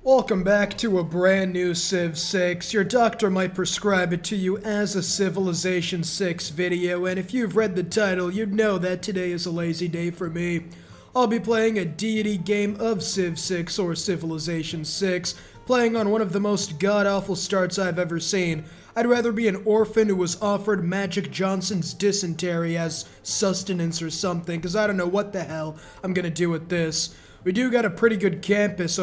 Welcome back to a brand new Civ 6. Your doctor might prescribe it to you as a Civilization 6 video, and if you've read the title, you'd know that today is a lazy day for me. I'll be playing a Deity game of Civ 6 or Civilization 6, playing on one of the most god-awful starts I've ever seen. I'd rather be an orphan who was offered Magic Johnson's dysentery as sustenance or something, because I don't know what the hell I'm gonna do with this. We do got a pretty good campus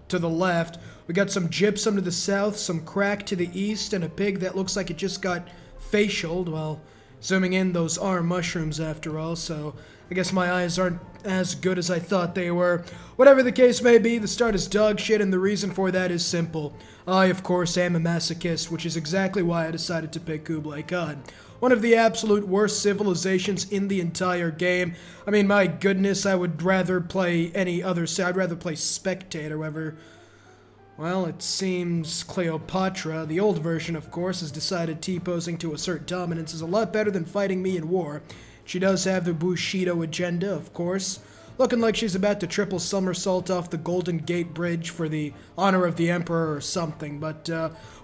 to the left. We got some gypsum to the south, some crack to the east, and a pig that looks like it just got facialed. Well, zooming in, those are mushrooms after all, so I guess my eyes aren't as good as I thought they were. Whatever the case may be, the start is dog shit, and the reason for that is simple. I, of course, am a masochist, which is exactly why I decided to pick Kublai Khan. One of the absolute worst civilizations in the entire game. I mean, my goodness, I would rather play any other side. I'd rather play Spectator, however. Well, it seems Cleopatra, the old version, of course, has decided T-posing to assert dominance is a lot better than fighting me in war. She does have the Bushido agenda, of course. Looking like she's about to triple somersault off the Golden Gate Bridge for the honor of the Emperor or something, but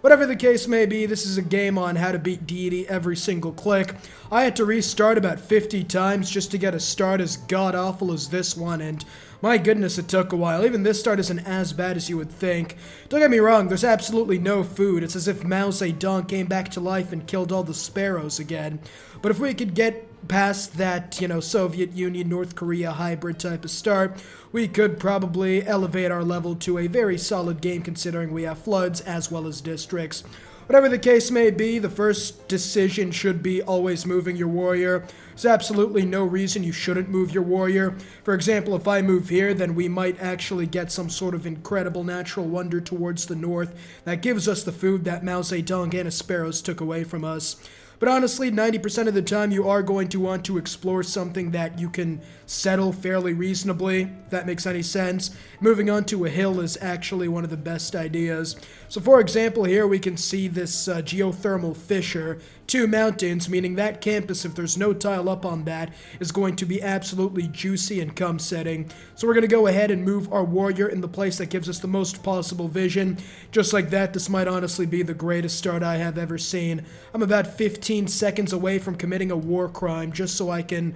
whatever the case may be, this is a game on how to beat Deity every single click. I had to restart about 50 times just to get a start as god-awful as this one, and my goodness, it took a while. Even this start isn't as bad as you would think. Don't get me wrong, there's absolutely no food. It's as if Mao Zedong came back to life and killed all the sparrows again. But if we could get past that, Soviet Union, North Korea hybrid type of start, we could probably elevate our level to a very solid game considering we have floods as well as districts. Whatever the case may be, the first decision should be always moving your warrior. There's absolutely no reason you shouldn't move your warrior. For example, if I move here, then we might actually get some sort of incredible natural wonder towards the north that gives us the food that Mao Zedong and his sparrows took away from us. But honestly, 90% of the time you are going to want to explore something that you can settle fairly reasonably, if that makes any sense. Moving on to a hill is actually one of the best ideas. So for example, here we can see this geothermal fissure, 2 mountains, meaning that campus, if there's no tile up on that, is going to be absolutely juicy and cum setting. So we're going to go ahead and move our warrior in the place that gives us the most possible vision. Just like that, this might honestly be the greatest start I have ever seen. I'm about 15 seconds away from committing a war crime just so I can...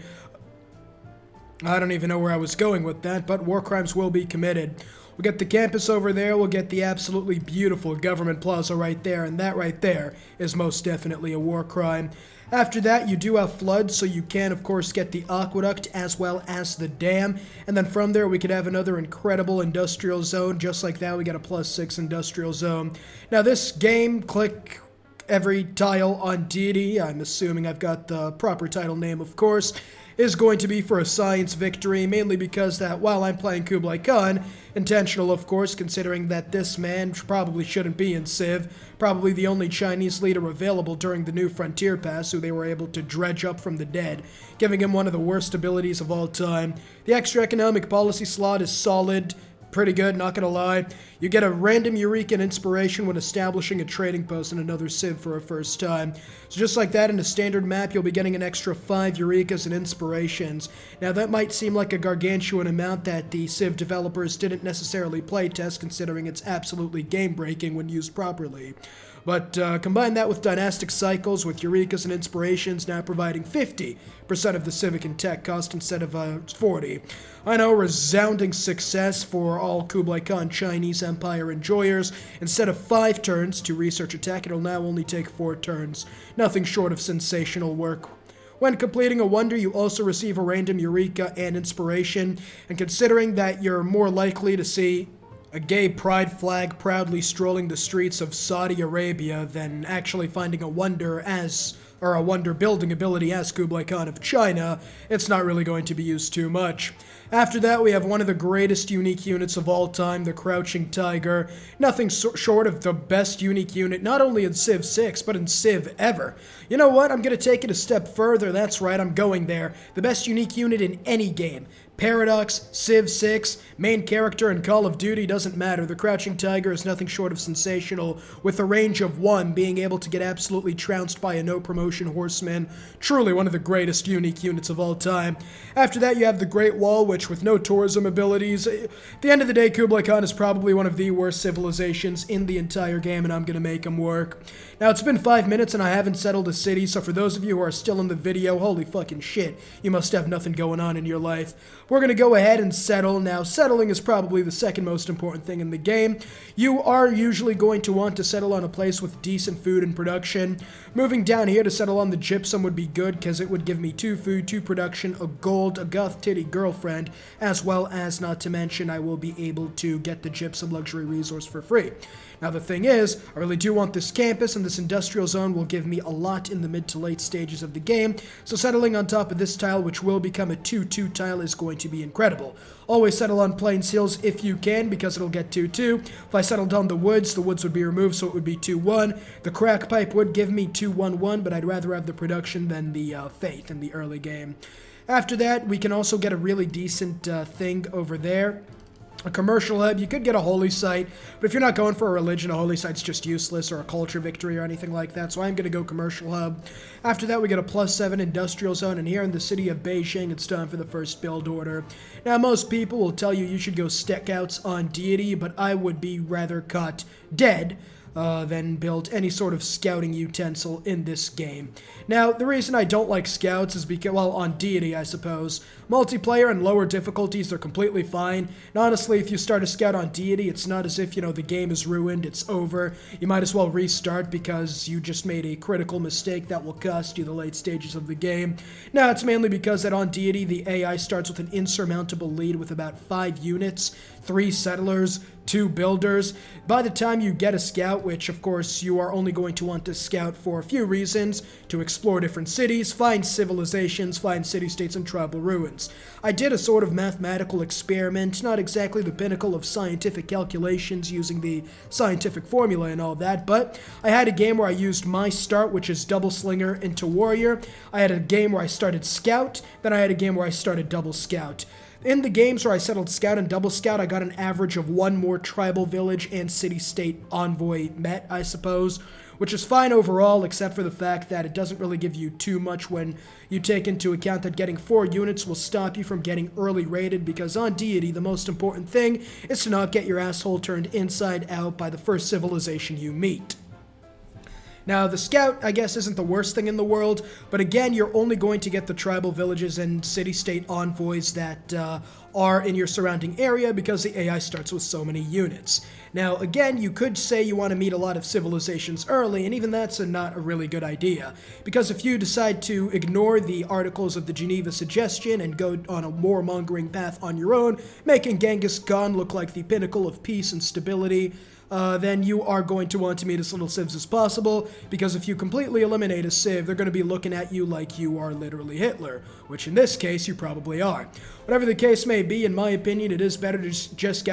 I don't even know where I was going with that, but war crimes will be committed. We'll get the campus over there, we'll get the absolutely beautiful government plaza right there, and that right there is most definitely a war crime. After that, you do have floods, so you can, of course, get the aqueduct as well as the dam, and then from there we could have another incredible industrial zone. Just like that, we got a +6 industrial zone. Now this game, click every tile on Deity, I'm assuming I've got the proper title name, of course, is going to be for a science victory, mainly because that while I'm playing Kublai Khan, intentional of course, considering that this man probably shouldn't be in Civ, probably the only Chinese leader available during the New Frontier Pass who they were able to dredge up from the dead, giving him one of the worst abilities of all time. The extra economic policy slot is solid, pretty good, not gonna lie. You get a random Eureka and inspiration when establishing a trading post in another Civ for a first time. So just like that, in a standard map, you'll be getting an extra 5 Eurekas and inspirations. Now that might seem like a gargantuan amount that the Civ developers didn't necessarily playtest, considering it's absolutely game-breaking when used properly. But combine that with dynastic cycles, with Eurekas and inspirations now providing 50% of the civic and tech cost instead of 40. I know, resounding success for all Kublai Khan Chinese Empire enjoyers. Instead of 5 turns to research a tech, it'll now only take 4 turns. Nothing short of sensational work. When completing a wonder, you also receive a random Eureka and inspiration, and considering that you're more likely to see a gay pride flag proudly strolling the streets of Saudi Arabia than actually finding a wonder a wonder building ability as Kublai Khan of China, it's not really going to be used too much. After that, we have one of the greatest unique units of all time, the Crouching Tiger. Nothing short of the best unique unit, not only in Civ 6, but in Civ ever. You know what? I'm going to take it a step further. That's right, I'm going there. The best unique unit in any game. Paradox, Civ 6, main character in Call of Duty, doesn't matter. The Crouching Tiger is nothing short of sensational, with a range of 1, being able to get absolutely trounced by a no-promotion horseman. Truly one of the greatest unique units of all time. After that, you have the Great Wall, which with no tourism abilities. At the end of the day, Kublai Khan is probably one of the worst civilizations in the entire game, and I'm gonna make him work. Now, it's been 5 minutes and I haven't settled a city, so for those of you who are still in the video, holy fucking shit, you must have nothing going on in your life. We're gonna go ahead and settle. Now, settling is probably the second most important thing in the game. You are usually going to want to settle on a place with decent food and production. Moving down here to settle on the gypsum would be good, because it would give me 2 food, 2 production, a gold, a goth titty girlfriend, as well as, not to mention, I will be able to get the gypsum luxury resource for free. Now, the thing is, I really do want this campus, and this industrial zone will give me a lot in the mid to late stages of the game, so settling on top of this tile, which will become a 2-2 tile, is going to be incredible. Always settle on Plains Hills if you can, because it'll get 2-2. If I settled on the woods would be removed, so it would be 2-1. The crack pipe would give me 2-1-1, but I'd rather have the production than the faith in the early game. After that, we can also get a really decent thing over there. A commercial hub, you could get a holy site, but if you're not going for a religion, a holy site's just useless, or a culture victory or anything like that, so I'm going to go commercial hub. After that, we get a +7 industrial zone, and here in the city of Beijing, it's time for the first build order. Now, most people will tell you should go Scouts on Deity, but I would be rather caught dead than build any sort of scouting utensil in this game. Now, the reason I don't like scouts is because, well, on Deity, I suppose. Multiplayer and lower difficulties, they're completely fine. And honestly, if you start a scout on Deity, it's not as if, the game is ruined, it's over. You might as well restart because you just made a critical mistake that will cost you the late stages of the game. Now, it's mainly because that on Deity, the AI starts with an insurmountable lead with about 5 units, 3 settlers, 2 builders. By the time you get a scout, which of course you are only going to want to scout for a few reasons, to explore different cities, find civilizations, find city-states and tribal ruins. I did a sort of mathematical experiment, not exactly the pinnacle of scientific calculations using the scientific formula and all that, but I had a game where I used my start, which is double slinger into warrior. I had a game where I started scout, then I had a game where I started double scout. In the games where I settled Scout and Double Scout, I got an average of 1 more tribal village and city-state envoy met, I suppose, which is fine overall, except for the fact that it doesn't really give you too much when you take into account that getting 4 units will stop you from getting early raided, because on Deity, the most important thing is to not get your asshole turned inside out by the first civilization you meet. Now, the scout, I guess, isn't the worst thing in the world, but again, you're only going to get the tribal villages and city-state envoys that are in your surrounding area because the AI starts with so many units. Now, again, you could say you want to meet a lot of civilizations early, and even that's not a really good idea, because if you decide to ignore the articles of the Geneva Suggestion and go on a warmongering path on your own, making Genghis Khan look like the pinnacle of peace and stability, then you are going to want to meet as little civs as possible, because if you completely eliminate a civ, they're going to be looking at you like you are literally Hitler, which in this case you probably are. Whatever the case may be, in my opinion, it is better to just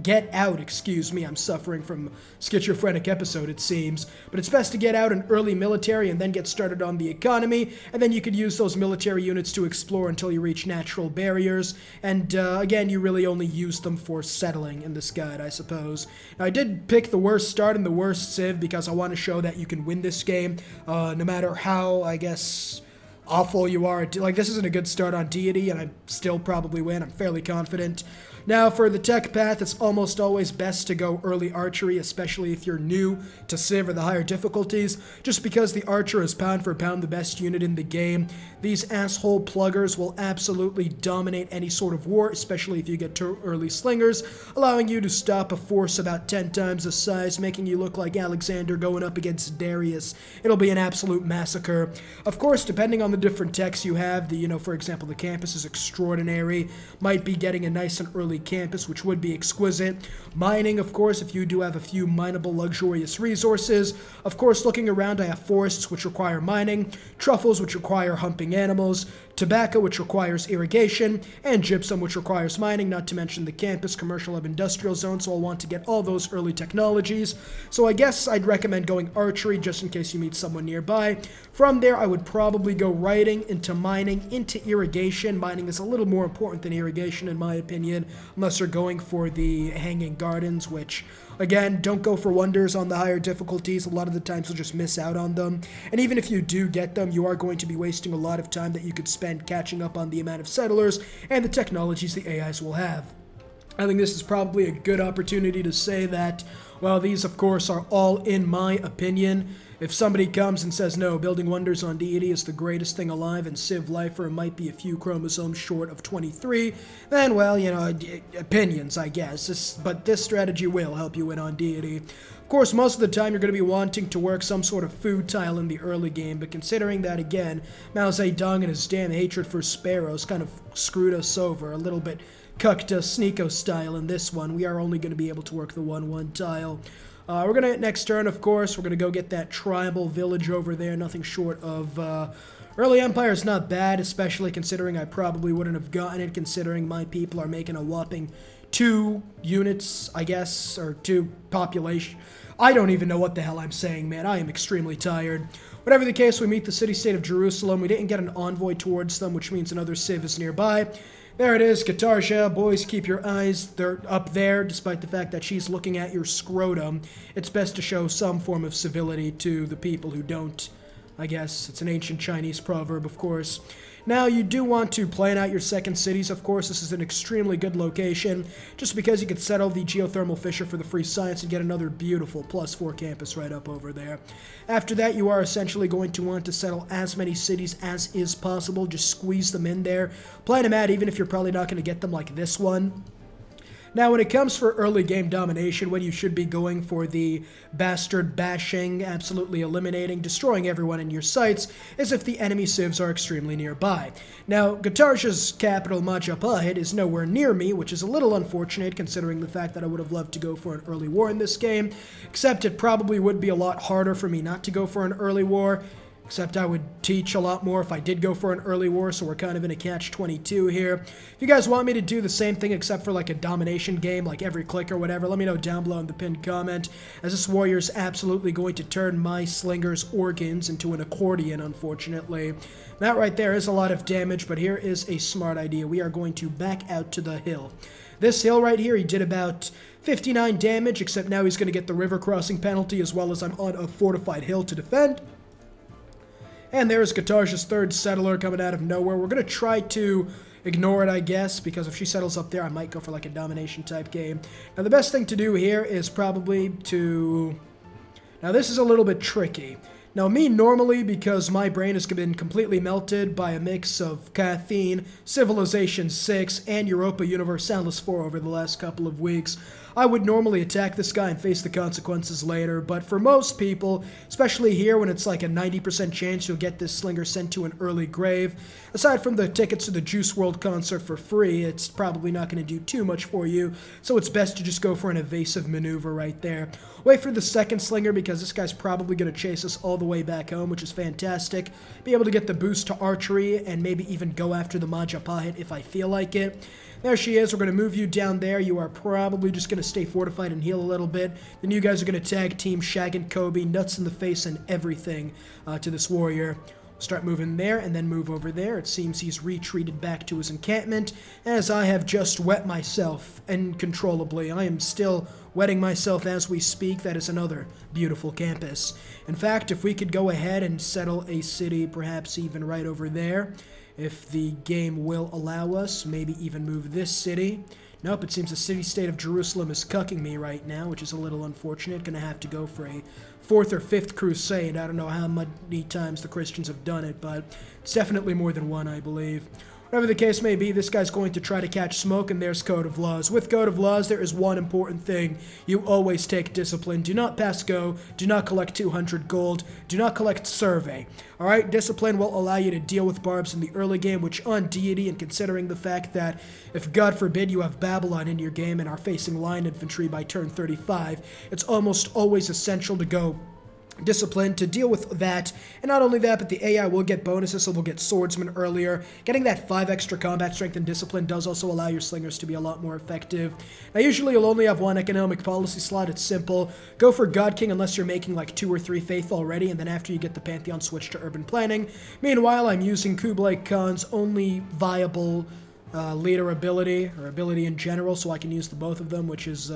get out, excuse me, I'm suffering from a schizophrenic episode, it seems, but it's best to get out an early military and then get started on the economy, and then you could use those military units to explore until you reach natural barriers, and again, you really only use them for settling in this guide, I suppose. Now, I did pick the worst start and the worst civ because I want to show that you can win this game, no matter how, I guess, awful you are. Like, this isn't a good start on Deity, and I still probably win. I'm fairly confident. Now, for the tech path, it's almost always best to go early archery, especially if you're new to Civ or the higher difficulties, just because the archer is pound for pound the best unit in the game. These asshole pluggers will absolutely dominate any sort of war, especially if you get to early slingers, allowing you to stop a force about 10 times the size, making you look like Alexander going up against Darius. It'll be an absolute massacre. Of course, depending on the different techs you have, for example, the campus is extraordinary, might be getting a nice and early campus, which would be exquisite. Mining, of course, if you do have a few mineable luxurious resources. Of course, looking around, I have forests which require mining, truffles which require humping animals, tobacco, which requires irrigation, and gypsum, which requires mining, not to mention the campus, commercial, hub, industrial zone, so I'll want to get all those early technologies. So I guess I'd recommend going archery just in case you meet someone nearby. From there, I would probably go writing, into mining, into irrigation. Mining is a little more important than irrigation, in my opinion, unless you're going for the hanging gardens, which, again, don't go for wonders on the higher difficulties. A lot of the times you'll just miss out on them. And even if you do get them, you are going to be wasting a lot of time that you could spend catching up on the amount of settlers and the technologies the AIs will have. I think this is probably a good opportunity to say that, well, these, of course, are all in my opinion. If somebody comes and says, no, building wonders on Deity is the greatest thing alive and TheCivLifeR might be a few chromosomes short of 23, then, well, you know, opinions, I guess. But this strategy will help you win on Deity. Of course, most of the time you're going to be wanting to work some sort of food tile in the early game, but considering that, again, Mao Zedong and his damn hatred for sparrows kind of screwed us over a little bit. Cucked us Sneeko style in this one. We are only going to be able to work the 1-1 tile. We're going to, next turn, of course, we're going to go get that tribal village over there. Nothing short of... early Empire is not bad, especially considering I probably wouldn't have gotten it, considering my people are making a whopping 2 units, I guess, or 2 population. I don't even know what the hell I'm saying, man. I am extremely tired. Whatever the case, we meet the city-state of Jerusalem. We didn't get an envoy towards them, which means another civ is nearby. There it is, Katarsia. Boys, keep your eyes they're up there, despite the fact that she's looking at your scrotum. It's best to show some form of civility to the people who don't, I guess. It's an ancient Chinese proverb, of course. Now, you do want to plan out your second cities, of course. This is an extremely good location, just because you could settle the geothermal fissure for the free science and get another beautiful +4 campus right up over there. After that, you are essentially going to want to settle as many cities as is possible. Just squeeze them in there. Plan them out, even if you're probably not going to get them like this one. Now, when it comes for early game domination, when you should be going for the bastard bashing, absolutely eliminating, destroying everyone in your sights, is if the enemy civs are extremely nearby. Now, Gatarja's capital, Majapahit, is nowhere near me, which is a little unfortunate considering the fact that I would have loved to go for an early war in this game, except it probably would be a lot harder for me not to go for an early war. Except I would teach a lot more if I did go for an early war, so we're kind of in a catch-22 here. If you guys want me to do the same thing except for like a domination game, like every click or whatever, let me know down below in the pinned comment, as this warrior's absolutely going to turn my slinger's organs into an accordion, unfortunately. That right there is a lot of damage, but here is a smart idea. We are going to back out to the hill. This hill right here, he did about 59 damage, except now he's going to get the river crossing penalty, as well as I'm on a fortified hill to defend. And there's Katarja's third settler coming out of nowhere. We're going to try to ignore it, I guess, because if she settles up there, I might go for like a domination type game. Now, the best thing to do here is probably to... Now, this is a little bit tricky. Now, me normally, because my brain has been completely melted by a mix of caffeine, Civilization 6, and Europa Universalis 4 over the last couple of weeks, I would normally attack this guy and face the consequences later, but for most people, especially here when it's like a 90% chance you'll get this slinger sent to an early grave, aside from the tickets to the Juice WRLD concert for free, it's probably not going to do too much for you, so it's best to just go for an evasive maneuver right there. Wait for the second slinger because this guy's probably going to chase us all the way back home, which is fantastic. Be able to get the boost to archery and maybe even go after the Majapahit if I feel like it. There she is. We're going to move you down there. You are probably just going to stay fortified and heal a little bit. Then you guys are going to tag team Shag and Kobe, nuts in the face and everything to this warrior. Start moving there and then move over there. It seems he's retreated back to his encampment, as I have just wet myself uncontrollably. I am still wetting myself as we speak. That is another beautiful campus. In fact, if we could go ahead and settle a city, perhaps even right over there, if the game will allow us, maybe even move this city. Nope, it seems the city-state of Jerusalem is cucking me right now, which is a little unfortunate. Gonna have to go for a 4th or 5th crusade. I don't know how many times the Christians have done it, but it's definitely more than one, I believe. Whatever the case may be, this guy's going to try to catch smoke, and there's Code of Laws. With Code of Laws, there is one important thing. You always take discipline. Do not pass go. Do not collect 200 gold. Do not collect survey. Alright, discipline will allow you to deal with barbs in the early game, which on Deity, and considering the fact that if, God forbid, you have Babylon in your game and are facing line infantry by turn 35, it's almost always essential to go discipline to deal with that. And not only that, but the AI will get bonuses, so we'll get swordsman earlier. Getting that 5 extra combat strength and discipline does also allow your slingers to be a lot more effective. Now usually you'll only have one economic policy slot. It's simple. Go for God King unless you're making like 2 or 3 faith already, and then after you get the Pantheon, switch to urban planning. Meanwhile, I'm using Kublai Khan's only viable leader ability, or ability in general, so I can use the both of them, which is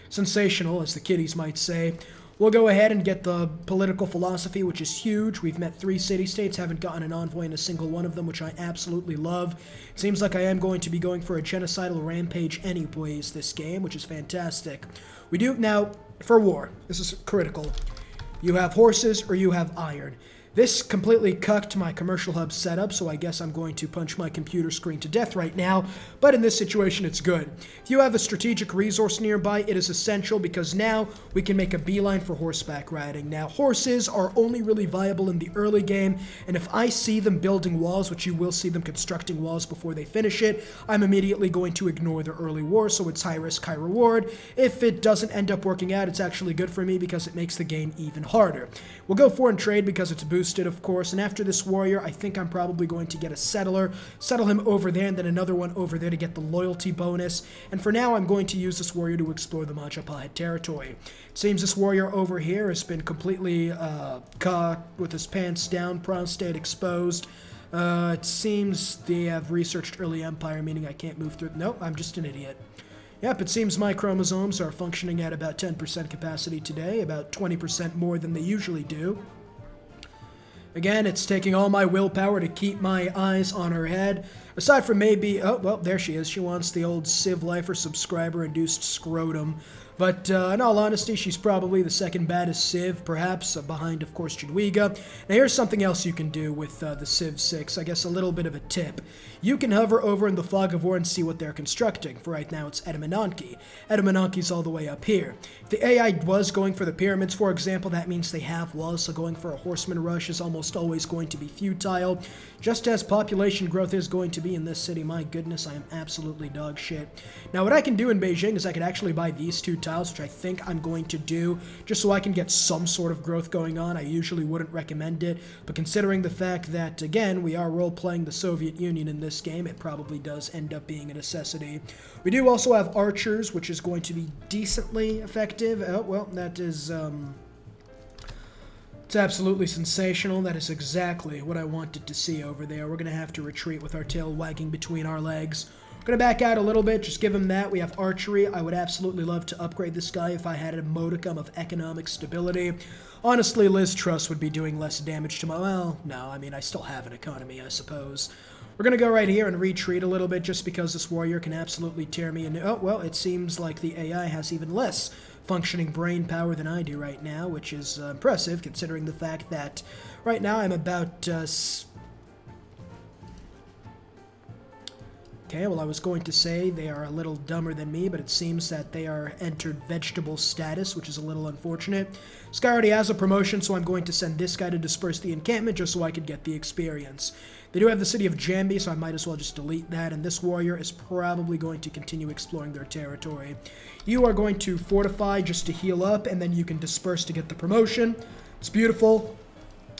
sensational, as the kiddies might say. We'll go ahead and get the political philosophy, which is huge. We've met 3 city-states, haven't gotten an envoy in a single one of them, which I absolutely love. It seems like I am going to be going for a genocidal rampage anyways this game, which is fantastic. We do, now, for war, this is critical. You have horses or you have iron. This completely cucked my commercial hub setup, so I guess I'm going to punch my computer screen to death right now, but in this situation it's good. If you have a strategic resource nearby, it is essential because now we can make a beeline for horseback riding. Now, horses are only really viable in the early game, and if I see them building walls, which you will see them constructing walls before they finish it, I'm immediately going to ignore the early war, so it's high risk, high reward. If it doesn't end up working out, it's actually good for me because it makes the game even harder. We'll go foreign trade because it's boosted, of course, and after this warrior, I think I'm probably going to get a settler, settle him over there, and then another one over there to get the loyalty bonus. And for now, I'm going to use this warrior to explore the Majapahit territory. It seems this warrior over here has been completely cocked with his pants down, prostate exposed. It seems they have researched early empire, meaning I can't move through. Nope, I'm just an idiot. Yep, it seems my chromosomes are functioning at about 10% capacity today, about 20% more than they usually do. Again, it's taking all my willpower to keep my eyes on her head. Aside from maybe, oh, well, there she is. She wants the old TheCivLifeR subscriber-induced scrotum. But in all honesty, she's probably the second baddest Civ, perhaps, behind, of course, Jadwiga. Now, here's something else you can do with the Civ 6. I guess a little bit of a tip. You can hover over in the Fog of War and see what they're constructing. For right now, it's Edamananki. Edamananki's all the way up here. If the AI was going for the pyramids, for example, that means they have walls, so going for a horseman rush is almost always going to be futile. Just as population growth is going to be in this city, my goodness, I am absolutely dog shit. Now, what I can do in Beijing is I could actually buy these 2 tiles, which I think I'm going to do, just so I can get some sort of growth going on. I usually wouldn't recommend it, but considering the fact that, again, we are role-playing the Soviet Union in this game, it probably does end up being a necessity. We do also have archers, which is going to be decently effective. Oh, well, that is, it's absolutely sensational. That is exactly what I wanted to see over there. We're going to have to retreat with our tail wagging between our legs. We're going to back out a little bit, just give him that. We have archery. I would absolutely love to upgrade this guy if I had a modicum of economic stability. Honestly, Liz Truss would be doing less damage to my... Well, no, I mean, I still have an economy, I suppose. We're going to go right here and retreat a little bit just because this warrior can absolutely tear me into... Oh, well, it seems like the AI has even less functioning brain power than I do right now, which is impressive considering the fact that right now I'm about... Okay, well, I was going to say they are a little dumber than me, but it seems that they are entered vegetable status, which is a little unfortunate. This guy already has a promotion, so I'm going to send this guy to disperse the encampment just so I could get the experience. They do have the city of Jambi, so I might as well just delete that, and this warrior is probably going to continue exploring their territory. You are going to fortify just to heal up, and then you can disperse to get the promotion. It's beautiful.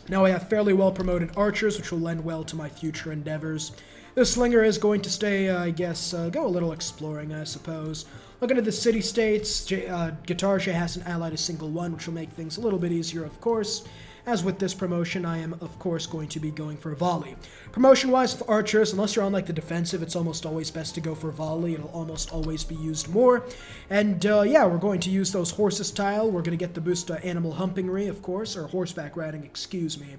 Now I have fairly well promoted archers, which will lend well to my future endeavors. The slinger is going to stay, I guess, go a little exploring, I suppose. Looking at the city-states, Guitarja hasn't allied a single one, which will make things a little bit easier, of course. As with this promotion, I am, of course, going to be going for volley. Promotion-wise with archers, unless you're on, like, the defensive, it's almost always best to go for volley. It'll almost always be used more. And, yeah, we're going to use those horses tile. We're going to get the boost to animal humpingry, of course, or horseback riding, excuse me.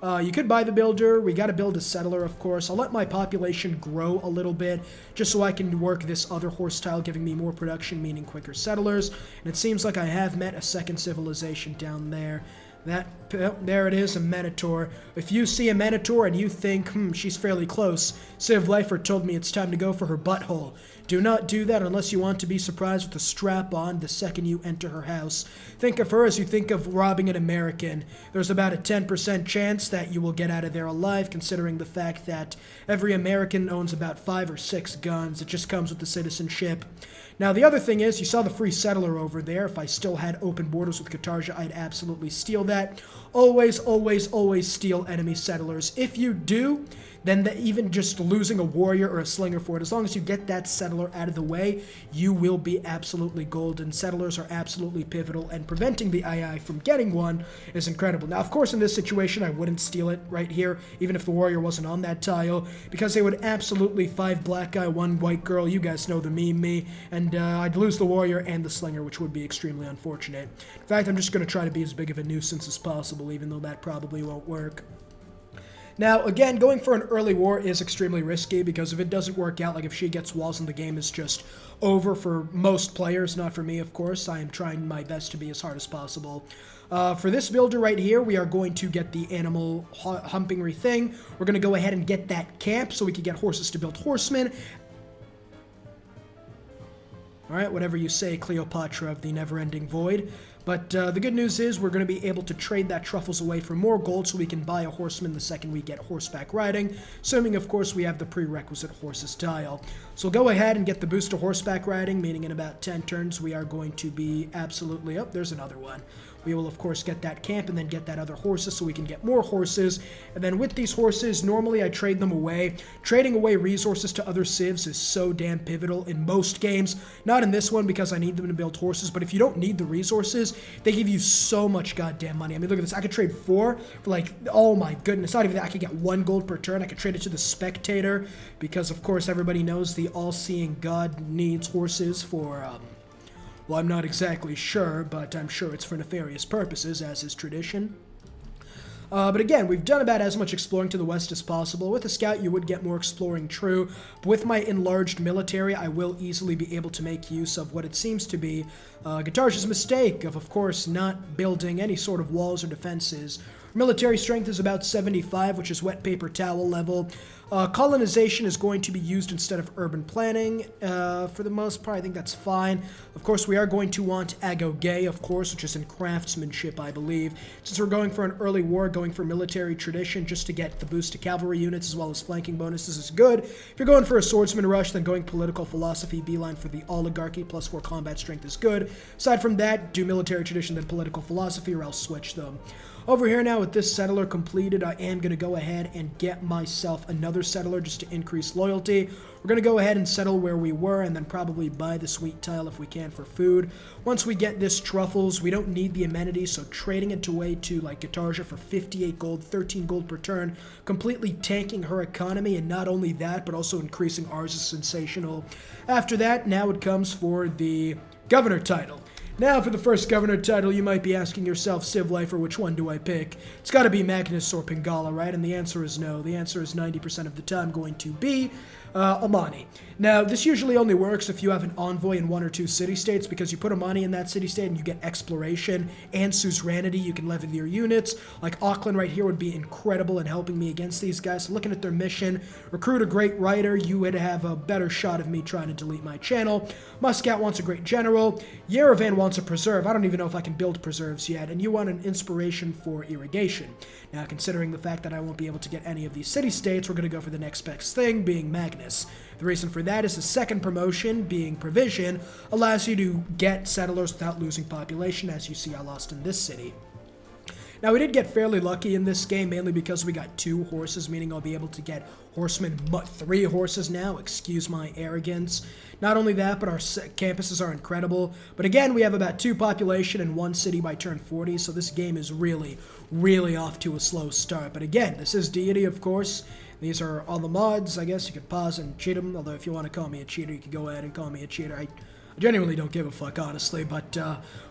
You could buy the builder. We got to build a settler, of course. I'll let my population grow a little bit just so I can work this other horse tile, giving me more production, meaning quicker settlers. And it seems like I have met a second civilization down there. There it is, a Minotaur. If you see a Minotaur and you think, she's fairly close, TheCivLifeR told me it's time to go for her butthole. Do not do that unless you want to be surprised with a strap on the second you enter her house. Think of her as you think of robbing an American. There's about a 10% chance that you will get out of there alive, considering the fact that every American owns about 5 or 6 guns. It just comes with the citizenship. Now, the other thing is, you saw the free settler over there. If I still had open borders with Katarja, I'd absolutely steal that. Always, always, always steal enemy settlers. If you do, then even just losing a warrior or a slinger for it, as long as you get that settler out of the way, you will be absolutely golden. Settlers are absolutely pivotal, and preventing the II from getting one is incredible. Now, of course, in this situation, I wouldn't steal it right here, even if the warrior wasn't on that tile, because they would absolutely 5 black guy, 1 white girl. You guys know the meme, me, and I'd lose the warrior and the slinger, which would be extremely unfortunate. In fact, I'm just going to try to be as big of a nuisance as possible, even though that probably won't work. Now, again, going for an early war is extremely risky, because if it doesn't work out, like if she gets walls and the game is just over for most players, not for me, of course. I am trying my best to be as hard as possible. For this builder right here, we are going to get the animal humpingry thing. We're going to go ahead and get that camp so we can get horses to build horsemen. Alright, whatever you say, Cleopatra of the never-ending void. But the good news is we're going to be able to trade that truffles away for more gold so we can buy a horseman the second we get horseback riding, assuming, of course, we have the prerequisite horses tile. So we'll go ahead and get the boost to horseback riding, meaning in about 10 turns we are going to be absolutely... Oh, there's another one. We will, of course, get that camp and then get that other horses so we can get more horses. And then with these horses, normally I trade them away. Trading away resources to other civs is so damn pivotal in most games. Not in this one because I need them to build horses, but if you don't need the resources, they give you so much goddamn money. I mean, look at this. I could trade 4 for like, oh my goodness, not even that. I could get 1 gold per turn. I could trade it to the spectator because, of course, everybody knows the all-seeing god needs horses for, well, I'm not exactly sure, but I'm sure it's for nefarious purposes, as is tradition. But again, we've done about as much exploring to the west as possible. With a scout, you would get more exploring, true. But with my enlarged military, I will easily be able to make use of what it seems to be Katarja's mistake of course, not building any sort of walls or defenses. Military strength is about 75, which is wet paper towel level. Colonization is going to be used instead of urban planning. For the most part, I think that's fine. Of course, we are going to want Agoge, of course, which is in craftsmanship, I believe. Since we're going for an early war, going for military tradition just to get the boost to cavalry units as well as flanking bonuses is good. If you're going for a swordsman rush, then going political philosophy, beeline for the oligarchy, plus 4 combat strength is good. Aside from that, do military tradition, then political philosophy, or else switch them. Over here now with this settler completed, I am going to go ahead and get myself another settler just to increase loyalty. We're going to go ahead and settle where we were and then probably buy the sweet tile if we can for food. Once we get this truffles, we don't need the amenities, so trading it away to like Katarja for 58 gold, 13 gold per turn, completely tanking her economy, and not only that, but also increasing ours is sensational. After that, now it comes for the governor title. Now, for the first governor title, you might be asking yourself, TheCivLifeR, which one do I pick? It's got to be Magnus or Pingala, right? And the answer is no. The answer is 90% of the time going to be Amani. Now, this usually only works if you have an envoy in 1 or 2 city-states, because you put Amani in that city-state and you get exploration and suzerainty. You can levy your units. Like Auckland right here would be incredible in helping me against these guys. So looking at their mission, recruit a great writer, you would have a better shot of me trying to delete my channel. Muscat wants a great general. Yerevan wants a preserve. I don't even know if I can build preserves yet. And you want an inspiration for irrigation. Now, considering the fact that I won't be able to get any of these city-states, we're going to go for the next best thing, being Magnus. The reason for that is the second promotion, being provision, allows you to get settlers without losing population. As you see, I lost in this city. Now, we did get fairly lucky in this game, mainly because we got 2 horses, meaning I'll be able to get horsemen, 3 horses now. Excuse my arrogance. Not only that, but our campuses are incredible. But again, we have about 2 population and 1 city by turn 40, so this game is really, really off to a slow start. But again, this is Deity, of course. These are all the mods. I guess you could pause and cheat them, although if you want to call me a cheater, you can go ahead and call me a cheater. I genuinely don't give a fuck, honestly, but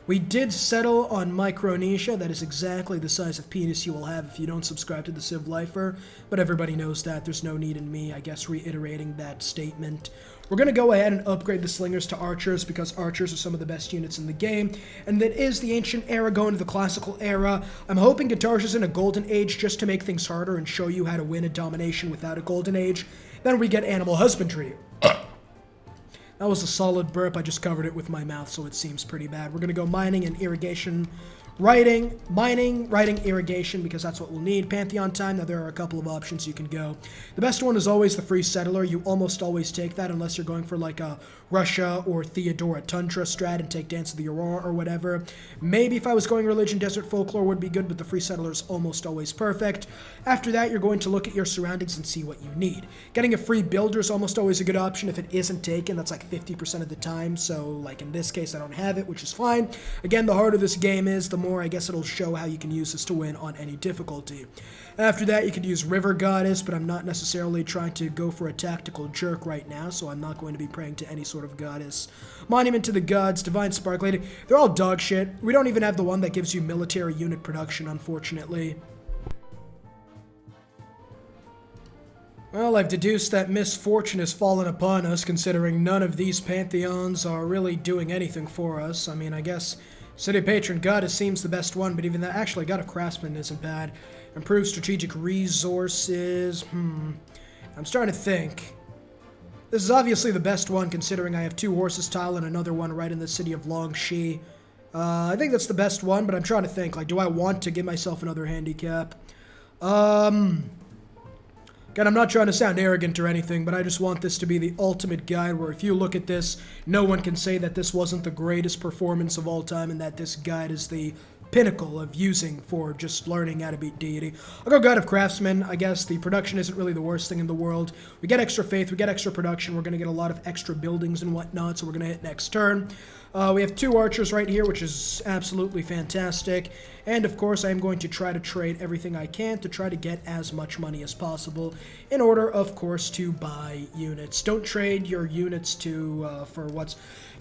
we did settle on Micronesia. That is exactly the size of penis you will have if you don't subscribe to the TheCivLifeR, but everybody knows that. There's no need in me, I guess, reiterating that statement. We're going to go ahead and upgrade the slingers to archers because archers are some of the best units in the game, and that is the ancient era going to the classical era. I'm hoping Katarja's in a golden age just to make things harder and show you how to win a domination without a golden age. Then we get animal husbandry. That was a solid burp. I just covered it with my mouth, so it seems pretty bad. We're going to go mining and irrigation writing, mining, writing, irrigation, because that's what we'll need. Pantheon time, now there are a couple of options you can go. The best one is always the free settler. You almost always take that unless you're going for like a Russia or Theodora Tundra strat and take Dance of the Aurora or whatever. Maybe if I was going religion, desert folklore would be good, but the free settler is almost always perfect. After that, you're going to look at your surroundings and see what you need. Getting a free builder is almost always a good option. If it isn't taken, that's like 50% of the time. So like in this case, I don't have it, which is fine. Again, the harder this game is, the more I guess it'll show how you can use this to win on any difficulty. After that, you could use River Goddess, but I'm not necessarily trying to go for a tactical jerk right now, so I'm not going to be praying to any sort of goddess. Monument to the Gods, Divine Spark Lady, they're all dog shit. We don't even have the one that gives you military unit production, unfortunately. Well, I've deduced that misfortune has fallen upon us, considering none of these pantheons are really doing anything for us. I mean, I guess City Patron Goddess seems the best one, but even that, actually, God of Craftsman isn't bad. Improved strategic resources, I'm starting to think. This is obviously the best one, considering I have 2 horses tile and another one right in the city of Longxi. I think that's the best one, but I'm trying to think, like, do I want to give myself another handicap? Again, I'm not trying to sound arrogant or anything, but I just want this to be the ultimate guide where if you look at this, no one can say that this wasn't the greatest performance of all time and that this guide is the pinnacle of using for just learning how to beat Deity. I'll go God of Craftsman. I guess the production isn't really the worst thing in the world. We get extra faith, we get extra production, we're going to get a lot of extra buildings and whatnot, so we're going to hit next turn. We have 2 archers right here, which is absolutely fantastic. And of course, I am going to try to trade everything I can to try to get as much money as possible in order, of course, to buy units. Don't trade your units to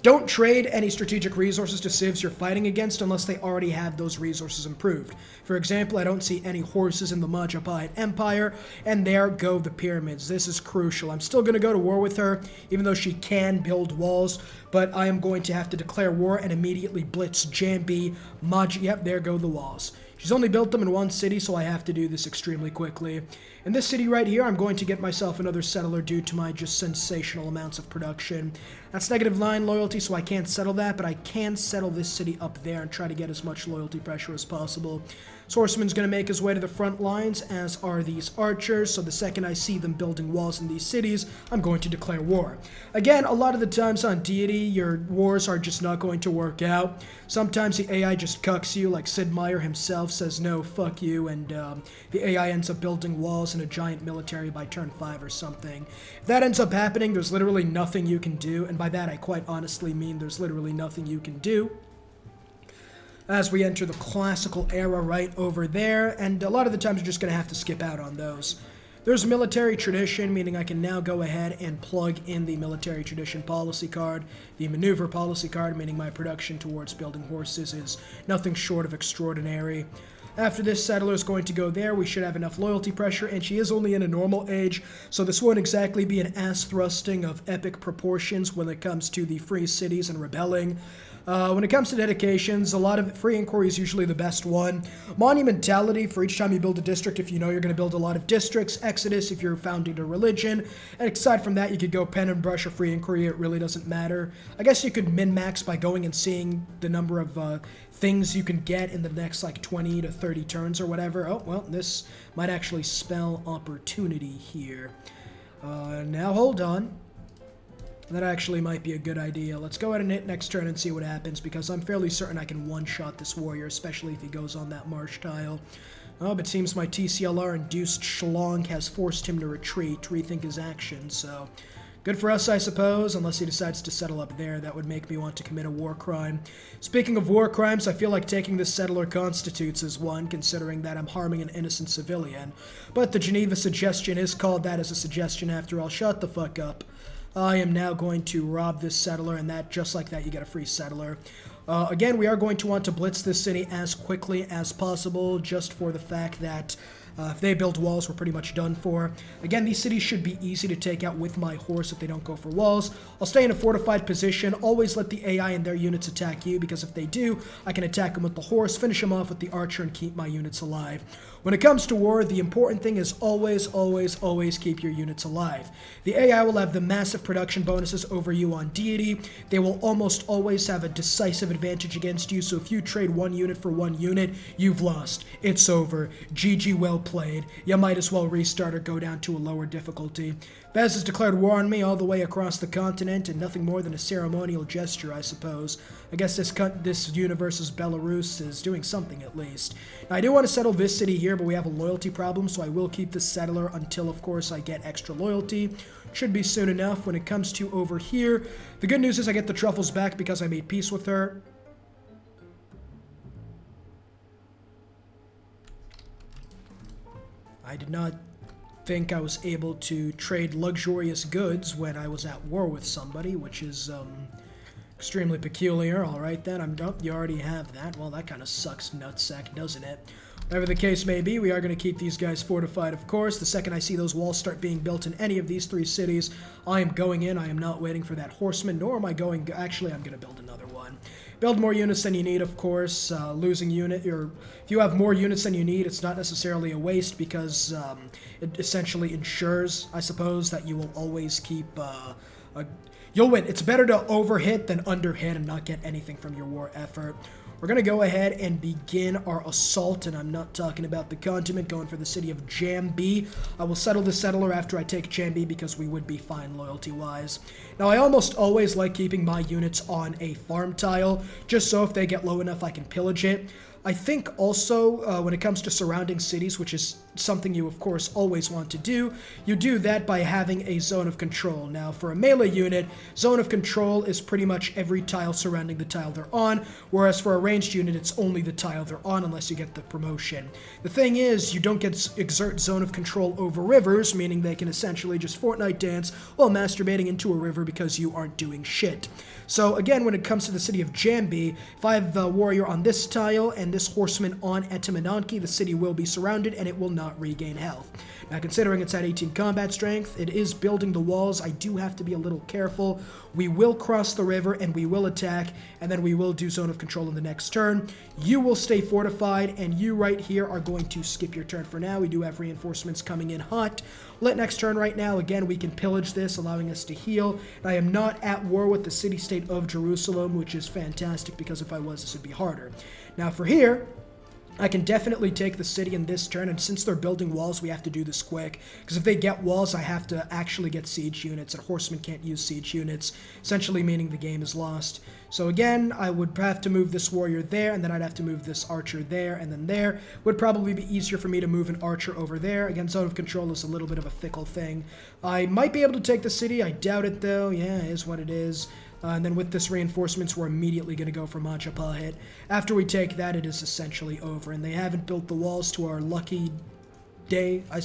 Don't trade any strategic resources to civs you're fighting against unless they already have those resources improved. For example, I don't see any horses in the Majapahit Empire, and there go the pyramids. This is crucial. I'm still going to go to war with her, even though she can build walls, but I am going to have to declare war and immediately blitz Jambi, Yep, there go the walls. She's only built them in 1 city, so I have to do this extremely quickly. In this city right here, I'm going to get myself another settler due to my just sensational amounts of production. That's -9 loyalty, so I can't settle that, but I can settle this city up there and try to get as much loyalty pressure as possible. Swordsman's going to make his way to the front lines, as are these archers, so the second I see them building walls in these cities, I'm going to declare war. Again, a lot of the times on Deity, your wars are just not going to work out. Sometimes the AI just cucks you, like Sid Meier himself says, no, fuck you, and the AI ends up building walls and a giant military by turn 5 or something. If that ends up happening, there's literally nothing you can do, and by that I quite honestly mean there's literally nothing you can do. As we enter the classical era right over there, and a lot of the times you're just going to have to skip out on those. There's military tradition, meaning I can now go ahead and plug in the military tradition policy card. The maneuver policy card, meaning my production towards building horses is nothing short of extraordinary. After this settler is going to go there, we should have enough loyalty pressure, and she is only in a normal age, so this won't exactly be an ass-thrusting of epic proportions when it comes to the free cities and rebelling. When it comes to dedications, a lot of free inquiry is usually the best one. Monumentality for each time you build a district if you know you're going to build a lot of districts. Exodus if you're founding a religion. And aside from that, you could go pen and brush or free inquiry. It really doesn't matter. I guess you could min-max by going and seeing the number of things you can get in the next like 20 to 30 turns or whatever. Oh, well, this might actually spell opportunity here. Now hold on. That actually might be a good idea. Let's go ahead and hit next turn and see what happens, because I'm fairly certain I can one-shot this warrior, especially if he goes on that marsh tile. Oh, but it seems my TCLR-induced schlong has forced him to retreat, to rethink his actions, so good for us, I suppose, unless he decides to settle up there. That would make me want to commit a war crime. Speaking of war crimes, I feel like taking this settler constitutes as one, considering that I'm harming an innocent civilian. But the Geneva suggestion is called that as a suggestion after all. Shut the fuck up. I am now going to rob this settler, and that, just like that, you get a free settler. Again, we are going to want to blitz this city as quickly as possible, just for the fact that If they build walls, we're pretty much done for. Again, these cities should be easy to take out with my horse if they don't go for walls. I'll stay in a fortified position. Always let the AI and their units attack you, because if they do, I can attack them with the horse, finish them off with the archer, and keep my units alive. When it comes to war, the important thing is always, always, always keep your units alive. The AI will have the massive production bonuses over you on Deity. They will almost always have a decisive advantage against you, so if you trade one unit for one unit, you've lost. It's over. GG, well played. You might as well restart or go down to a lower difficulty. Bez has declared war on me all the way across the continent, and nothing more than a ceremonial gesture, I suppose. I guess this universe's Belarus is doing something at least. Now, I do want to settle this city here, but we have a loyalty problem, so I will keep this settler until, of course, I get extra loyalty. Should be soon enough. When it comes to over here, the good news is I get the truffles back because I made peace with her. I did not think I was able to trade luxurious goods when I was at war with somebody, which is extremely peculiar. All right, then. You already have that. Well, that kind of sucks, nutsack, doesn't it? Whatever the case may be, we are going to keep these guys fortified, of course. The second I see those walls start being built in any of these three cities, I am going in. I am not waiting for that horseman, nor am I going... Actually, I'm going to build another one. Build more units than you need, of course. Losing unit, or if you have more units than you need, it's not necessarily a waste, because it essentially ensures, I suppose, that you will always keep you'll win. It's better to overhit than underhit and not get anything from your war effort. We're going to go ahead and begin our assault, and I'm not talking about the continent, going for the city of Jambi. I will settle the settler after I take Jambi because we would be fine loyalty-wise. Now, I almost always like keeping my units on a farm tile, just so if they get low enough I can pillage it. I think also when it comes to surrounding cities, which is something you of course always want to do, you do that by having a zone of control. Now for a melee unit, zone of control is pretty much every tile surrounding the tile they're on, whereas for a ranged unit it's only the tile they're on unless you get the promotion. The thing is, you don't exert zone of control over rivers, meaning they can essentially just Fortnite dance while masturbating into a river because you aren't doing shit. So again, when it comes to the city of Jambi, if I have a warrior on this tile and this horseman on Etimananki, the city will be surrounded and it will not regain health. Now, considering it's at 18 combat strength, it is building the walls. I do have to be a little careful. We will cross the river and we will attack, and then we will do zone of control in the next turn. You will stay fortified, and you right here are going to skip your turn for now. We do have reinforcements coming in hot. Let next turn right now. Again, we can pillage this, allowing us to heal. And I am not at war with the city-state of Jerusalem, which is fantastic, because if I was, this would be harder. Now for here, I can definitely take the city in this turn, and since they're building walls, we have to do this quick, because if they get walls, I have to actually get siege units, and horsemen can't use siege units, essentially meaning the game is lost. So again, I would have to move this warrior there, and then I'd have to move this archer there, and then there. Would probably be easier for me to move an archer over there. Again, zone of control is a little bit of a fickle thing. I might be able to take the city. I doubt it, though. Yeah, it is what it is. And then with this reinforcements, we're immediately going to go for Majapahit. After we take that, it is essentially over. And they haven't built the walls to our lucky day. I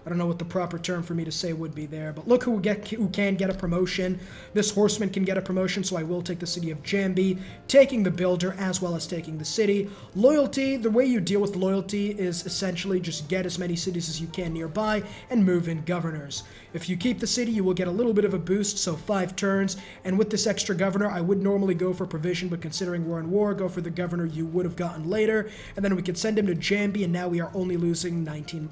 don't know what the proper term for me to say would be there, but look who can get a promotion. This horseman can get a promotion, so I will take the city of Jambi, taking the builder as well as taking the city. Loyalty, the way you deal with loyalty is essentially just get as many cities as you can nearby and move in governors. If you keep the city, you will get a little bit of a boost, so 5 turns, and with this extra governor, I would normally go for provision, but considering we're in war, go for the governor you would have gotten later, and then we could send him to Jambi, and now we are only losing 19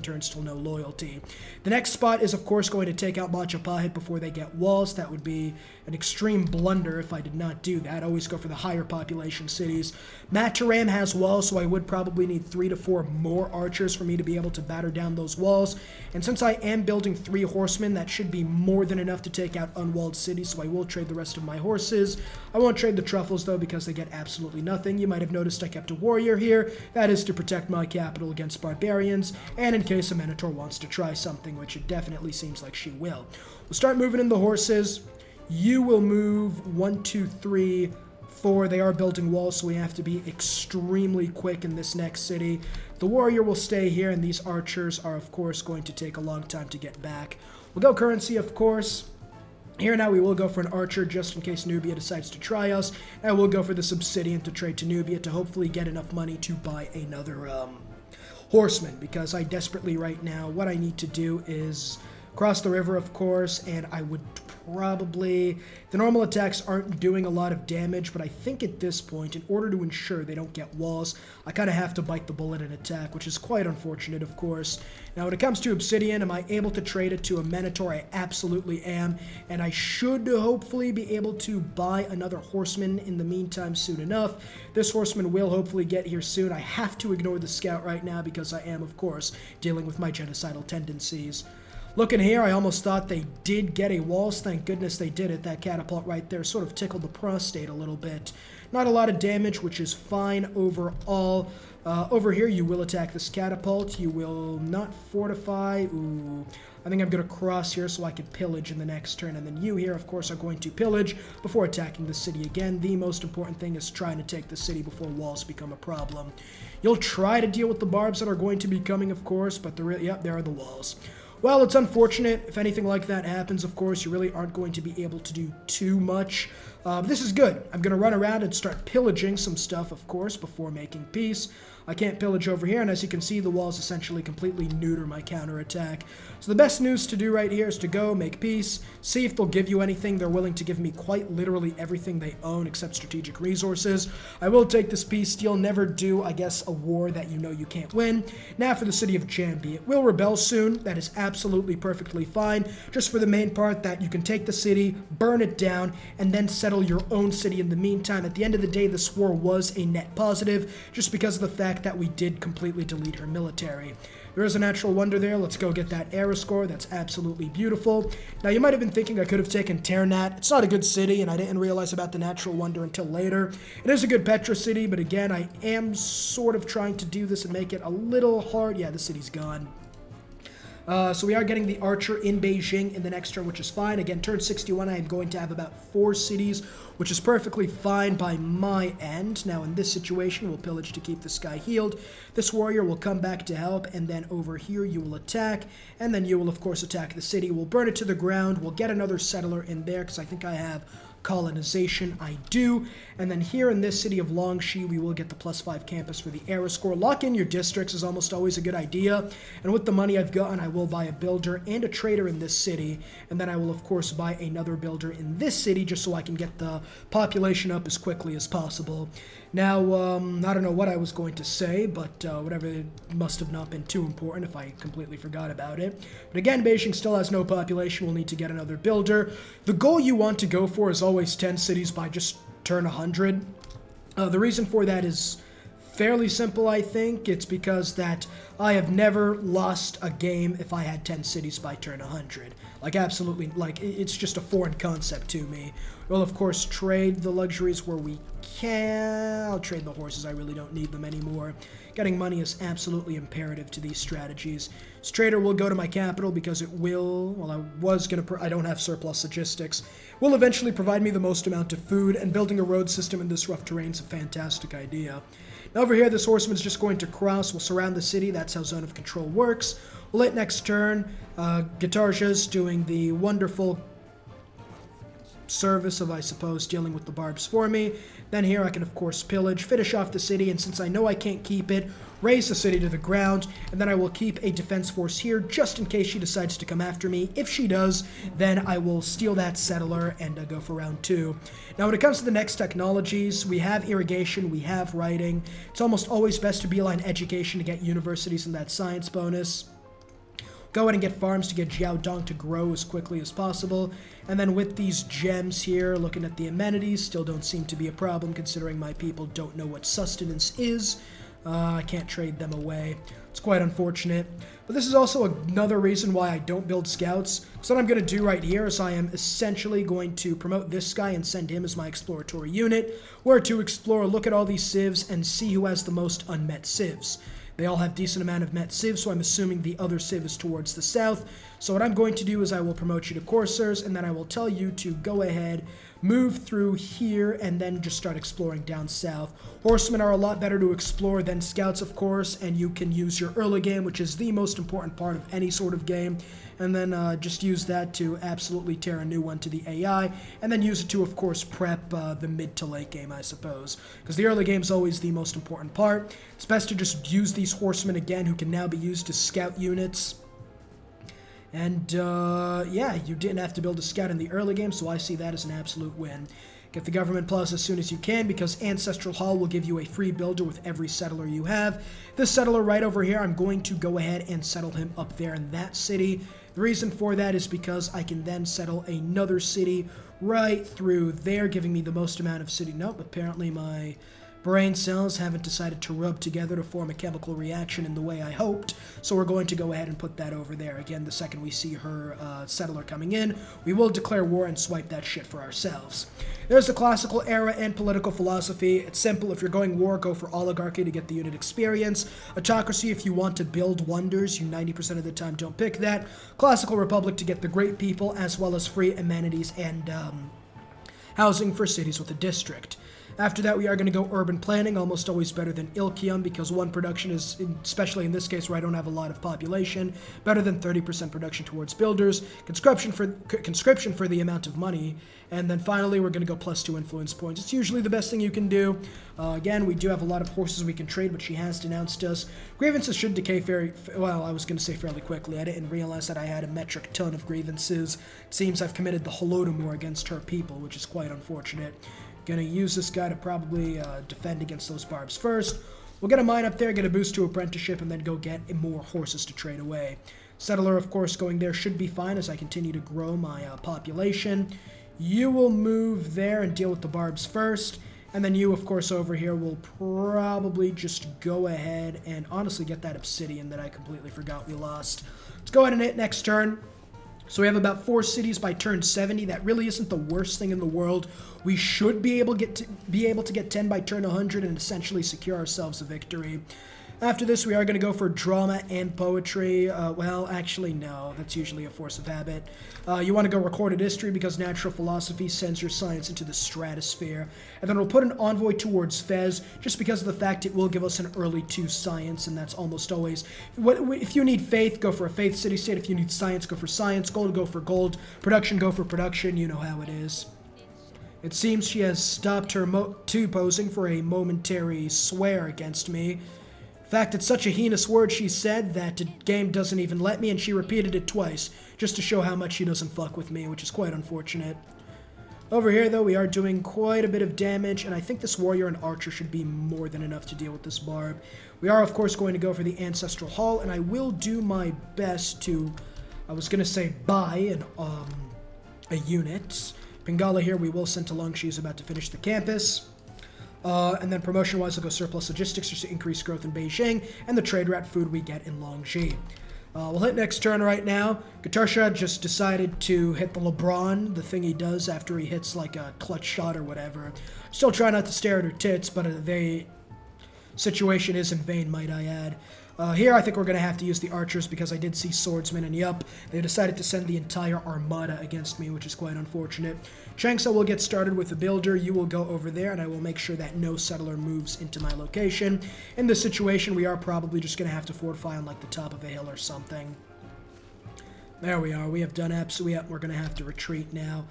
turns till no loyalty. The next spot is, of course, going to take out Majapahit before they get walls. That would be an extreme blunder if I did not do that. Always go for the higher population cities. Mataram has walls, so I would probably need 3 to 4 more archers for me to be able to batter down those walls. And since I am building 3 horsemen, that should be more than enough to take out unwalled cities, so I will trade the rest of my horses. I won't trade the truffles, though, because they get absolutely nothing. You might have noticed I kept a warrior here. That is to protect my capital against barbarians, and in case a Minotaur wants to try something, which it definitely seems like she will. We'll start moving in the horses. You will move 1, 2, 3, 4. They are building walls, so we have to be extremely quick in this next city. The warrior will stay here, and these archers are, of course, going to take a long time to get back. We'll go currency, of course. Here now we will go for an archer just in case Nubia decides to try us. And we'll go for this obsidian to trade to Nubia to hopefully get enough money to buy another horsemen, because I desperately right now, what I need to do is cross the river, of course, and I would probably... The normal attacks aren't doing a lot of damage, but I think at this point, in order to ensure they don't get walls, I kind of have to bite the bullet and attack, which is quite unfortunate, of course. Now, when it comes to obsidian, am I able to trade it to a Minotaur? I absolutely am, and I should hopefully be able to buy another horseman in the meantime soon enough. This horseman will hopefully get here soon. I have to ignore the scout right now because I am, of course, dealing with my genocidal tendencies. Looking here, I almost thought they did get a walls. Thank goodness they did it. That catapult right there sort of tickled the prostate a little bit. Not a lot of damage, which is fine overall. Over here, you will attack this catapult. You will not fortify. Ooh, I think I'm going to cross here so I can pillage in the next turn. And then you here, of course, are going to pillage before attacking the city again. The most important thing is trying to take the city before walls become a problem. You'll try to deal with the barbs that are going to be coming, of course, but yep, there are the walls. Well, it's unfortunate. If anything like that happens, of course, you really aren't going to be able to do too much. This is good. I'm going to run around and start pillaging some stuff, of course, before making peace. I can't pillage over here, and as you can see, the walls essentially completely neuter my counterattack. So the best news to do right here is to go, make peace, see if they'll give you anything. They're willing to give me quite literally everything they own except strategic resources. I will take this peace deal, never do, I guess, a war that you know you can't win. Now for the city of Jambi. It will rebel soon. That is absolutely perfectly fine. Just for the main part that you can take the city, burn it down, and then settle your own city in the meantime. At the end of the day, this war was a net positive, just because of the fact that we did completely delete her military. There is a natural wonder there. Let's go get that era score. That's absolutely beautiful. Now, you might have been thinking I could have taken Ternat. It's not a good city, and I didn't realize about the natural wonder until later. It is a good Petra city, but again, I am sort of trying to do this and make it a little hard. Yeah, the city's gone. So we are getting the Archer in Beijing in the next turn, which is fine. Again, turn 61, I am going to have about 4 cities, which is perfectly fine by my end. Now, in this situation, we'll pillage to keep this guy healed. This warrior will come back to help, and then over here, you will attack, and then you will, of course, attack the city. We'll burn it to the ground. We'll get another settler in there, because I think I have colonization. I do. And then here in this city of Longxi, we will get the +5 campus for the era score. Lock in your districts is almost always a good idea. And with the money I've gotten, I will buy a builder and a trader in this city. And then I will, of course, buy another builder in this city just so I can get the population up as quickly as possible. Now, I don't know what I was going to say, but whatever, it must have not been too important if I completely forgot about it. But again, Beijing still has no population. We'll need to get another builder. The goal you want to go for is always 10 cities by just turn 100. The reason for that is fairly simple, I think. It's because that I have never lost a game if I had 10 cities by turn 100. Like, absolutely, like, it's just a foreign concept to me. We'll, of course, trade the luxuries where we can. I'll trade the horses. I really don't need them anymore. Getting money is absolutely imperative to these strategies. This trader will go to my capital because it will, well, I don't have surplus logistics, will eventually provide me the most amount of food, and building a road system in this rough terrain is a fantastic idea. Now over here, this horseman's just going to cross. We'll surround the city. That's how zone of control works. We'll hit next turn. Gitarja's doing the wonderful service of, I suppose, dealing with the barbs for me. Then here I can, of course, pillage, finish off the city, and since I know I can't keep it, raise the city to the ground, and then I will keep a defense force here just in case she decides to come after me. If she does, then I will steal that settler and go for round 2. Now, when it comes to the next technologies, we have irrigation, we have writing. It's almost always best to beeline education to get universities and that science bonus. Go ahead and get farms to get Jiaodong to grow as quickly as possible. And then with these gems here, looking at the amenities, still don't seem to be a problem considering my people don't know what sustenance is. I can't trade them away. It's quite unfortunate. But this is also another reason why I don't build scouts. So what I'm going to do right here is I am essentially going to promote this guy and send him as my exploratory unit, where to explore, look at all these civs, and see who has the most unmet civs. They all have decent amount of met civs, so I'm assuming the other civ is towards the south. So what I'm going to do is I will promote you to coursers, and then I will tell you to go ahead, move through here and then just start exploring down south. Horsemen are a lot better to explore than scouts, of course, and you can use your early game, which is the most important part of any sort of game, and then just use that to absolutely tear a new one to the AI, and then use it to, of course, prep the mid to late game, I suppose, because the early game is always the most important part. It's best to just use these horsemen again, who can now be used to scout units. And, yeah, you didn't have to build a scout in the early game, so I see that as an absolute win. Get the Government Plus as soon as you can, because Ancestral Hall will give you a free builder with every settler you have. This settler right over here, I'm going to go ahead and settle him up there in that city. The reason for that is because I can then settle another city right through there, giving me the most amount of city. Nope, apparently my brain cells haven't decided to rub together to form a chemical reaction in the way I hoped, so we're going to go ahead and put that over there. Again, the second we see her settler coming in, we will declare war and swipe that shit for ourselves. There's the classical era and political philosophy. It's simple. If you're going war, go for oligarchy to get the unit experience. Autocracy, if you want to build wonders, you 90% of the time don't pick that. Classical republic to get the great people, as well as free amenities and housing for cities with a district. After that, we are going to go urban planning, almost always better than Ilkium, because one, production is, especially in this case where I don't have a lot of population, better than 30% production towards builders, conscription for the amount of money, and then finally we're going to go +2 influence points. It's usually the best thing you can do. Again, we do have a lot of horses we can trade, but she has denounced us. Grievances should decay well, I was going to say fairly quickly. I didn't realize that I had a metric ton of grievances. It seems I've committed the Holodomor against her people, which is quite unfortunate. Gonna use this guy to probably defend against those barbs first. We'll get a mine up there, get a boost to apprenticeship, and then go get more horses to trade away. Settler, of course, going there should be fine as I continue to grow my population. You will move there and deal with the barbs first. And then you, of course, over here will probably just go ahead and honestly get that obsidian that I completely forgot we lost. Let's go ahead and hit next turn. So we have about 4 cities by turn 70. That really isn't the worst thing in the world. We should be able to get 10 by turn 100 and essentially secure ourselves a victory. After this, we are going to go for drama and poetry. Well, actually, no. That's usually a force of habit. You want to go recorded history because natural philosophy sends your science into the stratosphere. And then we'll put an envoy towards Fez just because of the fact it will give us an early 2 science, and that's almost always. If you need faith, go for a faith city-state. If you need science, go for science. Gold, go for gold. Production, go for production. You know how it is. It seems she has stopped her posing for a momentary swear against me. In fact, it's such a heinous word she said that the game doesn't even let me, and she repeated it twice, just to show how much she doesn't fuck with me, which is quite unfortunate. Over here, though, we are doing quite a bit of damage, and I think this warrior and archer should be more than enough to deal with this barb. We are, of course, going to go for the Ancestral Hall, and I will do my best to, I was going to say buy a unit. Pingala here we will send to Long. She is about to finish the campus. And then promotion-wise, I'll go surplus logistics just to increase growth in Beijing, and the trade route food we get in Longxi. We'll hit next turn right now. Gatarsha just decided to hit the LeBron, the thing he does after he hits like a clutch shot or whatever. Still try not to stare at her tits, but the situation is in vain, might I add. Here, I think we're going to have to use the archers because I did see swordsmen, and yup, they decided to send the entire armada against me, which is quite unfortunate. Changsa will get started with the builder. You will go over there, and I will make sure that no settler moves into my location. In this situation, we are probably just going to have to fortify on, like, the top of a hill or something. There we are. We have done absolutely. We're going to have to retreat now.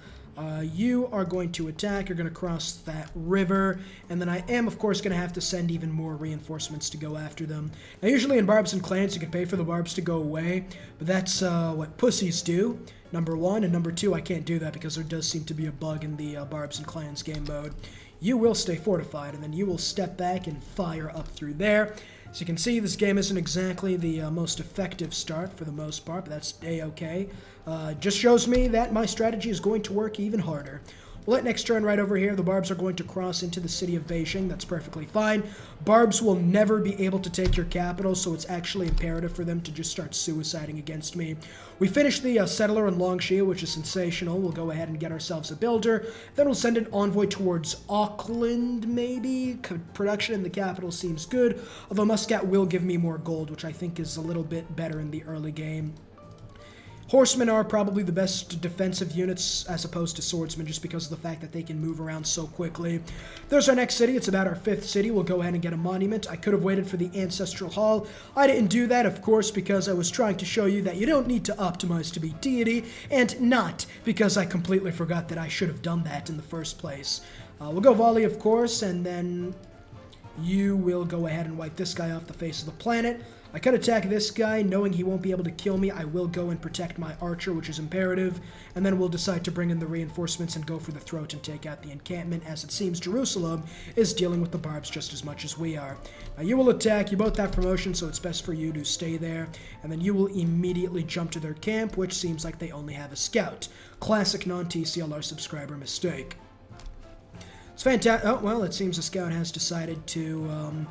You are going to attack. You're going to cross that river. And then I am, of course, going to have to send even more reinforcements to go after them. Now, usually in Barbs and Clans, you can pay for the Barbs to go away. But that's what pussies do, number 1. And number 2, I can't do that because there does seem to be a bug in the Barbs and Clans game mode. You will stay fortified, and then you will step back and fire up through there. As you can see, this game isn't exactly the most effective start for the most part, but that's A-okay. Just shows me that my strategy is going to work even harder. We'll hit next turn right over here. The Barbs are going to cross into the city of Beijing. That's perfectly fine. Barbs will never be able to take your capital, so it's actually imperative for them to just start suiciding against me. We finished the settler in Longxi, which is sensational. We'll go ahead and get ourselves a builder. Then we'll send an envoy towards Auckland, maybe. Production in the capital seems good, although Muscat will give me more gold, which I think is a little bit better in the early game. Horsemen are probably the best defensive units as opposed to swordsmen just because of the fact that they can move around so quickly. There's our next city. It's about our 5th city. We'll go ahead and get a monument. I could have waited for the Ancestral Hall. I didn't do that, of course, because I was trying to show you that you don't need to optimize to be Deity, and not because I completely forgot that I should have done that in the first place. We'll go volley, of course, and then you will go ahead and wipe this guy off the face of the planet. I could attack this guy, knowing he won't be able to kill me. I will go and protect my archer, which is imperative, and then we'll decide to bring in the reinforcements and go for the throat and take out the encampment, as it seems Jerusalem is dealing with the barbs just as much as we are. Now, you will attack. You both have promotion, so it's best for you to stay there, and then you will immediately jump to their camp, which seems like they only have a scout. Classic non-TCLR subscriber mistake. It's fantastic. Oh, well, it seems the scout has decided to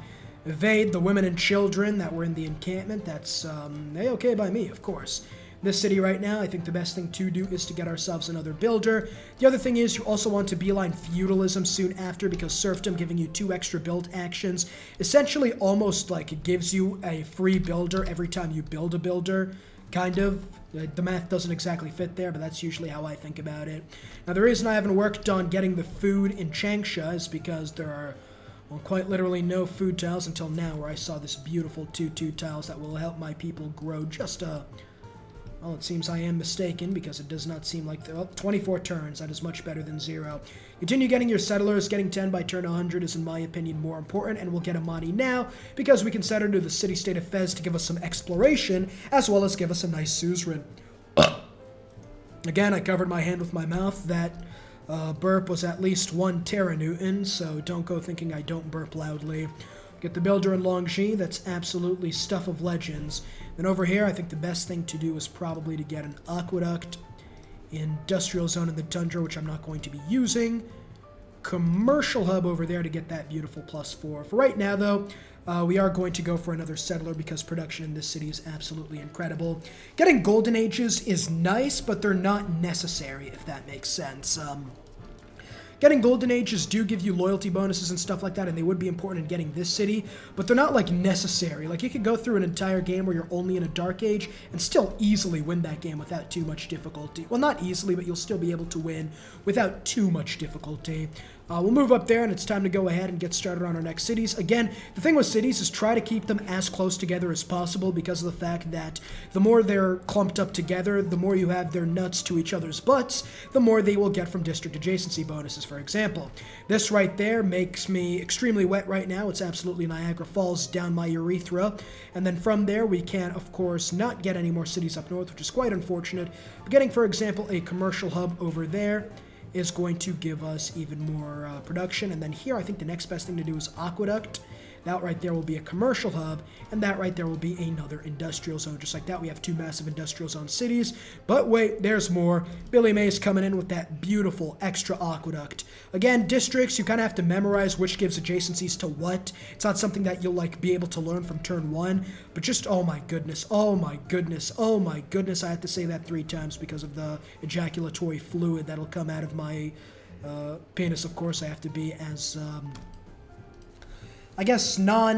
evade the women and children that were in the encampment. That's A-okay by me, of course. This city right now, I think the best thing to do is to get ourselves another builder. The other thing is you also want to beeline feudalism soon after, because serfdom giving you 2 extra build actions essentially almost like it gives you a free builder every time you build a builder. Kind of. The math doesn't exactly fit there, but that's usually how I think about it. Now, the reason I haven't worked on getting the food in Changsha is because there are, well, quite literally no food tiles until now, where I saw this beautiful 2-2 tiles that will help my people grow just well, it seems I am mistaken, because it does not seem like... 24 turns. That is much better than 0. Continue getting your settlers. Getting 10 by turn 100 is, in my opinion, more important, and we'll get a Mahdi now, because we can set her to the city-state of Fez to give us some exploration, as well as give us a nice suzerain. Again, I covered my hand with my mouth. That burp was at least 1 teranewton, so don't go thinking I don't burp loudly. Get the builder in Longji. That's absolutely stuff of legends. Then over here, I think the best thing to do is probably to get an aqueduct, industrial zone in the tundra, which I'm not going to be using, commercial hub over there to get that beautiful +4. For right now, though, we are going to go for another settler because production in this city is absolutely incredible. Getting golden ages is nice, but they're not necessary, if that makes sense. Getting golden ages do give you loyalty bonuses and stuff like that, and they would be important in getting this city, but they're not, like, necessary. Like, you could go through an entire game where you're only in a dark age and still easily win that game without too much difficulty. Well, not easily, but you'll still be able to win without too much difficulty. We'll move up there, and it's time to go ahead and get started on our next cities. Again, the thing with cities is try to keep them as close together as possible, because of the fact that the more they're clumped up together, the more you have their nuts to each other's butts, the more they will get from district adjacency bonuses, for example. This right there makes me extremely wet right now. It's absolutely Niagara Falls down my urethra. And then from there, we can, of course, not get any more cities up north, which is quite unfortunate. But getting, for example, a commercial hub over there is going to give us even more production. And then here, I think the next best thing to do is aqueduct. That right there will be a commercial hub, and that right there will be another industrial zone. Just like that, we have 2 massive industrial zone cities. But wait, there's more. Billy May's coming in with that beautiful extra aqueduct. Again, districts, you kind of have to memorize which gives adjacencies to what. It's not something that you'll, like, be able to learn from turn 1, but just, oh my goodness, oh my goodness, oh my goodness. I had to say that 3 times because of the ejaculatory fluid that'll come out of my penis. Of course, I have to be as... I guess I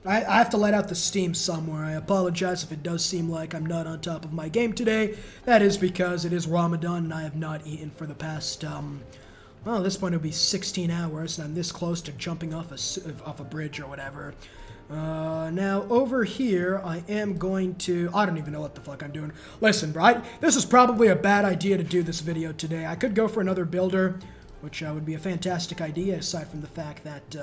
have to let out the steam somewhere. I apologize if it does seem like I'm not on top of my game today. That is because it is Ramadan and I have not eaten for the past, well, at this point it would be 16 hours, and I'm this close to jumping off a bridge or whatever. Now, over here, I am going to... I don't even know what the fuck I'm doing. Listen, bro, this is probably a bad idea to do this video today. I could go for another builder, which would be a fantastic idea, aside from the fact that,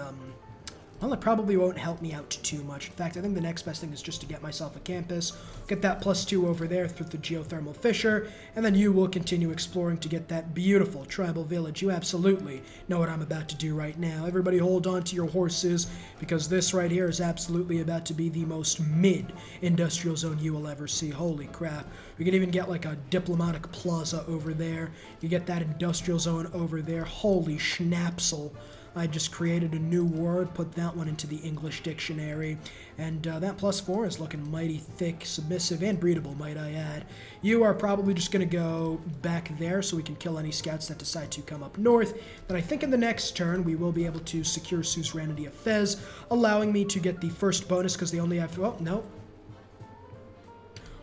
well, it probably won't help me out too much. In fact, I think the next best thing is just to get myself a campus, get that +2 over there through the geothermal fissure, and then you will continue exploring to get that beautiful tribal village. You absolutely know what I'm about to do right now. Everybody hold on to your horses, because this right here is absolutely about to be the most mid-industrial zone you will ever see. Holy crap. We could even get like a diplomatic plaza over there. You get that industrial zone over there. Holy schnapsel. I just created a new word, put that one into the English dictionary, and that +4 is looking mighty thick, submissive, and breedable, might I add. You are probably just going to go back there so we can kill any scouts that decide to come up north. But I think in the next turn we will be able to secure suzerainty of Fez, allowing me to get the first bonus because they only have... Oh, no.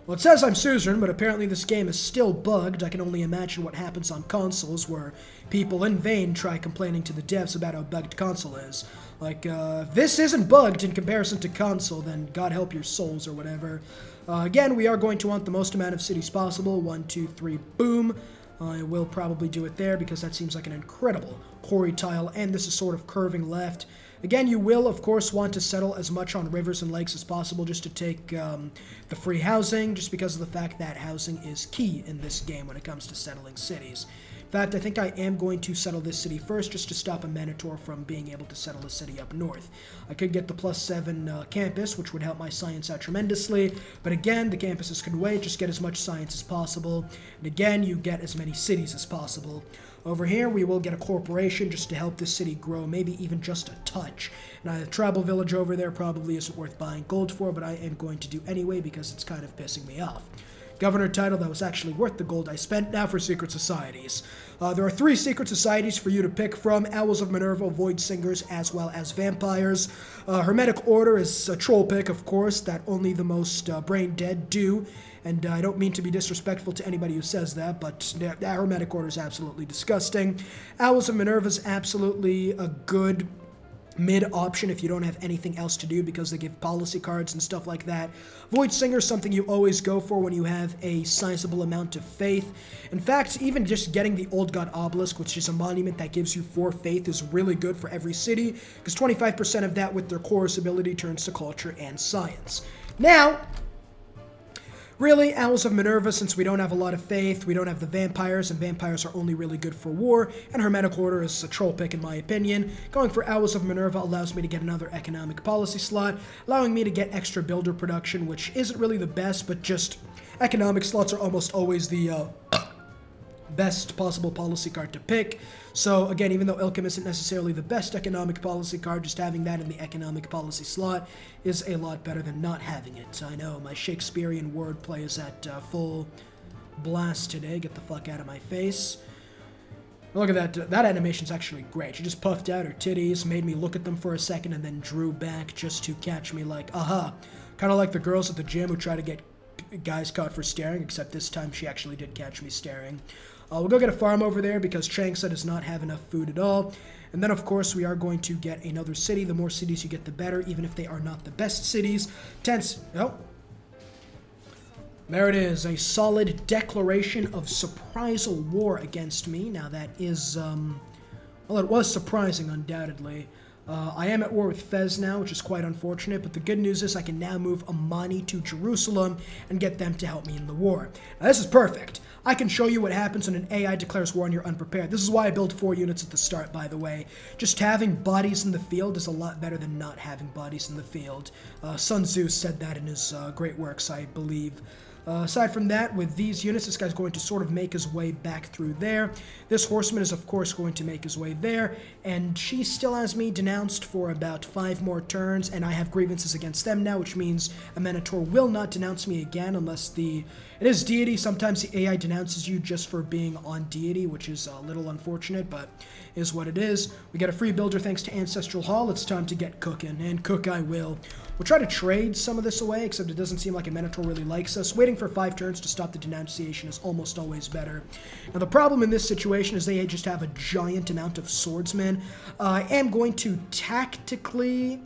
Well, it says I'm suzerain, but apparently this game is still bugged. I can only imagine what happens on consoles, where people in vain try complaining to the devs about how bugged console is. Like, if this isn't bugged in comparison to console, then God help your souls or whatever. Again, we are going to want the most amount of cities possible. 1, 2, 3, boom. I will probably do it there because that seems like an incredible quarry tile, and this is sort of curving left. Again, you will, of course, want to settle as much on rivers and lakes as possible just to take the free housing, just because of the fact that housing is key in this game when it comes to settling cities. In fact, I think I am going to settle this city first just to stop a Minotaur from being able to settle a city up north. I could get the +7 campus, which would help my science out tremendously, but again, the campuses can wait, just get as much science as possible, and again, you get as many cities as possible. Over here, we will get a corporation just to help this city grow, maybe even just a touch. Now, the tribal village over there probably isn't worth buying gold for, but I am going to do anyway because it's kind of pissing me off. Governor title that was actually worth the gold I spent. Now for secret societies. There are 3 secret societies for you to pick from: Owls of Minerva, Void Singers, as well as Vampires. Hermetic Order is a troll pick, of course, that only the most brain dead do. And I don't mean to be disrespectful to anybody who says that, but the Hermetic Order is absolutely disgusting. Owls of Minerva is absolutely a good mid-option if you don't have anything else to do because they give policy cards and stuff like that. Void Singer is something you always go for when you have a sizable amount of faith. In fact, even just getting the Old God Obelisk, which is a monument that gives you 4 faith, is really good for every city, because 25% of that with their chorus ability turns to culture and science. Now, really, Owls of Minerva, since we don't have a lot of faith, we don't have the vampires, and vampires are only really good for war, and Hermetic Order is a troll pick in my opinion. Going for Owls of Minerva allows me to get another economic policy slot, allowing me to get extra builder production, which isn't really the best, but just economic slots are almost always the best possible policy card to pick. So again, even though Ilkim isn't necessarily the best economic policy card, just having that in the economic policy slot is a lot better than not having it. I know, my Shakespearean wordplay is at full blast today. Get the fuck out of my face. Look at that. That animation's actually great. She just puffed out her titties, made me look at them for a second, and then drew back just to catch me like, aha. Kind of like the girls at the gym who try to get guys caught for staring, except this time she actually did catch me staring. We'll go get a farm over there because Changsa does not have enough food at all. And then, of course, we are going to get another city. The more cities you get, the better, even if they are not the best cities. Oh. There it is, a solid declaration of surprisal war against me. Now, that is, well, it was surprising, undoubtedly. I am at war with Fez now, which is quite unfortunate, but the good news is I can now move Amani to Jerusalem and get them to help me in the war. Now, this is perfect. I can show you what happens when an AI declares war and you're unprepared. This is why I built 4 units at the start, by the way. Just having bodies in the field is a lot better than not having bodies in the field. Sun Tzu said that in his great works, I believe. Aside from that, with these units, this guy's going to sort of make his way back through there. This horseman is, of course, going to make his way there, and she still has me denounced for about 5 more turns, and I have grievances against them now, which means a Minotaur will not denounce me again unless it is Deity. Sometimes the AI denounces you just for being on Deity, which is a little unfortunate, but is what it is. We get a free builder thanks to Ancestral Hall. It's time to get cooking, and cook I will. We'll try to trade some of this away, except it doesn't seem like a Minotaur really likes us. Waiting for 5 turns to stop the denunciation is almost always better. Now, the problem in this situation is they just have a giant amount of swordsmen. I am going to tactically...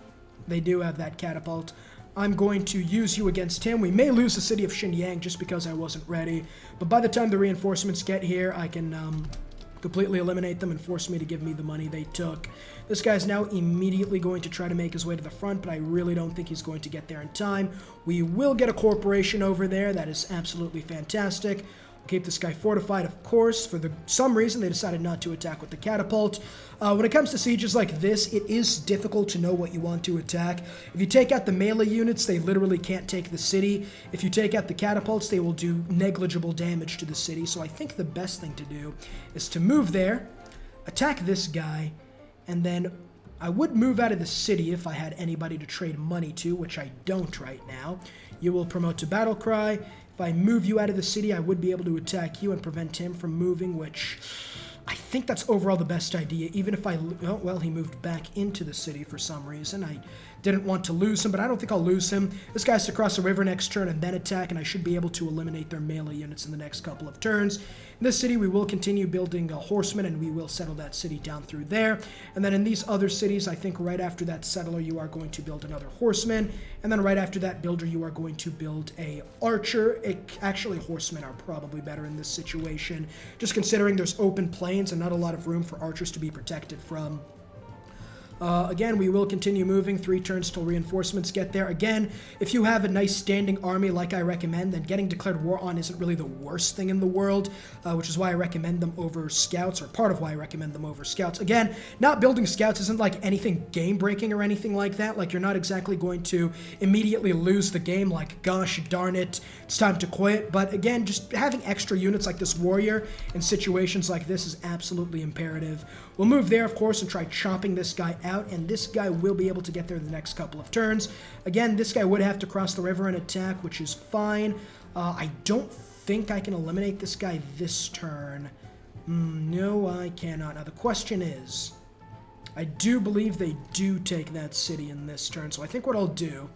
They do have that catapult. I'm going to use you against him. We may lose the city of Xinjiang just because I wasn't ready. But by the time the reinforcements get here, I can completely eliminate them and force me to give me the money they took. This guy's now immediately going to try to make his way to the front, but I really don't think he's going to get there in time. We will get a corporation over there. That is absolutely fantastic. We'll keep this guy fortified, of course. For some reason, they decided not to attack with the catapult. When it comes to sieges like this, it is difficult to know what you want to attack. If you take out the melee units, they literally can't take the city. If you take out the catapults, they will do negligible damage to the city. So I think the best thing to do is to move there, attack this guy, and then I would move out of the city if I had anybody to trade money to, which I don't right now. You will promote to battle cry. If I move you out of the city, I would be able to attack you and prevent him from moving, which I think that's overall the best idea, even if oh, well, he moved back into the city for some reason. I Didn't want to lose him, but I don't think I'll lose him. This guy has to cross the river next turn and then attack, and I should be able to eliminate their melee units in the next couple of turns. In this city, we will continue building a horseman, and we will settle that city down through there. And then in these other cities, I think right after that settler, you are going to build another horseman. And then right after that builder, you are going to build a archer. Actually, horsemen are probably better in this situation, just considering there's open plains and not a lot of room for archers to be protected from. Again, we will continue moving 3 turns till reinforcements get there. Again, if you have a nice standing army like I recommend, then getting declared war on isn't really the worst thing in the world, which is why I recommend them over scouts, or part of why I recommend them over scouts. Again, not building scouts isn't like anything game-breaking or anything like that. Like, you're not exactly going to immediately lose the game like, gosh darn it, it's time to quit. But again, just having extra units like this warrior in situations like this is absolutely imperative. We'll move there, of course, and try chopping this guy out, and this guy will be able to get there the next couple of turns. Again, this guy would have to cross the river and attack, which is fine. I don't think I can eliminate this guy this turn. No, I cannot. Now, the question is, I do believe they do take that city in this turn, so I think what I'll do,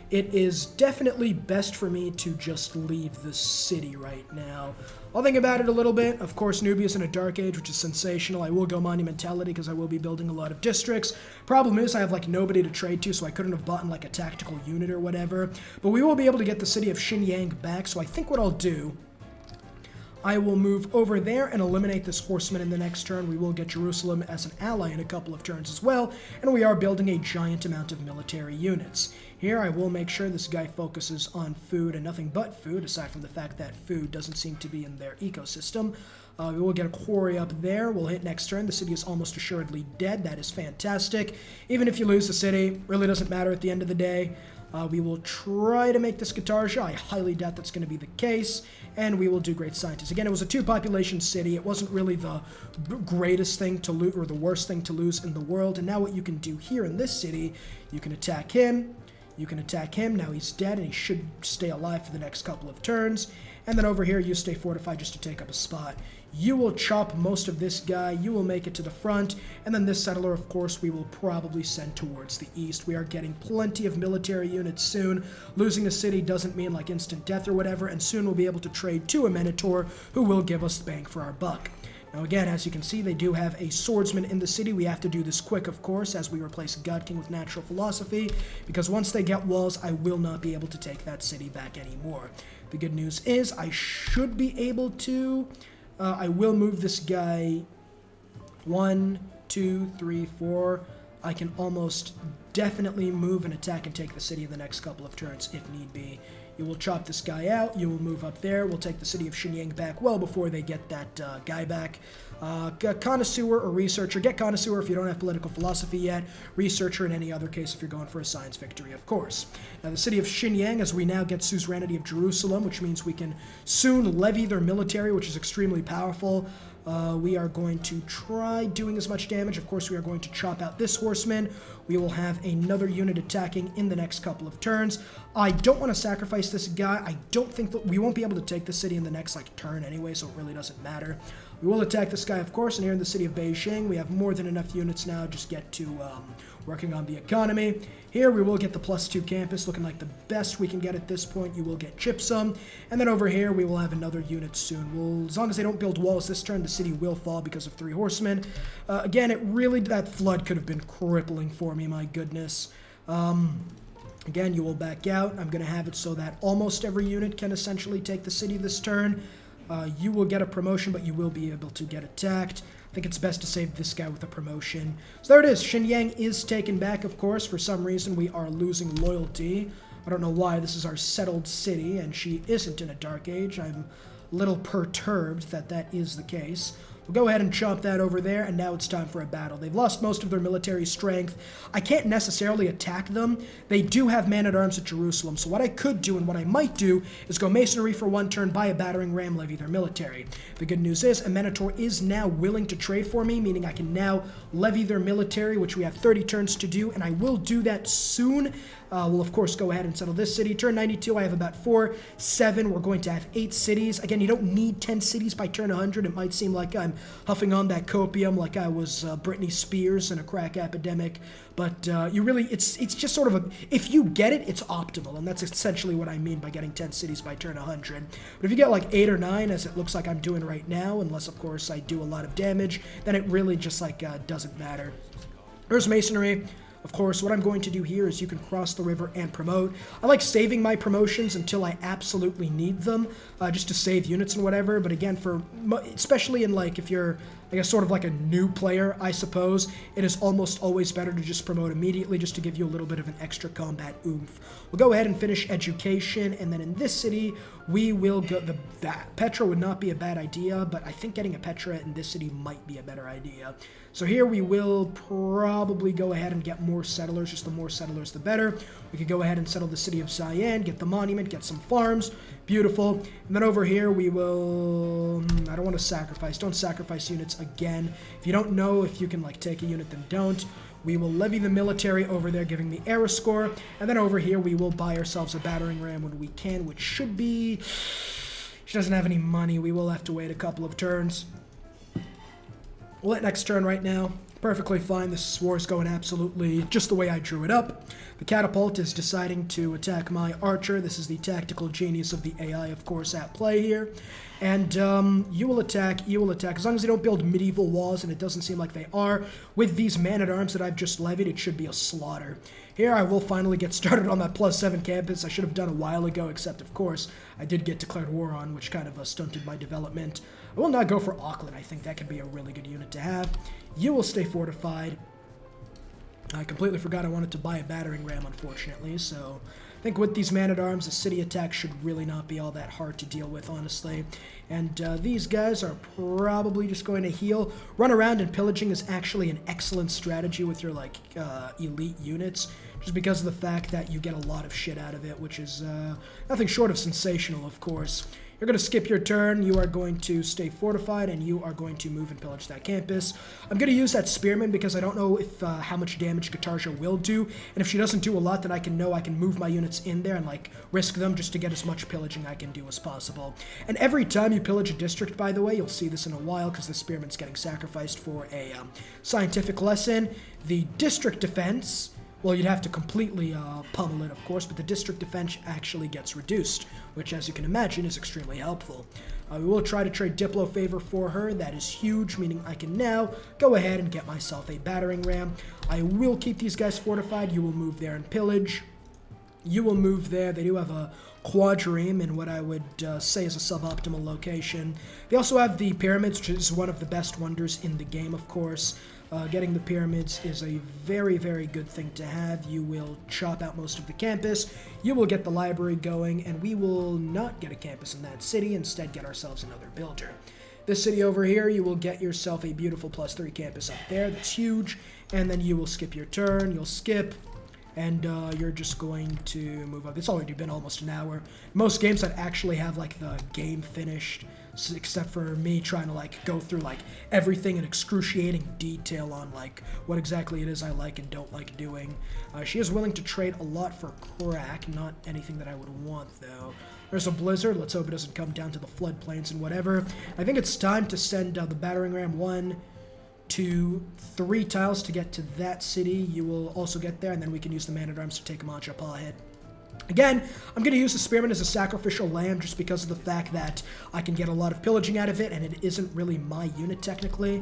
it is definitely best for me to just leave the city right now. I'll think about it a little bit. Of course, Nubia's in a dark age, which is sensational. I will go monumentality because I will be building a lot of districts. Problem is, I have like nobody to trade to, so I couldn't have bought like a tactical unit or whatever. But we will be able to get the city of Xinjiang back, so I think what I'll do, I will move over there and eliminate this horseman in the next turn. We will get Jerusalem as an ally in a couple of turns as well, and we are building a giant amount of military units. Here, I will make sure this guy focuses on food and nothing but food, aside from the fact that food doesn't seem to be in their ecosystem. We will get a quarry up there. We'll hit next turn. The city is almost assuredly dead. That is fantastic. Even if you lose the city, really doesn't matter at the end of the day. We will try to make this Qatarja. I highly doubt that's going to be the case. And we will do great scientists. Again, it was a 2-population city. It wasn't really the greatest thing to lose, or the worst thing to lose in the world. And now what you can do here in this city, you can attack him. You can attack him. Now he's dead, and he should stay alive for the next couple of turns. And then over here, you stay fortified just to take up a spot. You will chop most of this guy. You will make it to the front. And then this settler, of course, we will probably send towards the east. We are getting plenty of military units soon. Losing the city doesn't mean like instant death or whatever. And soon we'll be able to trade to a Minotaur who will give us bang for our buck. Now again, as you can see, they do have a swordsman in the city. We have to do this quick, of course, as we replace God King with natural philosophy, because once they get walls, I will not be able to take that city back anymore. The good news is I should be able to. I will move this guy 1, 2, 3, 4. I can almost definitely move and attack and take the city in the next couple of turns if need be. You will chop this guy out. You will move up there. We'll take the city of Xinjiang back well before they get that guy back. Connoisseur or researcher. Get connoisseur if you don't have political philosophy yet. Researcher in any other case if you're going for a science victory, of course. Now, the city of Xinjiang, as we now get suzerainty of Jerusalem, which means we can soon levy their military, which is extremely powerful. We are going to try doing as much damage. Of course, we are going to chop out this horseman. We will have another unit attacking in the next couple of turns. I don't want to sacrifice this guy. I don't think that we won't be able to take the city in the next turn anyway, so it really doesn't matter. We will attack this guy, of course, and here in the city of Beijing, we have more than enough units now. Just get to working on the economy. Here we will get the +2 campus, looking like the best we can get at this point. You will get gypsum. And then over here, we will have another unit soon. As long as they don't build walls this turn, the city will fall because of 3 horsemen. Again, that flood could have been crippling for me, my goodness. Again, you will back out. I'm going to have it so that almost every unit can essentially take the city this turn. You will get a promotion, but you will be able to get attacked. I think it's best to save this guy with a promotion. So there it is. Xinjiang is taken back, of course. For some reason, we are losing loyalty. I don't know why. This is our settled city, and she isn't in a dark age. I'm a little perturbed that that is the case. We'll go ahead and chop that over there, and now it's time for a battle. They've lost most of their military strength. I can't necessarily attack them. They do have man-at-arms at Jerusalem, so what I could do and what I might do is go masonry for 1 turn, buy a battering ram, levy their military. The good news is a Minotaur is now willing to trade for me, meaning I can now levy their military, which we have 30 turns to do, and I will do that soon. We'll, of course, go ahead and settle this city. Turn 92, I have about 4, 7. We're going to have 8 cities. Again, you don't need 10 cities by turn 100. It might seem like I'm huffing on that copium like I was Britney Spears in a crack epidemic. But you really, it's just sort of a, if you get it, it's optimal. And that's essentially what I mean by getting 10 cities by turn 100. But if you get like 8 or 9, as it looks like I'm doing right now, unless of course I do a lot of damage, then it really just like doesn't matter. There's masonry. Of course, what I'm going to do here is you can cross the river and promote. I like saving my promotions until I absolutely need them, just to save units and whatever. But again, especially in like if you're, I guess, sort of like a new player, I suppose, it is almost always better to just promote immediately just to give you a little bit of an extra combat oomph. We'll go ahead and finish education, and then in this city, we will go, Petra would not be a bad idea, but I think getting a Petra in this city might be a better idea. So here we will probably go ahead and get more settlers, just the more settlers the better. We could go ahead and settle the city of Cyan, get the monument, get some farms, beautiful. And then over here we will, I don't want to sacrifice, don't sacrifice units again. If you don't know if you can like take a unit, then don't. We will levy the military over there, giving the era score. And then over here, we will buy ourselves a battering ram when we can, which should be... She doesn't have any money. We will have to wait a couple of turns. We'll hit next turn right now. Perfectly fine. This war is going absolutely just the way I drew it up. The catapult is deciding to attack my archer. This is the tactical genius of the AI, of course, at play here. And you will attack. As long as they don't build medieval walls, and it doesn't seem like they are, with these man-at-arms that I've just levied, it should be a slaughter. Here I will finally get started on that +7 campus I should have done a while ago, except, of course, I did get declared war on, which kind of stunted my development. I will not go for Auckland. I think that could be a really good unit to have. You will stay fortified. I completely forgot I wanted to buy a battering ram, unfortunately, so I think with these man-at-arms, a city attack should really not be all that hard to deal with, honestly. And these guys are probably just going to heal. Run around and pillaging is actually an excellent strategy with your, like, elite units, just because of the fact that you get a lot of shit out of it, which is nothing short of sensational, of course. You're going to skip your turn, you are going to stay fortified, and you are going to move and pillage that campus. I'm going to use that spearman because I don't know if how much damage Katarja will do, and if she doesn't do a lot, then I can move my units in there and like risk them just to get as much pillaging I can do as possible. And every time you pillage a district, by the way, you'll see this in a while because the spearman's getting sacrificed for a scientific lesson. The district defense... Well, you'd have to completely pummel it, of course, but the district defense actually gets reduced, which, as you can imagine, is extremely helpful. We will try to trade Diplo favor for her. That is huge, meaning I can now go ahead and get myself a battering ram. I will keep these guys fortified. You will move there and pillage. You will move there. They do have a quadrireme in what I would say is a suboptimal location. They also have the pyramids, which is one of the best wonders in the game, of course. Getting the pyramids is a very, very good thing to have. You will chop out most of the campus, you will get the library going, and we will not get a campus in that city, instead get ourselves another builder. This city over here, you will get yourself a beautiful +3 campus up there, that's huge, and then you will skip your turn, you'll skip, and you're just going to move up. It's already been almost an hour. Most games that actually have like the game finished, except for me trying to like go through like everything in excruciating detail on like what exactly it is I like and don't like doing. She is willing to trade a lot for crack, not anything that I would want though. There's a blizzard. Let's hope it doesn't come down to the floodplains and whatever. I think it's time to send the battering ram 1, 2, 3 tiles to get to that city. You will also get there, and then we can use the man-at-arms to take Mancha ahead. Again, I'm going to use the spearman as a sacrificial lamb just because of the fact that I can get a lot of pillaging out of it, and it isn't really my unit technically.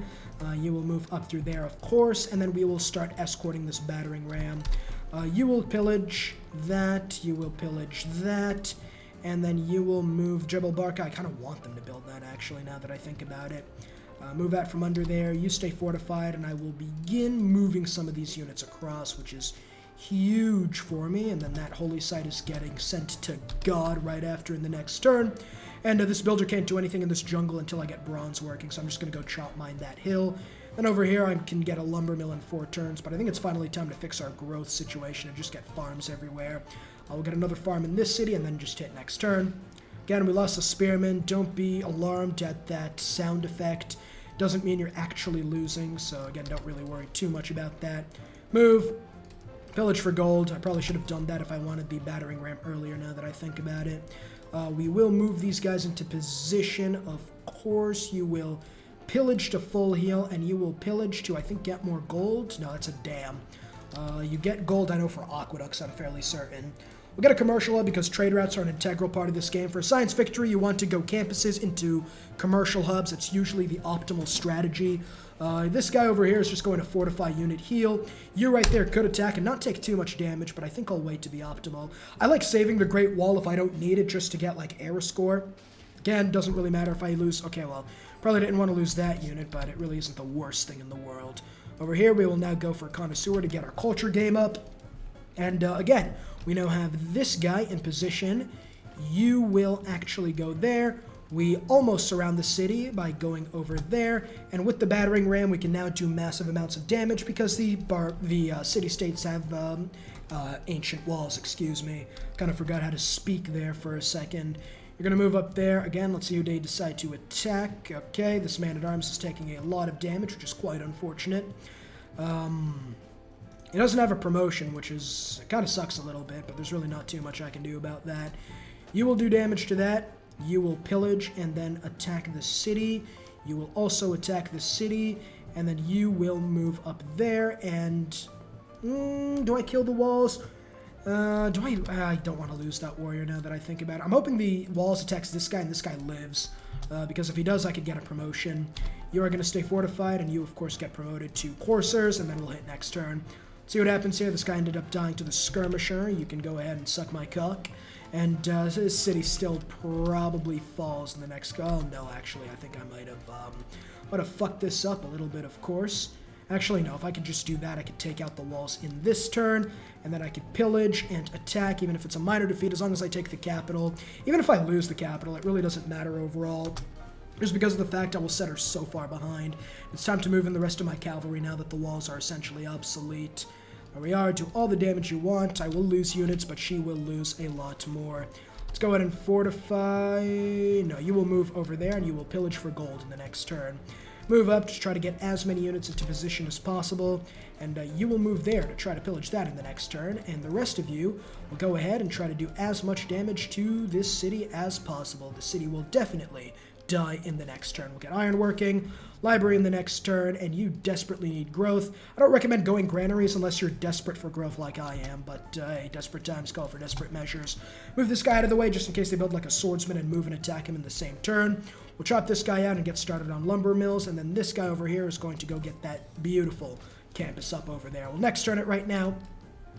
You will move up through there, of course, and then we will start escorting this battering ram. You will pillage that, you will pillage that, and then you will move Jebel Barka. I kind of want them to build that, actually, now that I think about it. Move out from under there, you stay fortified, and I will begin moving some of these units across, which is huge for me, and then that holy site is getting sent to God right after in the next turn. And this builder can't do anything in this jungle until I get bronze working, so I'm just going to go chop mine that hill. Then over here I can get a lumber mill in 4 turns, but I think it's finally time to fix our growth situation and just get farms everywhere. I'll get another farm in this city and then just hit next turn. Again, we lost a spearman. Don't be alarmed at that sound effect. Doesn't mean you're actually losing, so again, don't really worry too much about that. Move. Pillage for gold. I probably should have done that if I wanted the battering ram earlier now that I think about it. We will move these guys into position. Of course, you will pillage to full heal, and you will pillage to, I think, get more gold. No, that's a dam. You get gold, I know, for aqueducts, I'm fairly certain. We'll get a commercial hub because trade routes are an integral part of this game. For science victory, you want to go campuses into commercial hubs. It's usually the optimal strategy. This guy over here is just going to fortify unit heal. You right there could attack and not take too much damage, but I think I'll wait to be optimal. I like saving the Great Wall if I don't need it, just to get, like, air score. Again, doesn't really matter if I lose. Okay, well, probably didn't want to lose that unit, but it really isn't the worst thing in the world. Over here, we will now go for Connoisseur to get our culture game up. And again, we now have this guy in position. You will actually go there. We almost surround the city by going over there. And with the battering ram, we can now do massive amounts of damage because the city-states have ancient walls, excuse me. Kind of forgot how to speak there for a second. You're going to move up there. Again, let's see who they decide to attack. Okay, this man-at-arms is taking a lot of damage, which is quite unfortunate. He doesn't have a promotion, which is kind of sucks a little bit, but there's really not too much I can do about that. You will do damage to that. You will pillage and then attack the city. You will also attack the city, and then you will move up there. And do I kill the walls? I don't want to lose that warrior now that I think about it. I'm hoping the walls attacks this guy and this guy lives, because if he does, I could get a promotion. You are going to stay fortified, and you, of course, get promoted to coursers, and then we'll hit next turn. See what happens here. This guy ended up dying to the skirmisher. You can go ahead and suck my cock. And this city still probably falls in the next... Oh, no, actually, I think I might have fucked this up a little bit, of course. Actually, no, if I could just do that, I could take out the walls in this turn, and then I could pillage and attack, even if it's a minor defeat, as long as I take the capital. Even if I lose the capital, it really doesn't matter overall, just because of the fact I will set her so far behind. It's time to move in the rest of my cavalry now that the walls are essentially obsolete. There we are. Do all the damage you want. I will lose units, but she will lose a lot more. Let's go ahead and fortify. No, you will move over there, and you will pillage for gold in the next turn. Move up to try to get as many units into position as possible, and you will move there to try to pillage that in the next turn, and the rest of you will go ahead and try to do as much damage to this city as possible. The city will definitely die in the next turn. We'll get ironworking, library in the next turn, and you desperately need growth. I don't recommend going granaries unless you're desperate for growth like I am, but hey, desperate times call for desperate measures. Move this guy out of the way just in case they build like a swordsman and move and attack him in the same turn. We'll chop this guy out and get started on lumber mills, and then this guy over here is going to go get that beautiful campus up over there. We'll next turn it right now.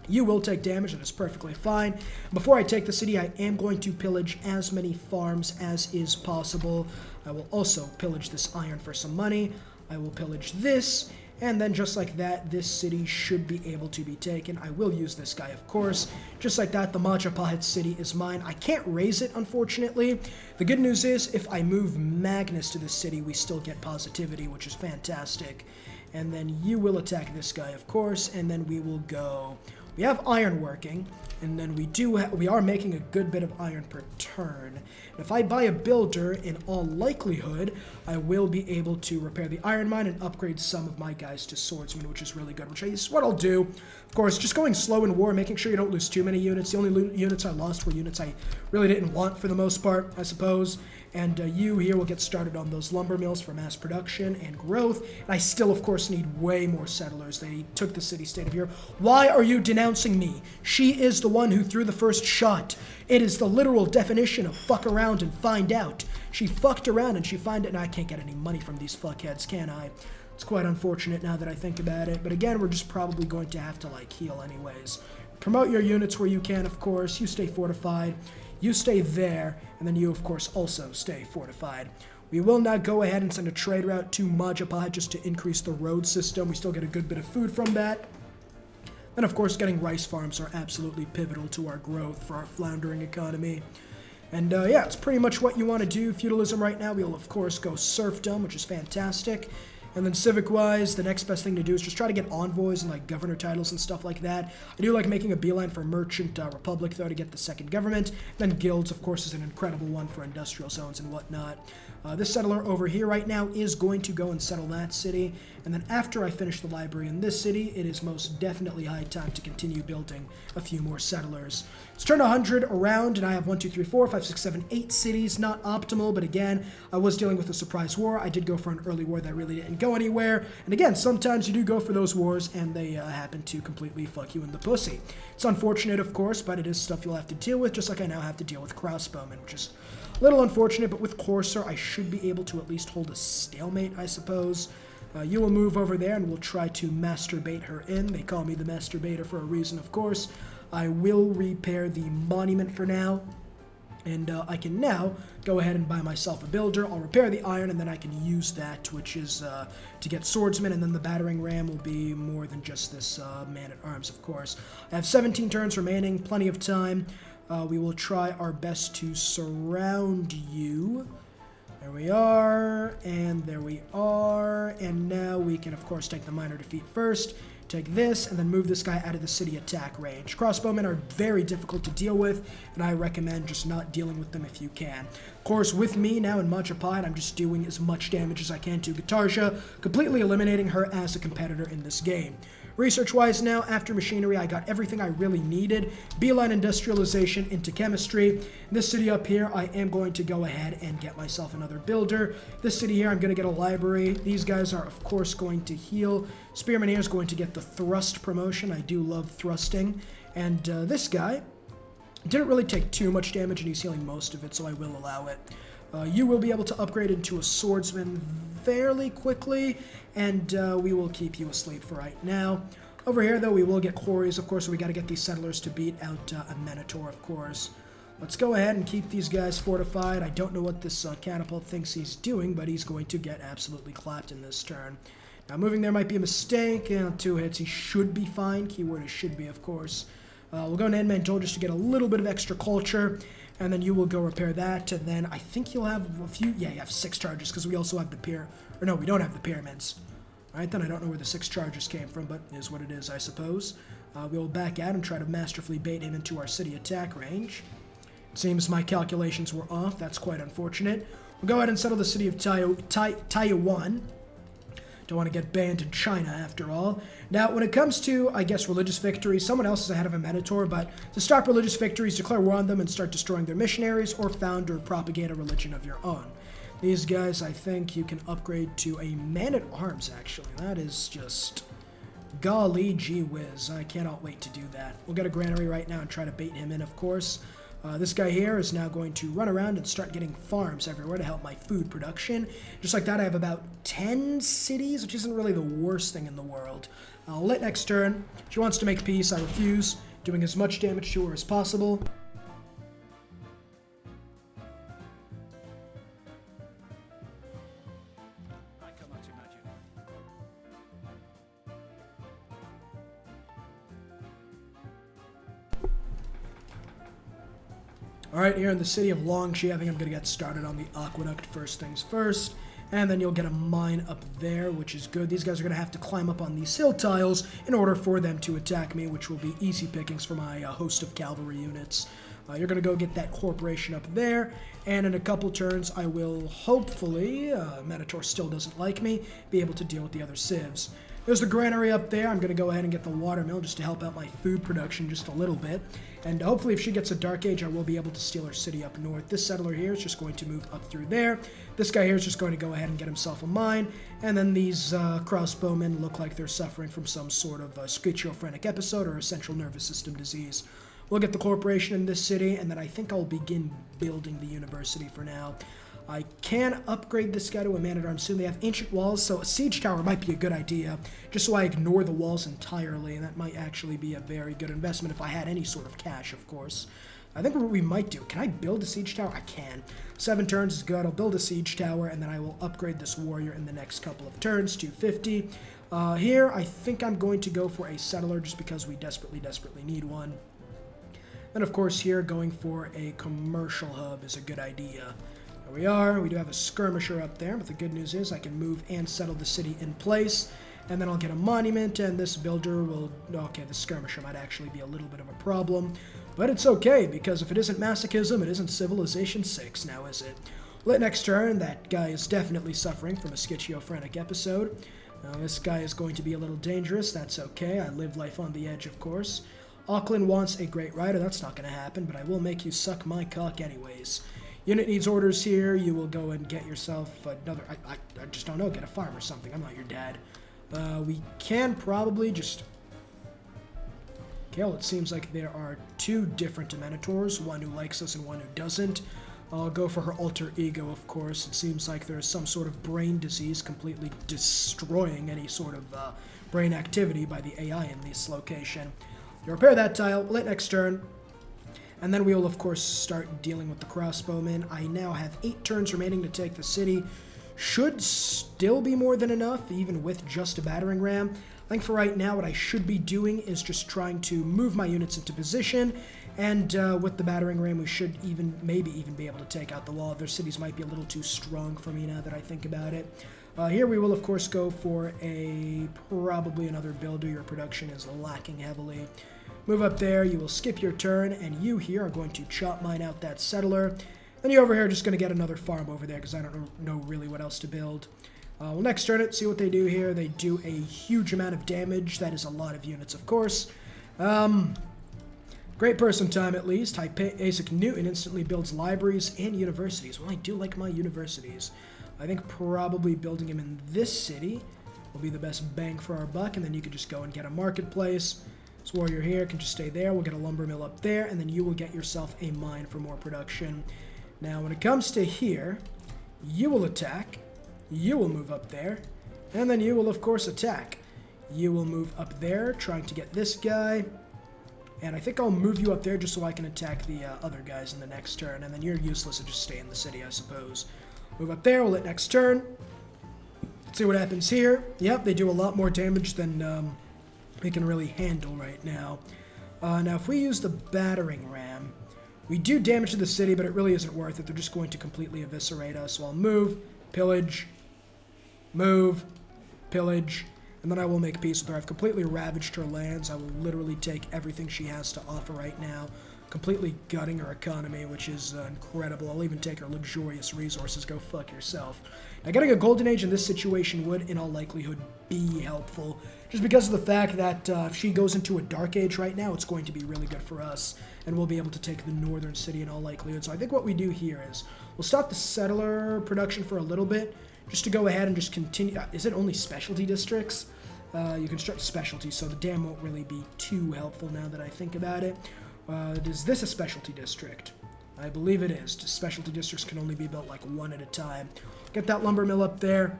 You will take damage, and it's perfectly fine. Before I take the city, I am going to pillage as many farms as is possible. I will also pillage this iron for some money. I will pillage this, and then just like that, this city should be able to be taken. I will use this guy, of course. Just like that, the Majapahit city is mine. I can't raise it, unfortunately. The good news is, if I move Magnus to this city, we still get positivity, which is fantastic. And then you will attack this guy, of course, and then we will go... We have ironworking, and then we are making a good bit of iron per turn. And if I buy a builder, in all likelihood, I will be able to repair the iron mine and upgrade some of my guys to swordsmen, which is really good, which is what I'll do. Of course, just going slow in war, making sure you don't lose too many units. The only units I lost were units I really didn't want for the most part, I suppose. And you here will get started on those lumber mills for mass production and growth. And I still, of course, need way more settlers. They took the city-state of here. Why are you denouncing me? She is the one who threw the first shot. It is the literal definition of fuck around and find out. She fucked around and she find it. And I can't get any money from these fuckheads, can I? It's quite unfortunate now that I think about it. But again, we're just probably going to have to, like, heal anyways. Promote your units where you can, of course. You stay fortified. You stay there, and then you, of course, also stay fortified. We will now go ahead and send a trade route to Majapahit just to increase the road system. We still get a good bit of food from that. And, of course, getting rice farms are absolutely pivotal to our growth for our floundering economy. And, yeah, it's pretty much what you want to do. Feudalism right now, we'll, of course, go serfdom, which is fantastic. And then civic-wise, the next best thing to do is just try to get envoys and like governor titles and stuff like that. I do like making a beeline for Merchant Republic, though, to get the second government. Then guilds, of course, is an incredible one for industrial zones and whatnot. This settler over here right now is going to go and settle that city. And then after I finish the library in this city, it is most definitely high time to continue building a few more settlers. Let's turn 100 around, and I have 1, 2, 3, 4, 5, 6, 7, 8 cities. Not optimal, but again, I was dealing with a surprise war. I did go for an early war that really didn't go anywhere. And again, sometimes you do go for those wars, and they happen to completely fuck you in the pussy. It's unfortunate, of course, but it is stuff you'll have to deal with, just like I now have to deal with crossbowmen, which is a little unfortunate, but with Courser, I should be able to at least hold a stalemate, I suppose. You will move over there, and we'll try to masturbate her in. They call me the masturbator for a reason, of course. I will repair the monument for now, and I can now go ahead and buy myself a builder. I'll repair the iron, and then I can use that, which is to get swordsmen, and then the battering ram will be more than just this man-at-arms, of course. I have 17 turns remaining, plenty of time. We will try our best to surround you. There we are, and there we are, and now we can, of course, take the minor defeat first, take this, and then move this guy out of the city attack range. Crossbowmen are very difficult to deal with, and I recommend just not dealing with them if you can. Of course, with me now in Machapad, I'm just doing as much damage as I can to Gatarja, completely eliminating her as a competitor in this game. Research-wise now, after machinery, I got everything I really needed. Beeline industrialization into chemistry. This city up here, I am going to go ahead and get myself another builder. This city here, I'm going to get a library. These guys are, of course, going to heal. Spearman here is going to get the thrust promotion. I do love thrusting. And this guy didn't really take too much damage, and he's healing most of it, so I will allow it. You will be able to upgrade into a swordsman fairly quickly, and we will keep you asleep for right now. Over here, though, we will get quarries, of course, so we got to get these settlers to beat out a Minotaur, of course. Let's go ahead and keep these guys fortified. I don't know what this catapult thinks he's doing, but he's going to get absolutely clapped in this turn. Now, moving there might be a mistake. 2 hits, he should be fine. Keyword is should be, of course. We'll go into Endman Toll just to get a little bit of extra culture, and then you will go repair that, and then I think you'll have a few, yeah, you have 6 charges, because we also have the or no, we don't have the pyramids. Alright, then I don't know where the 6 charges came from, but it is what it is, I suppose. We'll back out and try to masterfully bait him into our city attack range. It seems my calculations were off, that's quite unfortunate. We'll go ahead and settle the city of Taiwan. Don't want to get banned in China, after all. Now, when it comes to, I guess, religious victories, someone else is ahead of a Minotaur, but to stop religious victories, declare war on them and start destroying their missionaries, or found or propagate a religion of your own. These guys, I think you can upgrade to a man-at-arms, actually. That is just golly gee whiz. I cannot wait to do that. We'll get a granary right now and try to bait him in, of course. This guy here is now going to run around and start getting farms everywhere to help my food production. Just like that, I have about 10 cities, which isn't really the worst thing in the world. I'll let next turn. She wants to make peace. I refuse, doing as much damage to her as possible. Alright, here in the city of Longxi, I think I'm going to get started on the aqueduct first things first. And then you'll get a mine up there, which is good. These guys are going to have to climb up on these hill tiles in order for them to attack me, which will be easy pickings for my host of cavalry units. You're going to go get that corporation up there, and in a couple turns I will hopefully, Minotaur still doesn't like me, be able to deal with the other civs. There's the granary up there. I'm going to go ahead and get the watermill just to help out my food production just a little bit. And hopefully if she gets a Dark Age, I will be able to steal her city up north. This settler here is just going to move up through there. This guy here is just going to go ahead and get himself a mine. And then these crossbowmen look like they're suffering from some sort of schizophrenic episode or a central nervous system disease. We'll get the corporation in this city, and then I think I'll begin building the university for now. I can upgrade this guy to a man-at-arms soon. They have ancient walls, so a siege tower might be a good idea, just so I ignore the walls entirely, and that might actually be a very good investment if I had any sort of cash, of course. I think what we might do, can I build a siege tower? I can. 7 turns is good. I'll build a siege tower, and then I will upgrade this warrior in the next couple of turns, 250. Here, I think I'm going to go for a settler, just because we desperately need one. And of course here, going for a commercial hub is a good idea. There we are. We do have a skirmisher up there, but the good news is I can move and settle the city in place. And then I'll get a monument, and this builder will... Okay, the skirmisher might actually be a little bit of a problem. But it's okay, because if it isn't masochism, it isn't Civilization 6 now, is it? Well, next turn, that guy is definitely suffering from a schizophrenic episode. This guy is going to be a little dangerous. That's okay. I live life on the edge, of course. Auckland wants a great rider. That's not going to happen, but I will make you suck my cock anyways. Unit needs orders here. You will go and get yourself another... I just don't know. Get a farm or something. I'm not your dad. We can probably just... Okay, well, it seems like there are two different Dementors, one who likes us and one who doesn't. I'll go for her alter ego, of course. It seems like there's some sort of brain disease completely destroying any sort of brain activity by the AI in this location. You repair that tile, late next turn, and then we will, of course, start dealing with the crossbowmen. I now have 8 turns remaining to take the city. Should still be more than enough, even with just a battering ram. I think for right now, what I should be doing is just trying to move my units into position, and with the battering ram, we should maybe even be able to take out the wall. Their cities might be a little too strong for me now that I think about it. Here we will, of course, go for probably another builder. Your production is lacking heavily. Move up there, you will skip your turn, and you here are going to chop mine out that settler. Then you over here are just going to get another farm over there because I don't know really what else to build. We'll next turn it, see what they do here. They do a huge amount of damage. That is a lot of units, of course. Great person time, at least. Isaac Newton instantly builds libraries and universities. Well, I do like my universities. I think probably building them in this city will be the best bang for our buck, and then you could just go and get a marketplace. This warrior here can just stay there. We'll get a lumber mill up there, and then you will get yourself a mine for more production. Now, when it comes to here, you will attack. You will move up there, and then you will, of course, attack. You will move up there, trying to get this guy, and I think I'll move you up there just so I can attack the other guys in the next turn, and then you're useless and just stay in the city, I suppose. Move up there, we'll hit next turn. Let's see what happens here. Yep, they do a lot more damage than we can really handle right now. Now, if we use the battering ram, we do damage to the city, but it really isn't worth it. They're just going to completely eviscerate us. So I'll move, pillage, move, pillage, and then I will make peace with her. I've completely ravaged her lands. I will literally take everything she has to offer right now, completely gutting her economy, which is incredible. I'll even take her luxurious resources. Go fuck yourself. Now, getting a golden age in this situation would, in all likelihood, be helpful, just because of the fact that if she goes into a dark age right now, it's going to be really good for us, and we'll be able to take the northern city in all likelihood. So I think what we do here is we'll stop the settler production for a little bit, just to go ahead and just continue. Is it only specialty districts? You construct specialty, so the dam won't really be too helpful now that I think about it. Is this a specialty district? I believe it is. Specialty districts can only be built like one at a time. Get that lumber mill up there,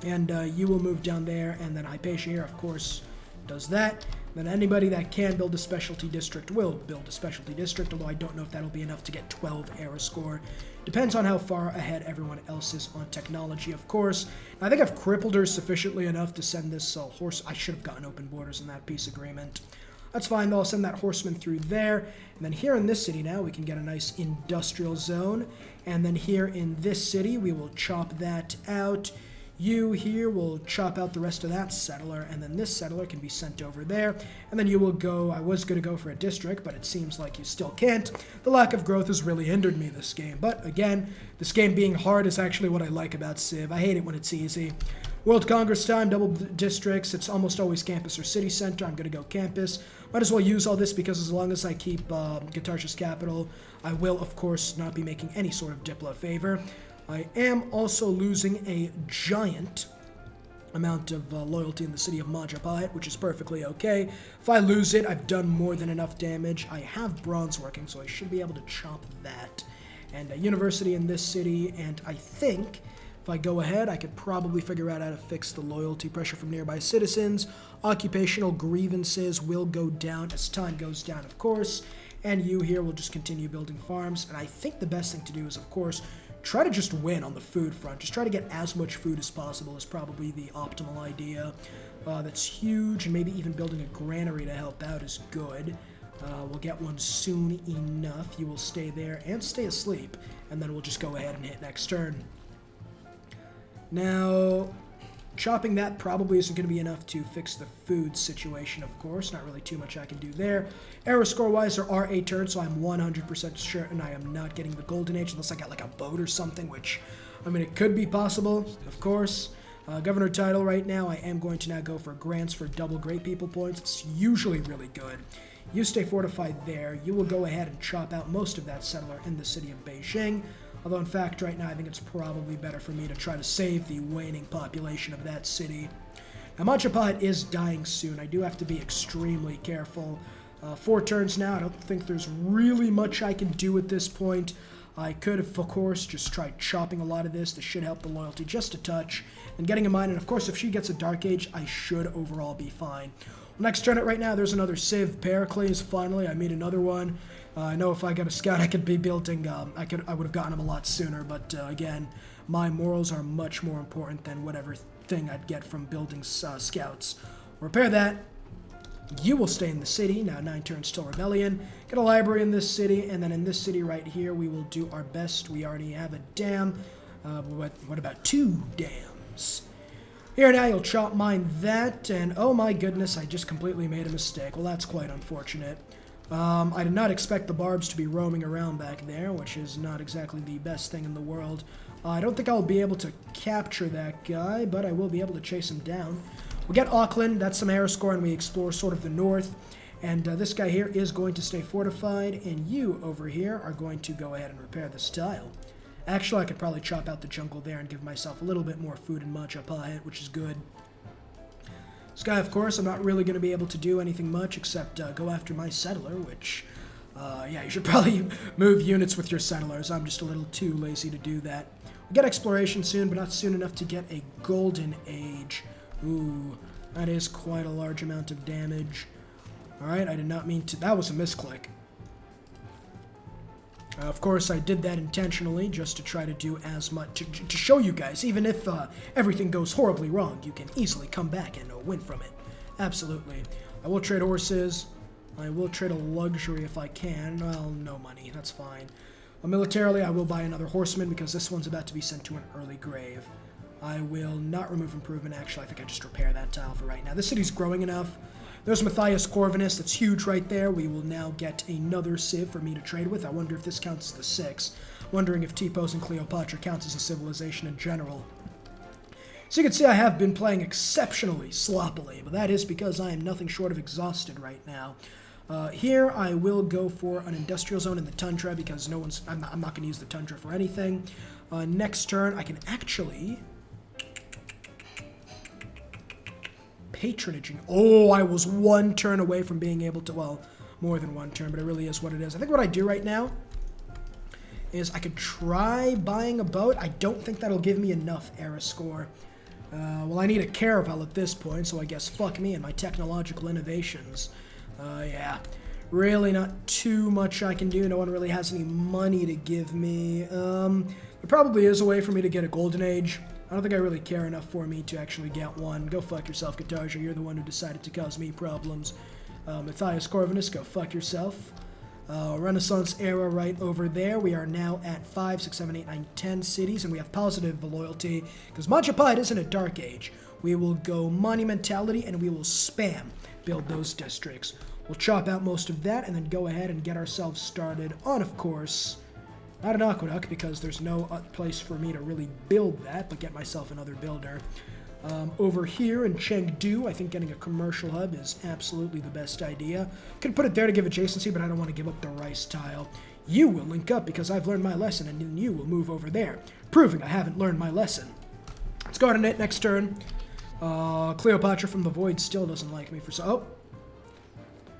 and you will move down there, and then Hypatia here, of course, does that. Then anybody that can build a specialty district will build a specialty district, although I don't know if that'll be enough to get 12 era score. Depends on how far ahead everyone else is on technology, of course. I think I've crippled her sufficiently enough to send this horse. I should have gotten open borders in that peace agreement. That's fine, though. I'll send that horseman through there. And then here in this city now, we can get a nice industrial zone. And then here in this city, we will chop that out. You here will chop out the rest of that settler, and then this settler can be sent over there. And then you will go, I was going to go for a district, but it seems like you still can't. The lack of growth has really hindered me this game. But again, this game being hard is actually what I like about Civ. I hate it when it's easy. World Congress time, double districts. It's almost always campus or city center. I'm going to go campus. Might as well use all this because as long as I keep Guitartia's capital, I will, of course, not be making any sort of Diplo favor. I am also losing a giant amount of loyalty in the city of Majapahit, which is perfectly okay. If I lose it, I've done more than enough damage. I have bronze working, so I should be able to chop that. And a university in this city, and I think if I go ahead, I could probably figure out how to fix the loyalty pressure from nearby citizens. Occupational grievances will go down as time goes down, of course. And you here will just continue building farms. And I think the best thing to do is, of course, try to just win on the food front. Just try to get as much food as possible is probably the optimal idea. That's huge, and maybe even building a granary to help out is good. We'll get one soon enough. You will stay there and stay asleep, and then we'll just go ahead and hit next turn. Now, chopping that probably isn't going to be enough to fix the food situation, of course. Not really too much I can do there. Arrow score-wise, there are 8 turns, so I'm 100% certain I am not getting the Golden Age unless I got like a boat or something, which, I mean, it could be possible, of course. Governor title right now, I am going to now go for grants for double Great People points. It's usually really good. You stay fortified there. You will go ahead and chop out most of that settler in the city of Beijing. Although, in fact, right now, I think it's probably better for me to try to save the waning population of that city. Now, Machapahit is dying soon. I do have to be extremely careful. 4 turns now. I don't think there's really much I can do at this point. I could have, of course, just tried chopping a lot of this. This should help the loyalty just a touch. And getting in mind, and of course, if she gets a Dark Age, I should overall be fine. Well, next turn right now, there's another Civ. Pericles, finally. I made another one. I know if I got a scout, I could be building, I would have gotten him a lot sooner, but again, my morals are much more important than whatever thing I'd get from building scouts. Repair that. You will stay in the city. Now 9 turns till rebellion. Get a library in this city, and then in this city right here, we will do our best. We already have a dam. What about 2 dams? Here now, you'll chop mine that, and oh my goodness, I just completely made a mistake. Well, that's quite unfortunate. I did not expect the barbs to be roaming around back there, which is not exactly the best thing in the world. I don't think I'll be able to capture that guy, but I will be able to chase him down. We'll get Auckland, that's some air score, and we explore sort of the north. And this guy here is going to stay fortified, and you over here are going to go ahead and repair this tile. Actually, I could probably chop out the jungle there and give myself a little bit more food in Machapahit, which is good. This guy, of course, I'm not really going to be able to do anything much except go after my settler, which, yeah, you should probably move units with your settlers. I'm just a little too lazy to do that. We'll get exploration soon, but not soon enough to get a Golden Age. Ooh, that is quite a large amount of damage. Alright, I did not mean to... That was a misclick. Of course, I did that intentionally just to try to do as much, to show you guys, even if everything goes horribly wrong, you can easily come back and win from it. Absolutely. I will trade horses. I will trade a luxury if I can. Well, no money. That's fine. Militarily, I will buy another horseman because this one's about to be sent to an early grave. I will not remove improvement. Actually, I think I just repair that tile for right now. This city's growing enough. There's Matthias Corvinus. That's huge right there. We will now get another civ for me to trade with. I wonder if this counts as the 6. Wondering if T-Pose and Cleopatra counts as a civilization in general. So you can see I have been playing exceptionally sloppily, but that is because I am nothing short of exhausted right now. Here I will go for an industrial zone in the tundra because I'm not going to use the tundra for anything. Next turn I can actually... patronaging. Oh, I was 1 turn away from being able to, well, more than 1 turn, but it really is what it is. I think what I do right now is I could try buying a boat. I don't think that'll give me enough era score. Well, I need a caravel at this point, so I guess fuck me and my technological innovations. Yeah, really not too much I can do. No one really has any money to give me. There probably is a way for me to get a Golden Age. I don't think I really care enough for me to actually get one. Go fuck yourself, Katarja. You're the one who decided to cause me problems. Matthias Corvinus, go fuck yourself. Renaissance era right over there. We are now at 5, 6, 7, 8, 9, 10 cities, and we have positive loyalty. Because Machapahit isn't a Dark Age. We will go Monumentality, and we will spam build those districts. We'll chop out most of that, and then go ahead and get ourselves started on, of course... Not an aqueduct, because there's no place for me to really build that, but get myself another builder. Over here in Chengdu, I think getting a commercial hub is absolutely the best idea. Could put it there to give adjacency, but I don't want to give up the rice tile. You will link up because I've learned my lesson, and then you will move over there, proving I haven't learned my lesson. Let's go on to next turn. Cleopatra from the Void still doesn't like me for so... Oh!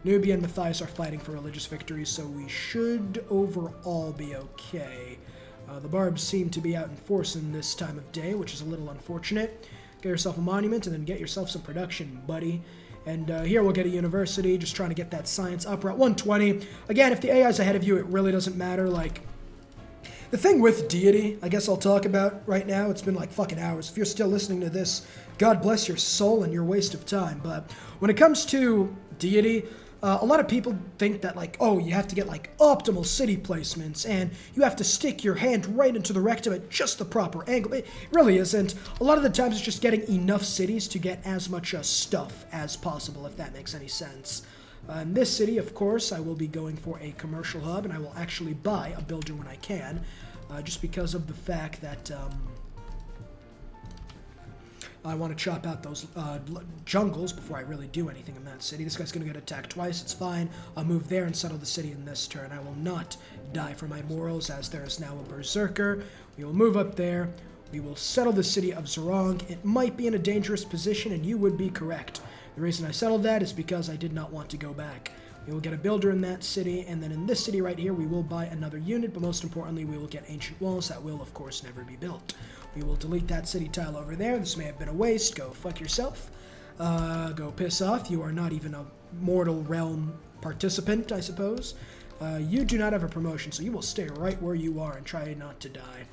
Nubia and Matthias are fighting for religious victories, so we should overall be okay. The Barbs seem to be out in force in this time of day, which is a little unfortunate. Get yourself a monument and then get yourself some production, buddy. And here we'll get a university, just trying to get that science up. We're at 120. Again, if the AI is ahead of you, it really doesn't matter. Like, the thing with Deity, I guess I'll talk about right now, it's been like fucking hours. If you're still listening to this, God bless your soul and your waste of time. But when it comes to Deity... A lot of people think that, like, oh, you have to get, like, optimal city placements, and you have to stick your hand right into the rectum at just the proper angle. It really isn't. A lot of the times it's just getting enough cities to get as much stuff as possible, if that makes any sense. In this city, of course, I will be going for a commercial hub, and I will actually buy a builder when I can, just because of the fact that I want to chop out those jungles before I really do anything in that city. This guy's going to get attacked twice. It's fine. I'll move there and settle the city in this turn. I will not die for my morals, as there is now a berserker. We will move up there. We will settle the city of Zerong. It might be in a dangerous position, and you would be correct. The reason I settled that is because I did not want to go back. We will get a builder in that city, and then in this city right here, we will buy another unit, but most importantly, we will get ancient walls that will, of course, never be built. We will delete that city tile over there. This may have been a waste. Go fuck yourself. Go piss off. You are not even a mortal realm participant, I suppose. You do not have a promotion, so you will stay right where you are and try not to die.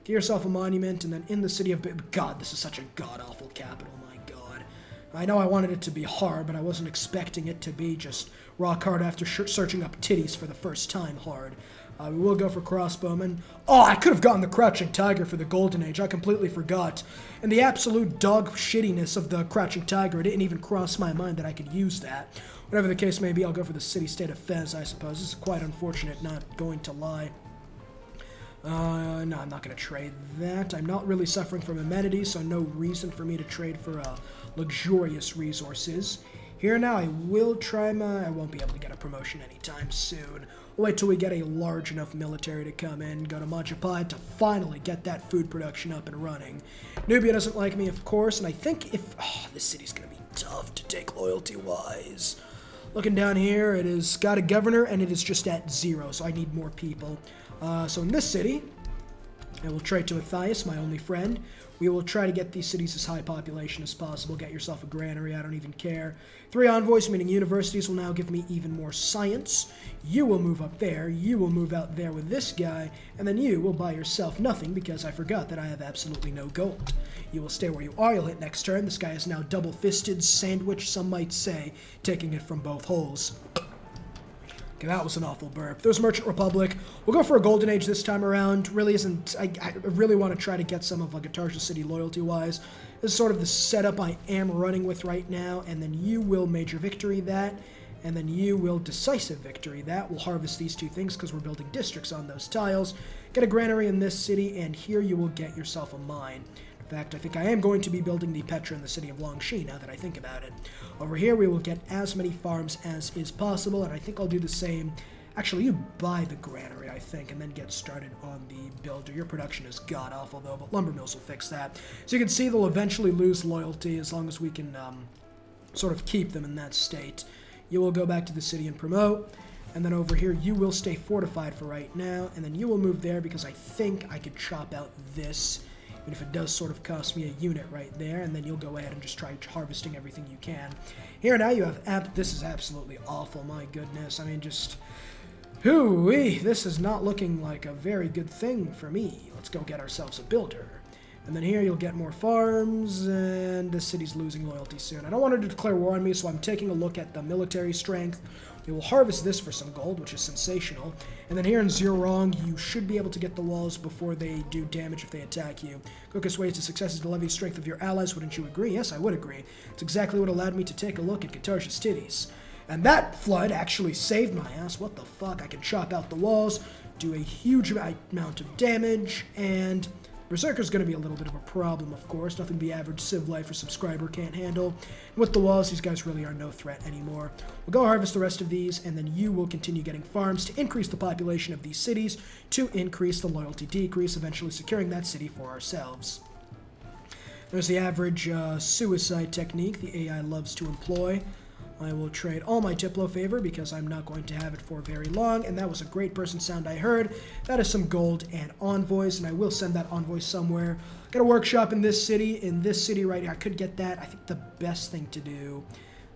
Get yourself a monument, and then in the city of... God, this is such a god-awful capital, my god. I know I wanted it to be hard, but I wasn't expecting it to be just rock hard after searching up titties for the first time hard. We will go for crossbowmen. Oh, I could have gotten the Crouching Tiger for the Golden Age. I completely forgot. And the absolute dog shittiness of the Crouching Tiger, it didn't even cross my mind that I could use that. Whatever the case may be, I'll go for the city-state of Fez, I suppose. This is quite unfortunate, not going to lie. No, I'm not going to trade that. I'm not really suffering from amenities, so no reason for me to trade for luxurious resources. Here now, I will try I won't be able to get a promotion anytime soon. We'll wait till we get a large enough military to come in, go to Majapai to finally get that food production up and running. Nubia doesn't like me, of course, and I think if... Oh, this city's going to be tough to take loyalty-wise. Looking down here, it has got a governor, and it is just at 0, so I need more people. So in this city, I will trade to Matthias, my only friend. We will try to get these cities as high population as possible. Get yourself a granary, I don't even care. 3 envoys, meaning universities, will now give me even more science. You will move up there, you will move out there with this guy, and then you will buy yourself nothing because I forgot that I have absolutely no gold. You will stay where you are, you'll hit next turn. This guy is now double-fisted, sandwich, some might say, taking it from both holes. Okay, that was an awful burp. There's Merchant Republic. We'll go for a Golden Age this time around. Really isn't... I really want to try to get some of Guitarsia City loyalty-wise. This is sort of the setup I am running with right now. And then you will Major Victory that. And then you will Decisive Victory that. We'll harvest these 2 things because we're building districts on those tiles. Get a granary in this city, and here you will get yourself a mine. In fact, I think I am going to be building the Petra in the city of Longxi, now that I think about it. Over here, we will get as many farms as is possible, and I think I'll do the same. Actually, you buy the granary, I think, and then get started on the builder. Your production is god-awful, though, but lumber mills will fix that. So you can see they'll eventually lose loyalty as long as we can sort of keep them in that state. You will go back to the city and promote. And then over here, you will stay fortified for right now, and then you will move there because I think I could chop out this. Even if it does sort of cost me a unit right there, and then you'll go ahead and just try harvesting everything you can. Here now you have... This is absolutely awful, my goodness. I mean, just... Hoo-wee! This is not looking like a very good thing for me. Let's go get ourselves a builder. And then here you'll get more farms, and the city's losing loyalty soon. I don't want her to declare war on me, so I'm taking a look at the military strength. We will harvest this for some gold, which is sensational. And then here in Zerong, you should be able to get the walls before they do damage if they attack you. Quickest way to success is to levy strength of your allies, wouldn't you agree? Yes, I would agree. It's exactly what allowed me to take a look at Guitarsia's titties. And that flood actually saved my ass. What the fuck? I can chop out the walls, do a huge amount of damage, and... Berserker's going to be a little bit of a problem, of course. Nothing the average TheCivLifeR subscriber can't handle. And with the walls, these guys really are no threat anymore. We'll go harvest the rest of these, and then you will continue getting farms to increase the population of these cities, to increase the loyalty decrease, eventually securing that city for ourselves. There's the average suicide technique the AI loves to employ. I will trade all my Diplo favor because I'm not going to have it for very long, and that was a great person sound I heard. That is some gold and envoys, and I will send that envoy somewhere. Got a workshop in this city right here. I could get that. I think the best thing to do,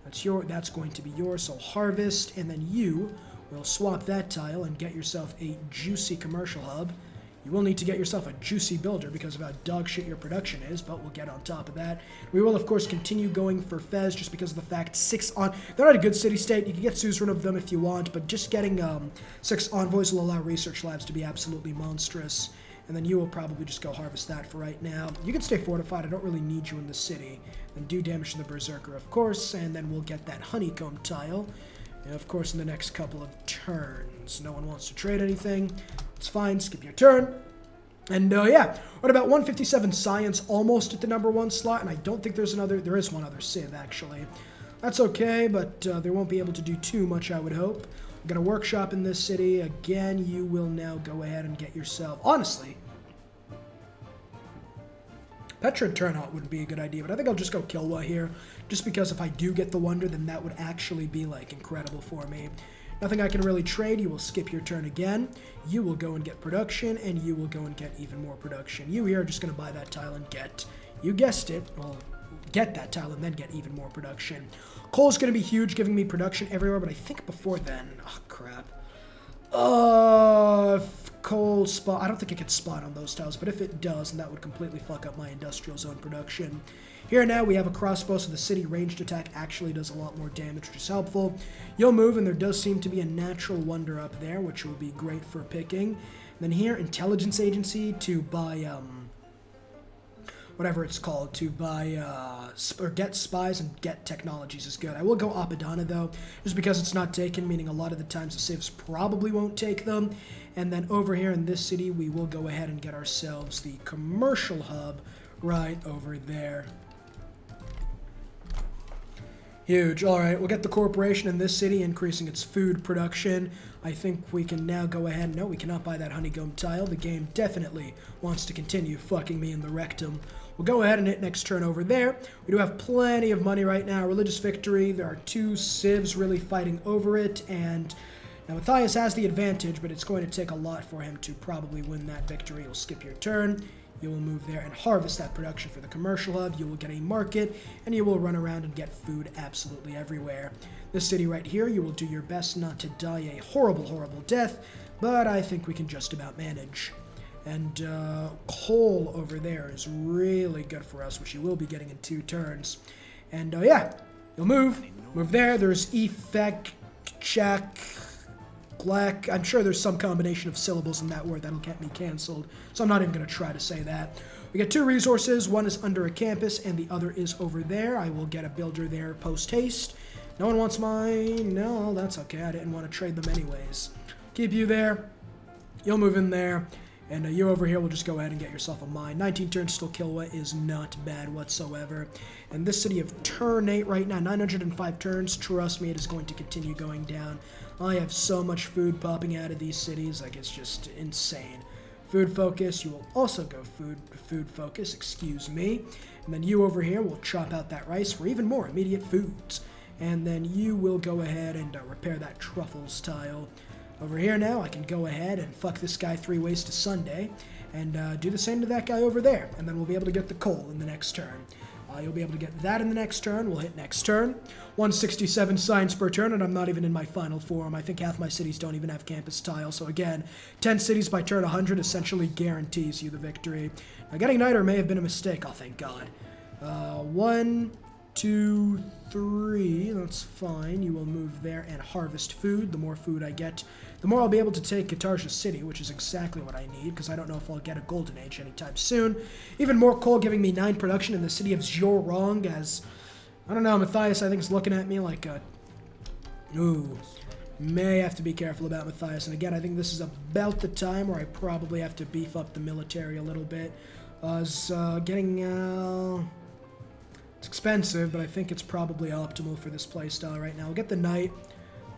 that's going to be yours, so harvest, and then you will swap that tile and get yourself a juicy commercial hub. You will need to get yourself a juicy builder because of how dog shit your production is, but we'll get on top of that. We will, of course, continue going for Fez just because of the fact they're not a good city-state. You can get suzerain of them if you want, but just getting 6 envoys will allow research labs to be absolutely monstrous. And then you will probably just go harvest that for right now. You can stay fortified. I don't really need you in the city. And do damage to the Berserker, of course, and then we'll get that honeycomb tile. And of course, in the next couple of turns. No one wants to trade anything. It's fine. Skip your turn. And yeah, what about 157 science, almost at the #1 slot, and I don't think there is one other civ, actually. That's okay, but they won't be able to do too much, I would hope. We're going to workshop in this city. Again, you will now go ahead and get yourself, honestly, Petra and Turnhout wouldn't be a good idea, but I think I'll just go Kilwa here, just because if I do get the Wonder, then that would actually be, like, incredible for me. Nothing I can really trade. You will skip your turn again. You will go and get production, and you will go and get even more production. You here are just going to buy that tile and get, you guessed it, well, get that tile and then get even more production. Coal's going to be huge, giving me production everywhere, but I think before then, oh, crap. Coal spot. I don't think it could spot on those tiles, but if it does, then that would completely fuck up my industrial zone production. Here now we have a crossbow, so the city ranged attack actually does a lot more damage, which is helpful. You'll move, and there does seem to be a natural wonder up there, which will be great for picking. And then here, intelligence agency to buy, whatever it's called, to buy, or get spies and get technologies is good. I will go Apadana, though, just because it's not taken, meaning a lot of the times the civs probably won't take them. And then over here in this city, we will go ahead and get ourselves the commercial hub right over there. Huge. All right, we'll get the corporation in this city, increasing its food production. I think we can now go ahead. No, we cannot buy that honeycomb tile. The game definitely wants to continue fucking me in the rectum. We'll go ahead and hit next turn over there. We do have plenty of money right now. Religious victory. There are 2 civs really fighting over it, and now Matthias has the advantage, but it's going to take a lot for him to probably win that victory. You'll skip your turn. You will move there and harvest that production for the commercial hub. You will get a market, and you will run around and get food absolutely everywhere. This city right here, you will do your best not to die a horrible, horrible death, but I think we can just about manage. And coal over there is really good for us, which you will be getting in 2 turns. And yeah, you'll move there. There's effect, check, black. I'm sure there's some combination of syllables in that word that'll get me canceled, so I'm not even going to try to say that. We get 2 resources. One is under a campus, and the other is over there. I will get a builder there post-haste. No one wants mine. No, that's okay. I didn't want to trade them anyways. Keep you there. You'll move in there. And you over here will just go ahead and get yourself a mine. 19 turns still Kilwa is not bad whatsoever. And this city of turn 8 right now, 905 turns. Trust me, it is going to continue going down. I have so much food popping out of these cities, like it's just insane. Food focus, you will also go food focus, excuse me. And then you over here will chop out that rice for even more immediate foods. And then you will go ahead and repair that truffles tile. Over here now, I can go ahead and fuck this guy 3 ways to Sunday, and do the same to that guy over there, and then we'll be able to get the coal in the next turn. You'll be able to get that in the next turn. We'll hit next turn. 167 science per turn, and I'm not even in my final form. I think half my cities don't even have campus tile, so again, 10 cities by turn 100 essentially guarantees you the victory. Now, getting Niter may have been a mistake, oh thank God. 1, 2, 3, that's fine. You will move there and harvest food. The more food I get, the more I'll be able to take Katarsia City, which is exactly what I need, because I don't know if I'll get a Golden Age anytime soon. Even more coal giving me 9 production in the city of Zhorong, as, I don't know, Matthias I think is looking at me like a, ooh, may have to be careful about Matthias. And again, I think this is about the time where I probably have to beef up the military a little bit. Getting, it's expensive, but I think it's probably optimal for this playstyle right now. We'll get the Knight.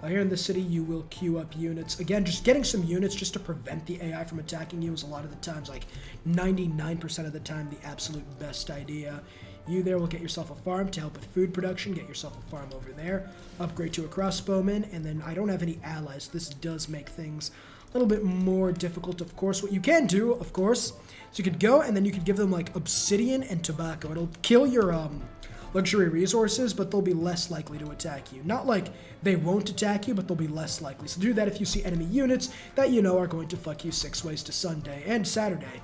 Here in the city, you will queue up units. Again, just getting some units just to prevent the AI from attacking you is a lot of the times, like 99% of the time, the absolute best idea. You there will get yourself a farm to help with food production. Get yourself a farm over there. Upgrade to a crossbowman. And then I don't have any allies. This does make things a little bit more difficult, of course. What you can do, of course, is you could go and then you could give them, like, obsidian and tobacco. It'll kill your, luxury resources, but they'll be less likely to attack you. Not like they won't attack you, but they'll be less likely. So do that if you see enemy units that you know are going to fuck you 6 ways to Sunday and Saturday,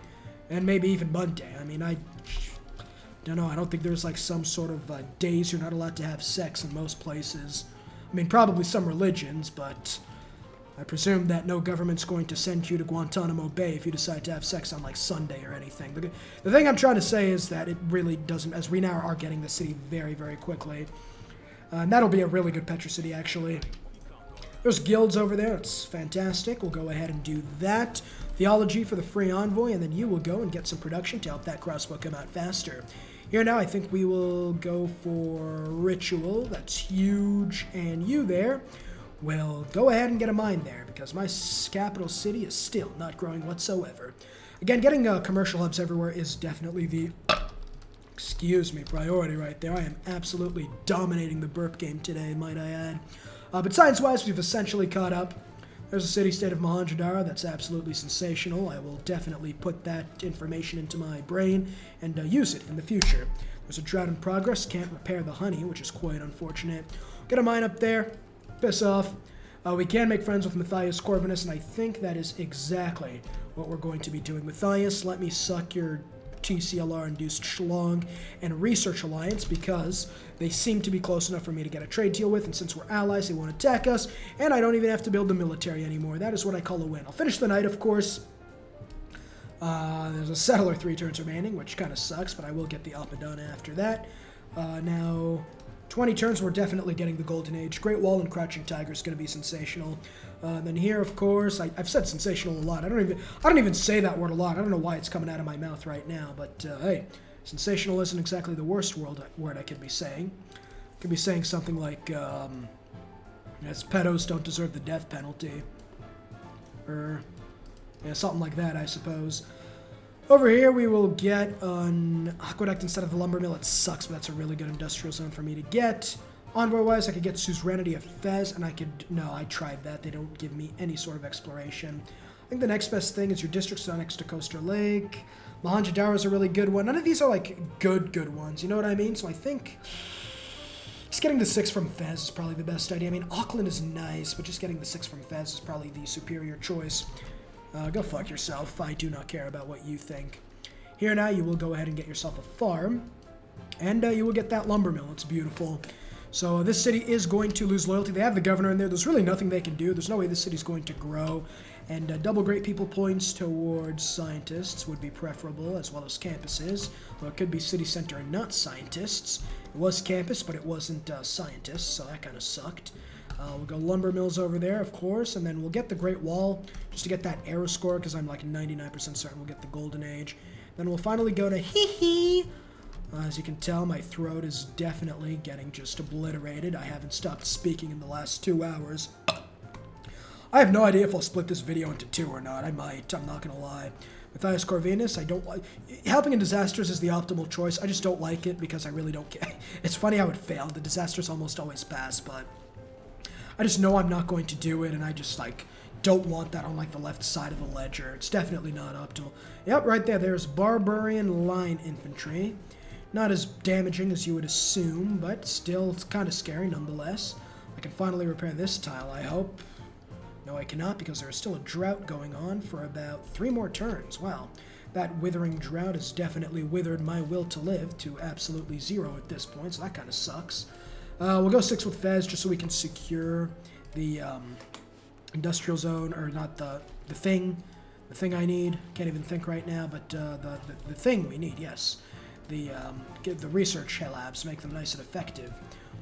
and maybe even Monday. I mean, I don't know. I don't think there's like some sort of days you're not allowed to have sex in most places. I mean, probably some religions, but I presume that no government's going to send you to Guantanamo Bay if you decide to have sex on, like, Sunday or anything. The thing I'm trying to say is that it really doesn't, as we now are getting the city very, very quickly. And that'll be a really good Petra City, actually. There's guilds over there. It's fantastic. We'll go ahead and do that. Theology for the free envoy, and then you will go and get some production to help that crossbow come out faster. Here now, I think we will go for ritual. That's huge. And you there. Well, go ahead and get a mine there, because my capital city is still not growing whatsoever. Again, getting commercial hubs everywhere is definitely the, priority right there. I am absolutely dominating the burp game today, might I add. But science-wise, we've essentially caught up. There's a city-state of Mohenjo-Daro that's absolutely sensational. I will definitely put that information into my brain and use it in the future. There's a drought in progress, can't repair the honey, which is quite unfortunate. Get a mine up there. Piss off. We can make friends with Matthias Corvinus, and I think that is exactly what we're going to be doing. Matthias, let me suck your TCLR-induced schlong and research alliance, because they seem to be close enough for me to get a trade deal with, and since we're allies, they won't attack us, and I don't even have to build the military anymore. That is what I call a win. I'll finish the night, of course. There's a settler 3 turns remaining, which kind of sucks, but I will get the Alpadana after that. Now, 20 turns, we're definitely getting the Golden Age. Great Wall and Crouching Tiger is going to be sensational. Then here, of course, I've said sensational a lot. I don't even say that word a lot. I don't know why it's coming out of my mouth right now, but hey, sensational isn't exactly the worst word I could be saying. I could be saying something like, yes, pedos don't deserve the death penalty. Or, yeah, something like that, I suppose. Over here, we will get an aqueduct instead of the lumber mill. It sucks, but that's a really good industrial zone for me to get. Envoy-wise, I could get Suzerainty of Fez, and I could... No, I tried that. They don't give me any sort of exploration. I think the next best thing is your districts next to Coaster Lake. Mohenjo-Daro is a really good one. None of these are, like, good ones. You know what I mean? So I think... just getting the 6 from Fez is probably the best idea. I mean, Auckland is nice, but just getting the 6 from Fez is probably the superior choice. Go fuck yourself. I do not care about what you think. Here now, you will go ahead and get yourself a farm. And you will get that lumber mill. It's beautiful. So this city is going to lose loyalty. They have the governor in there. There's really nothing they can do. There's no way this city's going to grow. And double great people points towards scientists would be preferable, as well as campuses. Well, it could be city center and not scientists. It was campus, but it wasn't scientists, so that kind of sucked. We'll go lumber mills over there, of course, and then we'll get the Great Wall just to get that arrow score, because I'm like 99% certain we'll get the Golden Age. Then we'll finally go to hee-hee. As you can tell, my throat is definitely getting just obliterated. I haven't stopped speaking in the last 2 hours. I have no idea if I'll split this video into 2 or not. I might. I'm not going to lie. Matthias Corvinus, I don't like... Helping in disasters is the optimal choice. I just don't like it because I really don't care. It's funny how it failed. The disasters almost always pass, but... I just know I'm not going to do it, and I just, like, don't want that on, like, the left side of the ledger. It's definitely not optimal. Yep, right there. There's Barbarian Line Infantry. Not as damaging as you would assume, but still it's kind of scary nonetheless. I can finally repair this tile, I hope. No, I cannot, because there is still a drought going on for about 3 more turns. Wow. That withering drought has definitely withered my will to live to absolutely 0 at this point, so that kind of sucks. We'll go 6 with Fez just so we can secure the industrial zone, or not the thing I need. Can't even think right now, but the thing we need, yes. Get the research labs, make them nice and effective.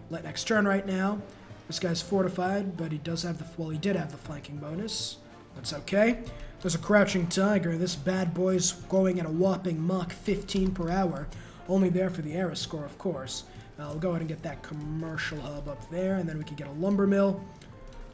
Let next turn right now. This guy's fortified, but he does have he did have the flanking bonus. That's okay. There's a Crouching Tiger. This bad boy's going at a whopping Mach 15 per hour. Only there for the era score, of course. We'll go ahead and get that commercial hub up there, and then we can get a lumber mill.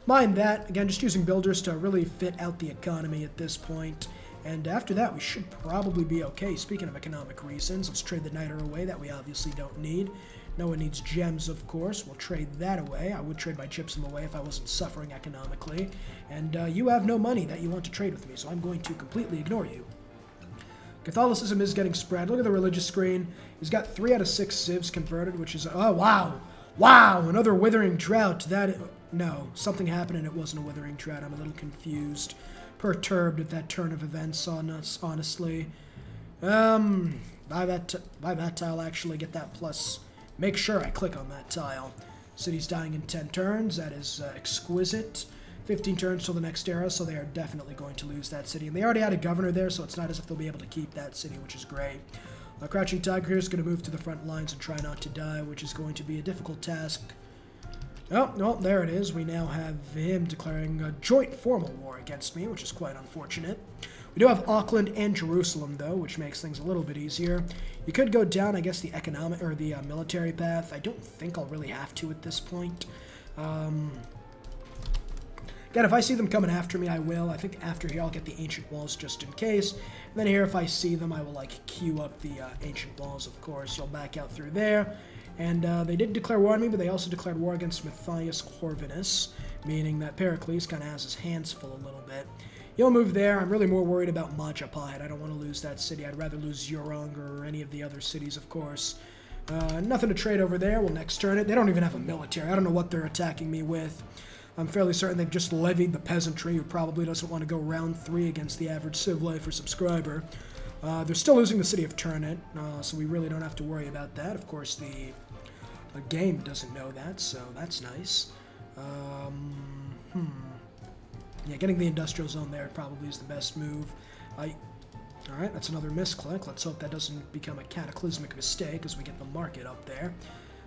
Mind that, again, just using builders to really fit out the economy at this point. And after that, we should probably be okay. Speaking of economic reasons, let's trade the niter away. That we obviously don't need. No one needs gems, of course. We'll trade that away. I would trade my gypsum away if I wasn't suffering economically. And you have no money that you want to trade with me, so I'm going to completely ignore you. Catholicism is getting spread. Look at the religious screen. He's got 3 out of 6 civs converted, which is... Oh, wow. Wow, another withering drought. No, something happened and it wasn't a withering drought. I'm a little confused. Perturbed at that turn of events on us, honestly. Buy that tile, actually. Get that plus. Make sure I click on that tile. City's dying in 10 turns. That is exquisite. 15 turns till the next era, so they are definitely going to lose that city. And they already had a governor there, so it's not as if they'll be able to keep that city, which is great. Crouching Tiger here is going to move to the front lines and try not to die, which is going to be a difficult task. Oh, no, there it is. We now have him declaring a joint formal war against me, which is quite unfortunate. We do have Auckland and Jerusalem, though, which makes things a little bit easier. You could go down, I guess, the economic or the military path. I don't think I'll really have to at this point. Again, if I see them coming after me, I will. I think after here, I'll get the ancient walls just in case. And then here, if I see them, I will, like, queue up the ancient walls, of course. You'll back out through there. And they did declare war on me, but they also declared war against Matthias Corvinus, meaning that Pericles kind of has his hands full a little bit. He'll move there. I'm really more worried about Majapahit. I don't want to lose that city. I'd rather lose Urong or any of the other cities, of course. Nothing to trade over there. We'll next turn it. They don't even have a military. I don't know what they're attacking me with. I'm fairly certain they've just levied the peasantry, who probably doesn't want to go round 3 against the average TheCivLifeR subscriber. They're still losing the city of Turnit, so we really don't have to worry about that. Of course, the game doesn't know that, so that's nice. Yeah, getting the industrial zone there probably is the best move. Alright, that's another misclick. Let's hope that doesn't become a cataclysmic mistake as we get the market up there.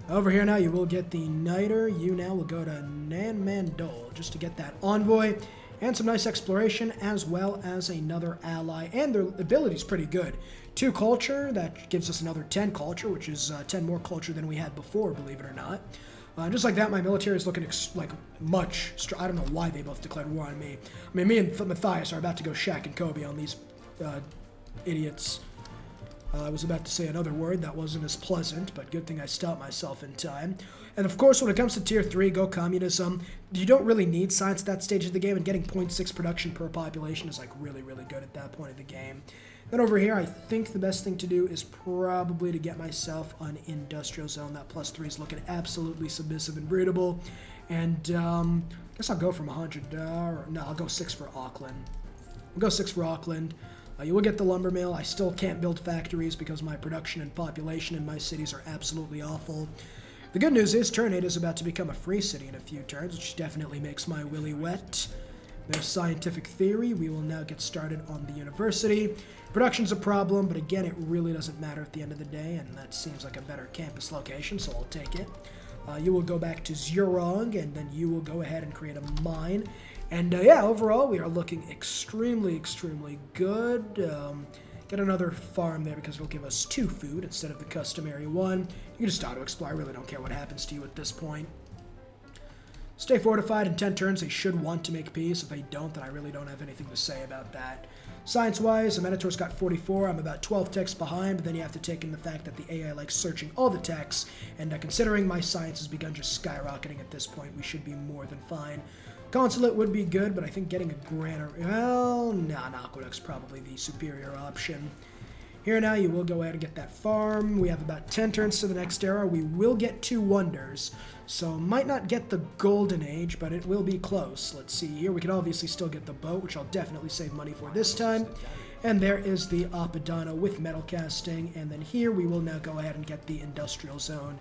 Over here now, you will get the Niter. You now will go to Nanmandol just to get that envoy and some nice exploration, as well as another ally. And their ability is pretty good. 2 culture, that gives us another 10 culture, which is 10 more culture than we had before, believe it or not. Just like that, my military is looking like much. I don't know why they both declared war on me. I mean, me and Matthias are about to go Shaq and Kobe on these idiots. I was about to say another word that wasn't as pleasant, but good thing I stopped myself in time. And of course, when it comes to Tier 3, go communism, you don't really need science at that stage of the game, and getting 0.6 production per population is like really, really good at that point of the game. Then over here, I think the best thing to do is probably to get myself an industrial zone. That +3 is looking absolutely submissive and breedable. And I guess I'll go from 100, no, I'll go 6 for Auckland. We'll go 6 for Auckland. You will get the lumber mill. I still can't build factories because my production and population in my cities are absolutely awful. The good news is Turnate is about to become a free city in a few turns, which definitely makes my willy wet. There's scientific theory. We will now get started on the university. Production's a problem, but again, it really doesn't matter at the end of the day, and that seems like a better campus location, so I'll take it. You will go back to Zurong, and then you will go ahead and create a mine. And yeah, overall, we are looking extremely, extremely good. Get another farm there because it'll give us 2 food instead of the customary 1. You can just auto-explore. I really don't care what happens to you at this point. Stay fortified. In 10 turns, they should want to make peace. If they don't, then I really don't have anything to say about that. Science-wise, the Minotaur's got 44. I'm about 12 techs behind, but then you have to take in the fact that the AI likes searching all the techs, and considering my science has begun just skyrocketing at this point, we should be more than fine. Consulate would be good, but I think getting a granary... Well, nah, an aqueduct's probably the superior option. Here now, you will go ahead and get that farm. We have about 10 turns to the next era. We will get 2 wonders, so might not get the golden age, but it will be close. Let's see here. We can obviously still get the boat, which I'll definitely save money for this time. And there is the Apadana with metal casting. And then here, we will now go ahead and get the industrial zone.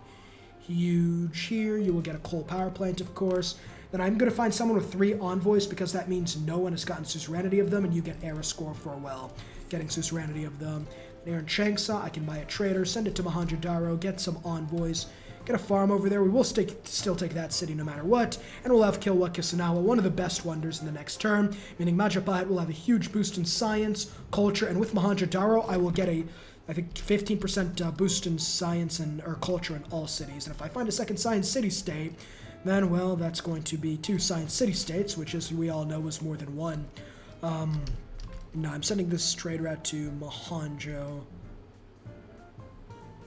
Huge here. You will get a coal power plant, of course. Then I'm going to find someone with 3 envoys because that means no one has gotten suzerainty of them, and you get era score for, well, getting suzerainty of them. Here in Changsha, I can buy a trader, send it to Mohenjo-Daro, get some envoys, get a farm over there. We will still take that city no matter what, and we'll have Kilwa Kisanawa, one of the best wonders in the next turn, meaning Majapahit will have a huge boost in science, culture, and with Mohenjo-Daro, I will get a, I think, 15% boost in science or culture in all cities. And if I find a second science city-state, then, well, that's going to be 2 science city-states, which, as we all know, is more than 1. No, I'm sending this trade route to Mohenjo.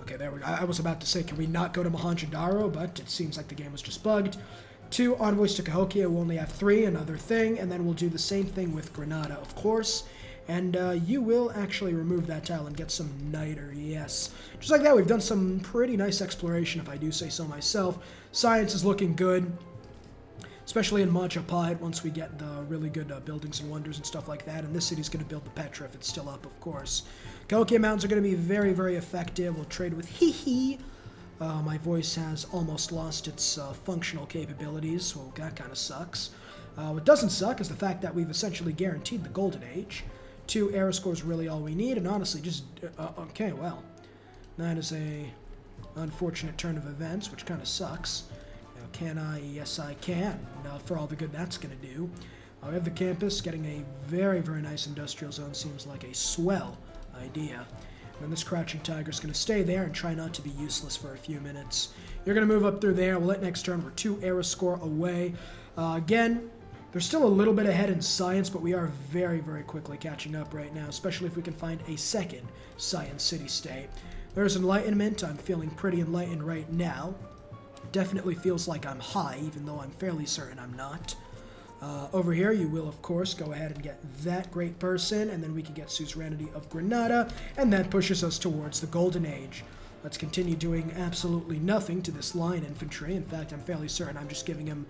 Okay, there we go. I was about to say, can we not go to Mohenjo-Daro? But it seems like the game was just bugged. 2 envoys to Cahokia. We'll only have 3, another thing. And then we'll do the same thing with Granada, of course. And you will actually remove that tile and get some niter, yes. Just like that, we've done some pretty nice exploration, if I do say so myself. Science is looking good, especially in Majapahit once we get the really good buildings and wonders and stuff like that. And this city's going to build the Petra if it's still up, of course. Kalkia Mountains are going to be very, very effective. We'll trade with hee. My voice has almost lost its functional capabilities, so that kind of sucks. What doesn't suck is the fact that we've essentially guaranteed the Golden Age. 2 era scores really all we need, and honestly, just... okay, well, that is a unfortunate turn of events, which kind of sucks. Now, can I? Yes, I can, for all the good that's going to do. We have the campus. Getting a very, very nice industrial zone seems like a swell idea. And then this Crouching Tiger is going to stay there and try not to be useless for a few minutes. You're going to move up through there. We'll let next turn. We're 2 era score away. Again... They're still a little bit ahead in science, but we are very, very quickly catching up right now, especially if we can find a second science city-state. There's enlightenment. I'm feeling pretty enlightened right now. Definitely feels like I'm high, even though I'm fairly certain I'm not. Over here, you will, of course, go ahead and get that great person, and then we can get Suzerainty of Granada, and that pushes us towards the Golden Age. Let's continue doing absolutely nothing to this line infantry. In fact, I'm fairly certain I'm just giving him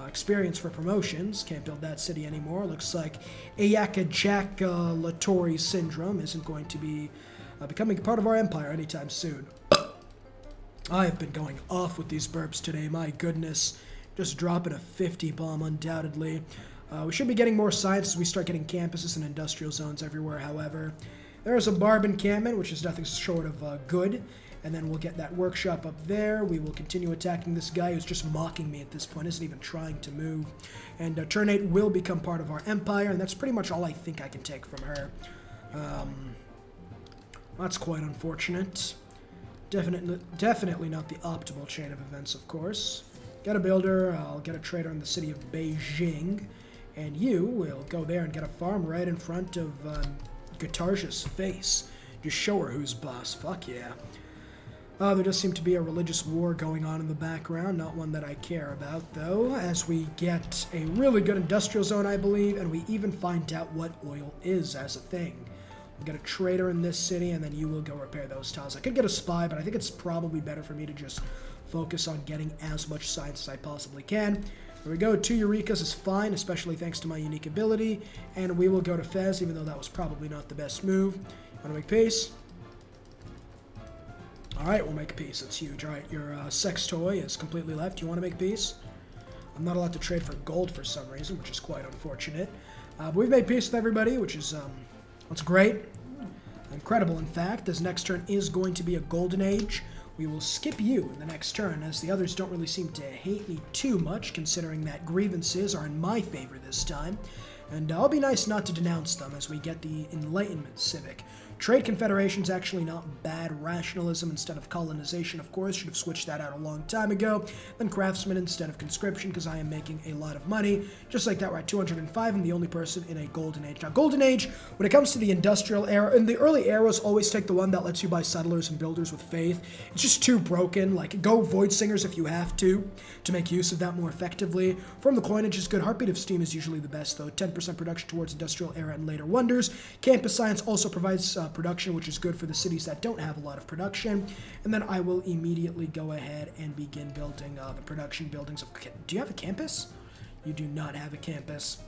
experience for promotions. Can't build that city anymore. Looks like Ejaculatory syndrome isn't going to be becoming part of our empire anytime soon. I have been going off with these burps today, my goodness. Just dropping a 50 bomb, undoubtedly. We should be getting more science as we start getting campuses and industrial zones everywhere, however. There's a Barb encampment, which is nothing short of good. And then we'll get that workshop up there. We will continue attacking this guy who's just mocking me at this point, isn't even trying to move. And turn 8 will become part of our empire, and that's pretty much all I think I can take from her. That's quite unfortunate. Definitely not the optimal chain of events, of course. Get a builder, I'll get a trader in the city of Beijing, and you will go there and get a farm right in front of Gatarja's face. Just show her who's boss. Fuck yeah. There does seem to be a religious war going on in the background, not one that I care about, though, as we get a really good industrial zone, I believe, and we even find out what oil is as a thing. We'll get a trader in this city, and then you will go repair those tiles. I could get a spy, but I think it's probably better for me to just focus on getting as much science as I possibly can. There we go. 2 Eurekas is fine, especially thanks to my unique ability, and we will go to Fez, even though that was probably not the best move. Want to make peace? Alright, we'll make peace. That's huge. Alright, your sex toy is completely left. You want to make peace? I'm not allowed to trade for gold for some reason, which is quite unfortunate. But we've made peace with everybody, which is, that's great. Incredible, in fact. This next turn is going to be a golden age. We will skip you in the next turn, as the others don't really seem to hate me too much, considering that grievances are in my favor this time. And I'll be nice not to denounce them as we get the Enlightenment Civic. Trade Confederation's actually not bad. Rationalism instead of colonization, of course. Should have switched that out a long time ago. Then Craftsman instead of conscription, because I am making a lot of money. Just like that, we're at 205. I'm the only person in a Golden Age. Now, Golden Age, when it comes to the industrial era, in the early eras, always take the one that lets you buy settlers and builders with faith. It's just too broken. Like, go Void Singers if you have to make use of that more effectively. From the coinage is good. Heartbeat of Steam is usually the best, though. 10% production towards industrial era and later wonders. Campus Science also provides production, which is good for the cities that don't have a lot of production. And then I will immediately go ahead and begin building the production buildings of... Do you have a campus? You do not have a campus.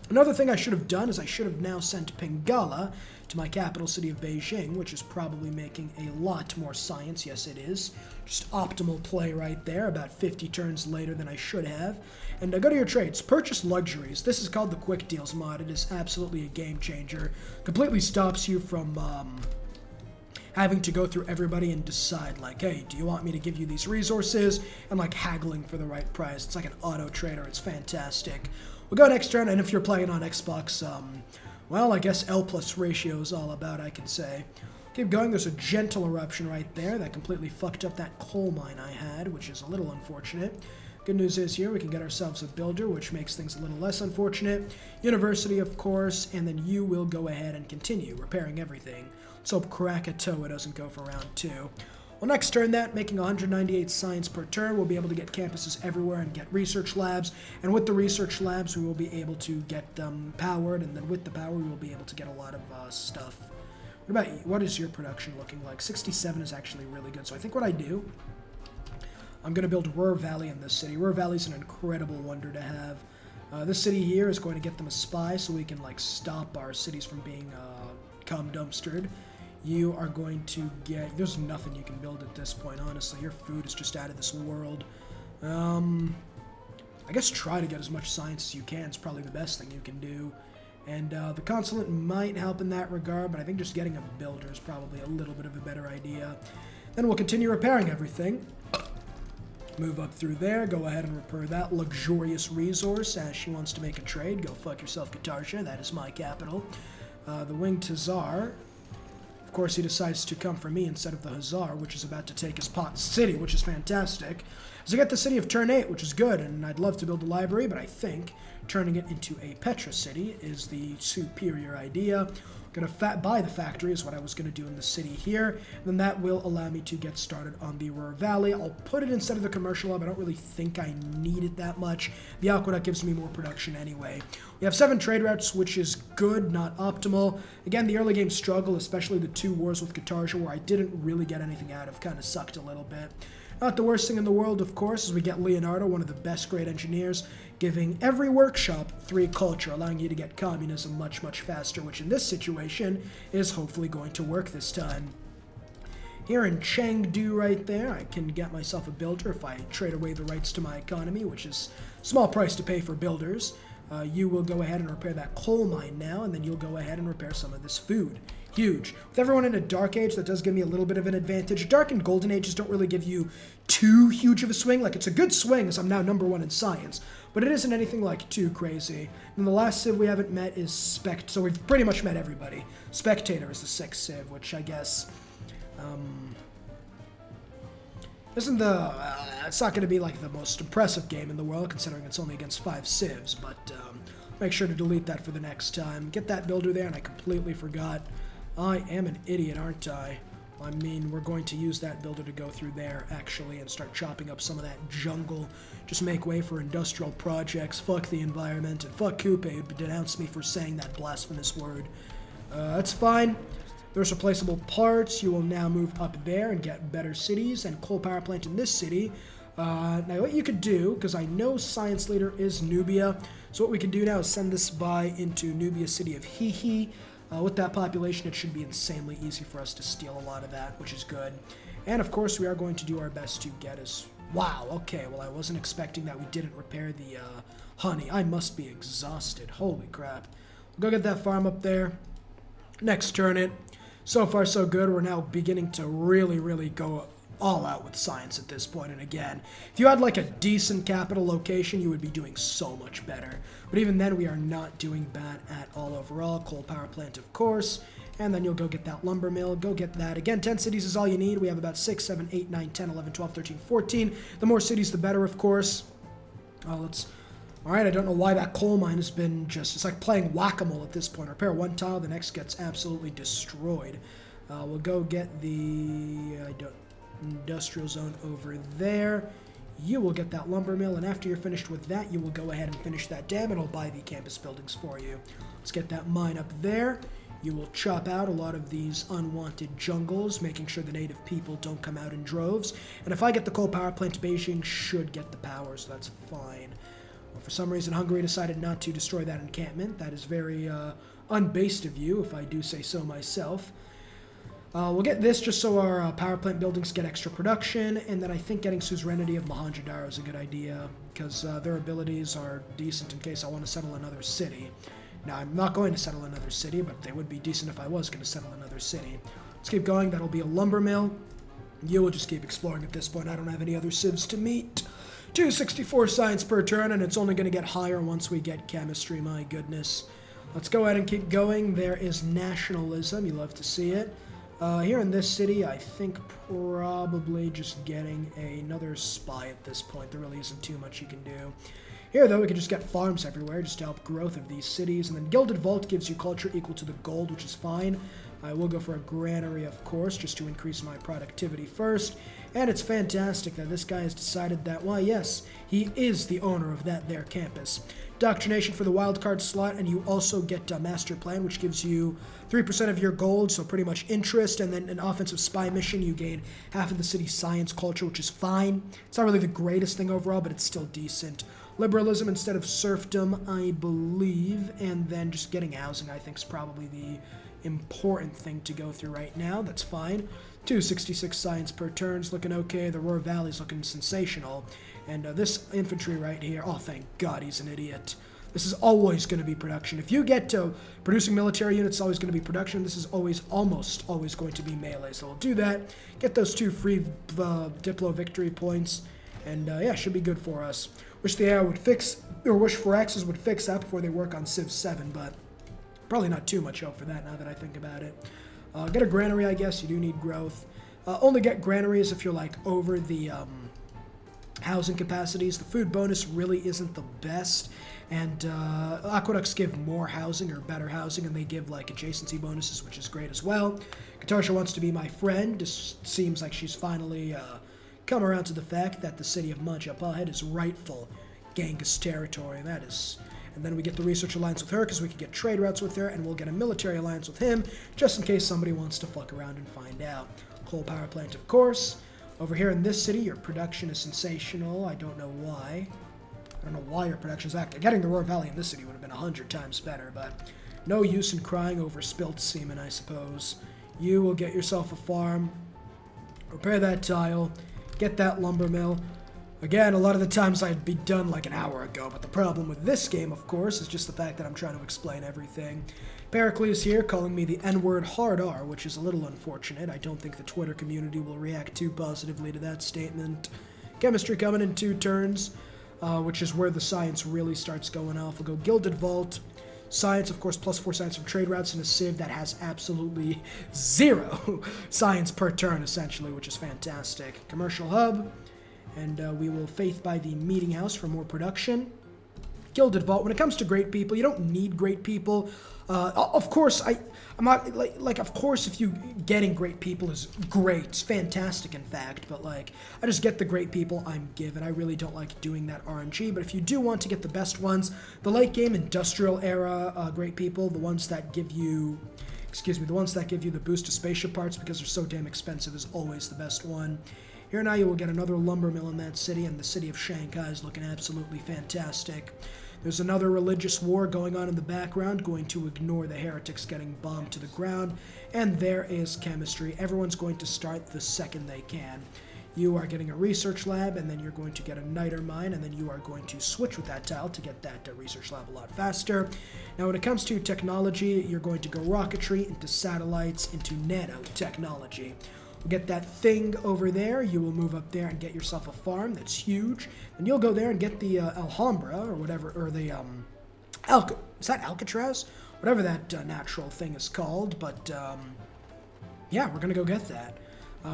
Another thing I should have done is I should have now sent Pingala to my capital city of Beijing, which is probably making a lot more science. Yes, it is. Just optimal play right there, about 50 turns later than I should have. And go to your trades. Purchase luxuries. This is called the Quick Deals mod. It is absolutely a game changer. Completely stops you from having to go through everybody and decide, like, hey, do you want me to give you these resources? And, like, haggling for the right price. It's like an auto trader. It's fantastic. We'll go next turn, and if you're playing on Xbox, well, I guess L plus ratio is all about, I can say. Keep going. There's a gentle eruption right there that completely fucked up that coal mine I had, which is a little unfortunate. Good news is here we can get ourselves a builder, which makes things a little less unfortunate. University, of course, and then you will go ahead and continue repairing everything. Let's hope Krakatoa doesn't go for round 2. Well, next turn that, making 198 science per turn, we'll be able to get campuses everywhere and get research labs. And with the research labs, we will be able to get them powered. And then with the power, we will be able to get a lot of stuff. What about you? What is your production looking like? 67 is actually really good. So I think what I do, I'm going to build Ruhr Valley in this city. Ruhr Valley is an incredible wonder to have. This city here is going to get them a spy so we can like stop our cities from being dumpstered. You are going to get... There's nothing you can build at this point, honestly. Your food is just out of this world. I guess try to get as much science as you can. It's probably the best thing you can do. And the consulate might help in that regard, but I think just getting a builder is probably a little bit of a better idea. Then we'll continue repairing everything. Move up through there, go ahead and repair that luxurious resource. As she wants to make a trade, go fuck yourself, Katarsha. That is my capital. The Winged Tazar, of course, he decides to come for me instead of the Hazar, which is about to take his pot city, which is fantastic. So I get the city of Ternate, which is good, and I'd love to build a library, but I think turning it into a Petra city is the superior idea. Gonna buy the factory is what I was gonna do in the city here. And then that will allow me to get started on the Ruhr Valley. I'll put it instead of the commercial hub. I don't really think I need it that much. The aqueduct gives me more production anyway. We have 7 trade routes, which is good, not optimal. Again, the early game struggle, especially the 2 wars with Katarja, where I didn't really get anything out of, kind of sucked a little bit. Not the worst thing in the world, of course, is we get Leonardo, one of the best great engineers, giving every workshop 3 culture, allowing you to get communism much, much faster, which in this situation is hopefully going to work this time. Here in Chengdu right there, I can get myself a builder if I trade away the rights to my economy, which is a small price to pay for builders. You will go ahead and repair that coal mine now, and then you'll go ahead and repair some of this food. Huge. With everyone in a Dark Age, that does give me a little bit of an advantage. Dark and Golden Ages don't really give you too huge of a swing. Like, it's a good swing, as I'm now #1 in science, but it isn't anything, like, too crazy. And the last civ we haven't met is so we've pretty much met everybody. Spectator is the 6th civ, which I guess, isn't it's not going to be, like, the most impressive game in the world, considering it's only against 5 civs, but, make sure to delete that for the next time. Get that builder there, and I completely forgot. I am an idiot, aren't I? I mean, we're going to use that builder to go through there, actually, and start chopping up some of that jungle. Just make way for industrial projects. Fuck the environment, and fuck Coupe, who denounced me for saying that blasphemous word. That's fine. There's replaceable parts. You will now move up there and get better cities, and coal power plant in this city. Now, what you could do, because I know science leader is Nubia, so what we can do now is send this by into Nubia city of Hihi. With that population, it should be insanely easy for us to steal a lot of that, which is good. And, of course, we are going to do our best to get us... Wow, okay, well, I wasn't expecting that we didn't repair the honey. I must be exhausted. Holy crap. We'll go get that farm up there. Next turn it. So far, so good. We're now beginning to really, really go all out with science at this point. And again, if you had like a decent capital location, you would be doing so much better. But even then, we are not doing bad at all overall. Coal power plant, of course. And then you'll go get that lumber mill. Go get that. Again, 10 cities is all you need. We have about 6, 7, 8, 9, 10, 11, 12, 13, 14. The more cities, the better, of course. Alright, I don't know why that coal mine has been just... It's like playing whack-a-mole at this point. Repair one tile, the next gets absolutely destroyed. We'll go get the... industrial zone over there. You will get that lumber mill, and after you're finished with that, you will go ahead and finish that dam, and I'll buy the campus buildings for you. Let's get that mine up there. You will chop out a lot of these unwanted jungles, making sure the native people don't come out in droves. And if I get the coal power plant, Beijing should get the power, so that's fine. Well, for some reason, Hungary decided not to destroy that encampment. That is very unbased of you, if I do say so myself. We'll get this just so our power plant buildings get extra production, and then I think getting Suzerainty of Mohenjo-Daro is a good idea, because their abilities are decent in case I want to settle another city. Now, I'm not going to settle another city, but they would be decent if I was going to settle another city. Let's keep going. That'll be a lumber mill. You will just keep exploring at this point. I don't have any other civs to meet. 264 science per turn, and it's only going to get higher once we get chemistry, my goodness. Let's go ahead and keep going. There is nationalism. You love to see it. Here in this city, I think probably just getting another spy at this point. There really isn't too much you can do. Here, though, we can just get farms everywhere just to help growth of these cities. And then Gilded Vault gives you culture equal to the gold, which is fine. I will go for a granary, of course, just to increase my productivity first. And it's fantastic that this guy has decided that, well, yes, he is the owner of that there campus. Indoctrination for the wildcard slot, and you also get a master plan, which gives you 3% of your gold, so pretty much interest, and then an offensive spy mission, you gain half of the city's science culture, which is fine. It's not really the greatest thing overall, but it's still decent. Liberalism instead of serfdom, I believe, and then just getting housing, I think, is probably the important thing to go through right now. That's fine. 266 science per turn's looking okay. The Ruhr Valley's looking sensational. And this infantry right here, oh, thank God he's an idiot. This is always going to be production. If you get to producing military units, it's always going to be production. This is almost always going to be melee. So we'll do that. Get those 2 free Diplo victory points. And yeah, should be good for us. Wish the AI would fix, or wish Firaxis would fix that before they work on Civ 7, but probably not too much hope for that now that I think about it. Get a granary, I guess. You do need growth. Only get granaries if you're like over the housing capacities. The food bonus really isn't the best, and aqueducts give more housing or better housing, and they give like adjacency bonuses, which is great as well. Katarsha wants to be my friend. Just seems like she's finally come around to the fact that the city of Majapahit is rightful Genghis territory. That is. And then we get the research alliance with her because we can get trade routes with her, and we'll get a military alliance with him just in case somebody wants to fuck around and find out. Coal power plant, of course. Over here in this city, your production is sensational. I don't know why. I don't know why your production is active. Getting the Ruhr Valley in this city would have been 100 times better, but no use in crying over spilt semen, I suppose. You will get yourself a farm, repair that tile, get that lumber mill. Again, a lot of the times I'd be done like an hour ago, but the problem with this game, of course, is just the fact that I'm trying to explain everything. Pericles here calling me the N-word hard R, which is a little unfortunate. I don't think the Twitter community will react too positively to that statement. Chemistry coming in 2 turns, which is where the science really starts going off. We'll go Gilded Vault. Science, of course, +4 science from trade routes in a Civ that has absolutely 0 science per turn, essentially, which is fantastic. Commercial hub. And we will faith by the meeting house for more production. Gilded Vault. When it comes to great people, you don't need great people. Of course, I'm not like. Of course, if you getting great people is great, it's fantastic, in fact. But like, I just get the great people I'm given. I really don't like doing that RNG. But if you do want to get the best ones, the late game industrial era great people, the ones that give you. The ones that give you the boost to spaceship parts because they're so damn expensive is always the best one. Here now you will get another lumber mill in that city, and the city of Shanghai is looking absolutely fantastic. There's another religious war going on in the background, going to ignore the heretics getting bombed to the ground, and there is chemistry. Everyone's going to start the second they can. You are getting a research lab, and then you're going to get a niter mine, and then you are going to switch with that tile to get that research lab a lot faster. Now when it comes to technology, you're going to go rocketry, into satellites, into nanotechnology. Get that thing over there. You will move up there and get yourself a farm that's huge. And you'll go there and get the Alhambra or whatever, or the is that Alcatraz? Whatever that natural thing is called. But yeah, we're gonna go get that.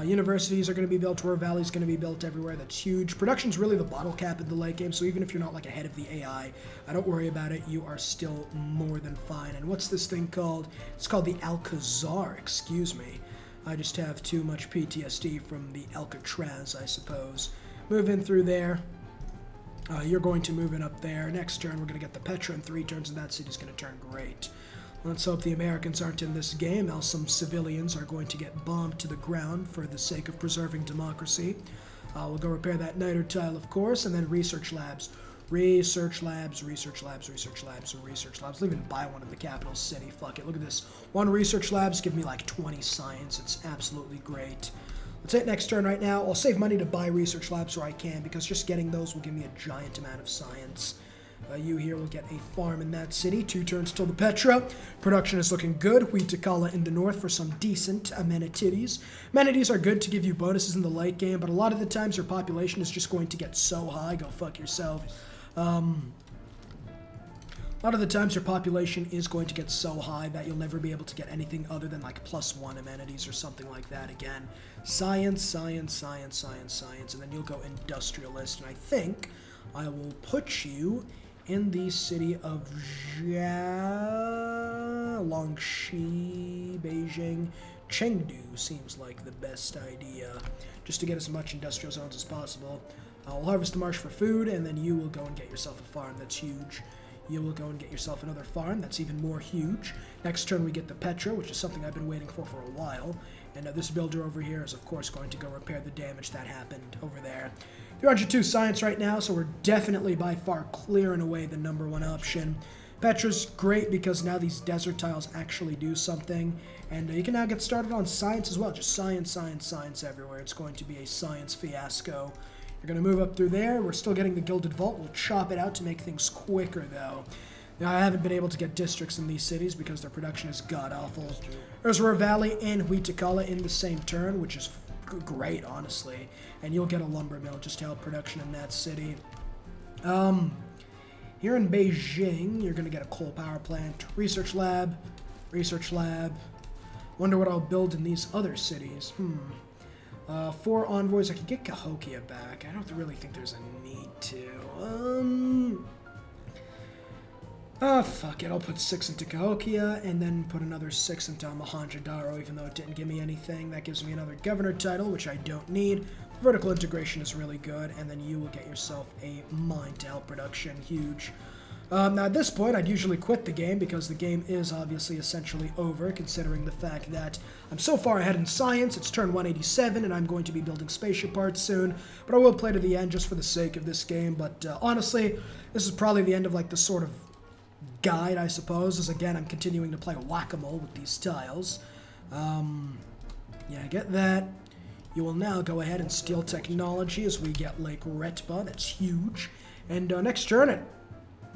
Universities are going to be built. Ruhr Valley is going to be built everywhere. That's huge. Production's really the bottle cap in the late game, so even if you're not like ahead of the AI, I don't worry about it. You are still more than fine. And what's this thing called? It's called the Alcazar. Excuse me. I just have too much PTSD from the Alcatraz, I suppose. Move in through there. You're going to move in up there. Next turn, we're going to get the Petra in 3 turns, and that city's going to turn great. Let's hope the Americans aren't in this game, else some civilians are going to get bombed to the ground for the sake of preserving democracy. We'll go repair that niter tile, of course, and then research labs. Research labs, research labs, research labs, research labs. I'll even buy one in the capital city. Fuck it. Look at this. 1 research labs give me like 20 science. It's absolutely great. Let's hit next turn right now. I'll save money to buy research labs where I can because just getting those will give me a giant amount of science. You here will get a farm in that city. 2 turns till the Petra. Production is looking good. Huitakala in the north for some decent amenities. Amenities are good to give you bonuses in the late game, but a lot of the times your population is just going to get so high. Go fuck yourself. A lot of the times your population is going to get so high that you'll never be able to get anything other than like +1 amenities or something like that again. Science, science, science, science, science, and then you'll go industrialist, and I think I will put you in the city of Longxi, Beijing. Chengdu seems like the best idea, just to get as much industrial zones as possible. I'll harvest the marsh for food, and then you will go and get yourself a farm. That's huge. You will go and get yourself another farm. That's even more huge. Next turn we get the Petra, which is something I've been waiting for a while. And this builder over here is, of course, going to go repair the damage that happened over there. 302 science right now, so we're definitely by far clearing away the #1 option. Petra's great because now these desert tiles actually do something. And you can now get started on science as well. Just science, science, science everywhere. It's going to be a science fiasco. You're going to move up through there. We're still getting the Gilded Vault. We'll chop it out to make things quicker, though. Now, I haven't been able to get districts in these cities because their production is god-awful. Reservoir Valley and Huitakala in the same turn, which is great, honestly. And you'll get a lumber mill just to help production in that city. Here in Beijing, you're going to get a coal power plant, research lab. Wonder what I'll build in these other cities. 4 envoys. I could get Cahokia back. I don't really think there's a need to. Fuck it. I'll put 6 into Cahokia and then put another 6 into Mohenjo-Daro, even though it didn't give me anything. That gives me another governor title, which I don't need. Vertical integration is really good, and then you will get yourself a mine to help production. Huge. Now, at this point, I'd usually quit the game because the game is obviously essentially over, considering the fact that I'm so far ahead in science. It's turn 187, and I'm going to be building spaceship parts soon. But I will play to the end just for the sake of this game. But honestly, this is probably the end of like the sort of guide, I suppose, as again, I'm continuing to play whack-a-mole with these tiles. Yeah, I get that. You will now go ahead and steal technology as we get Lake Retba. That's huge. And next turn,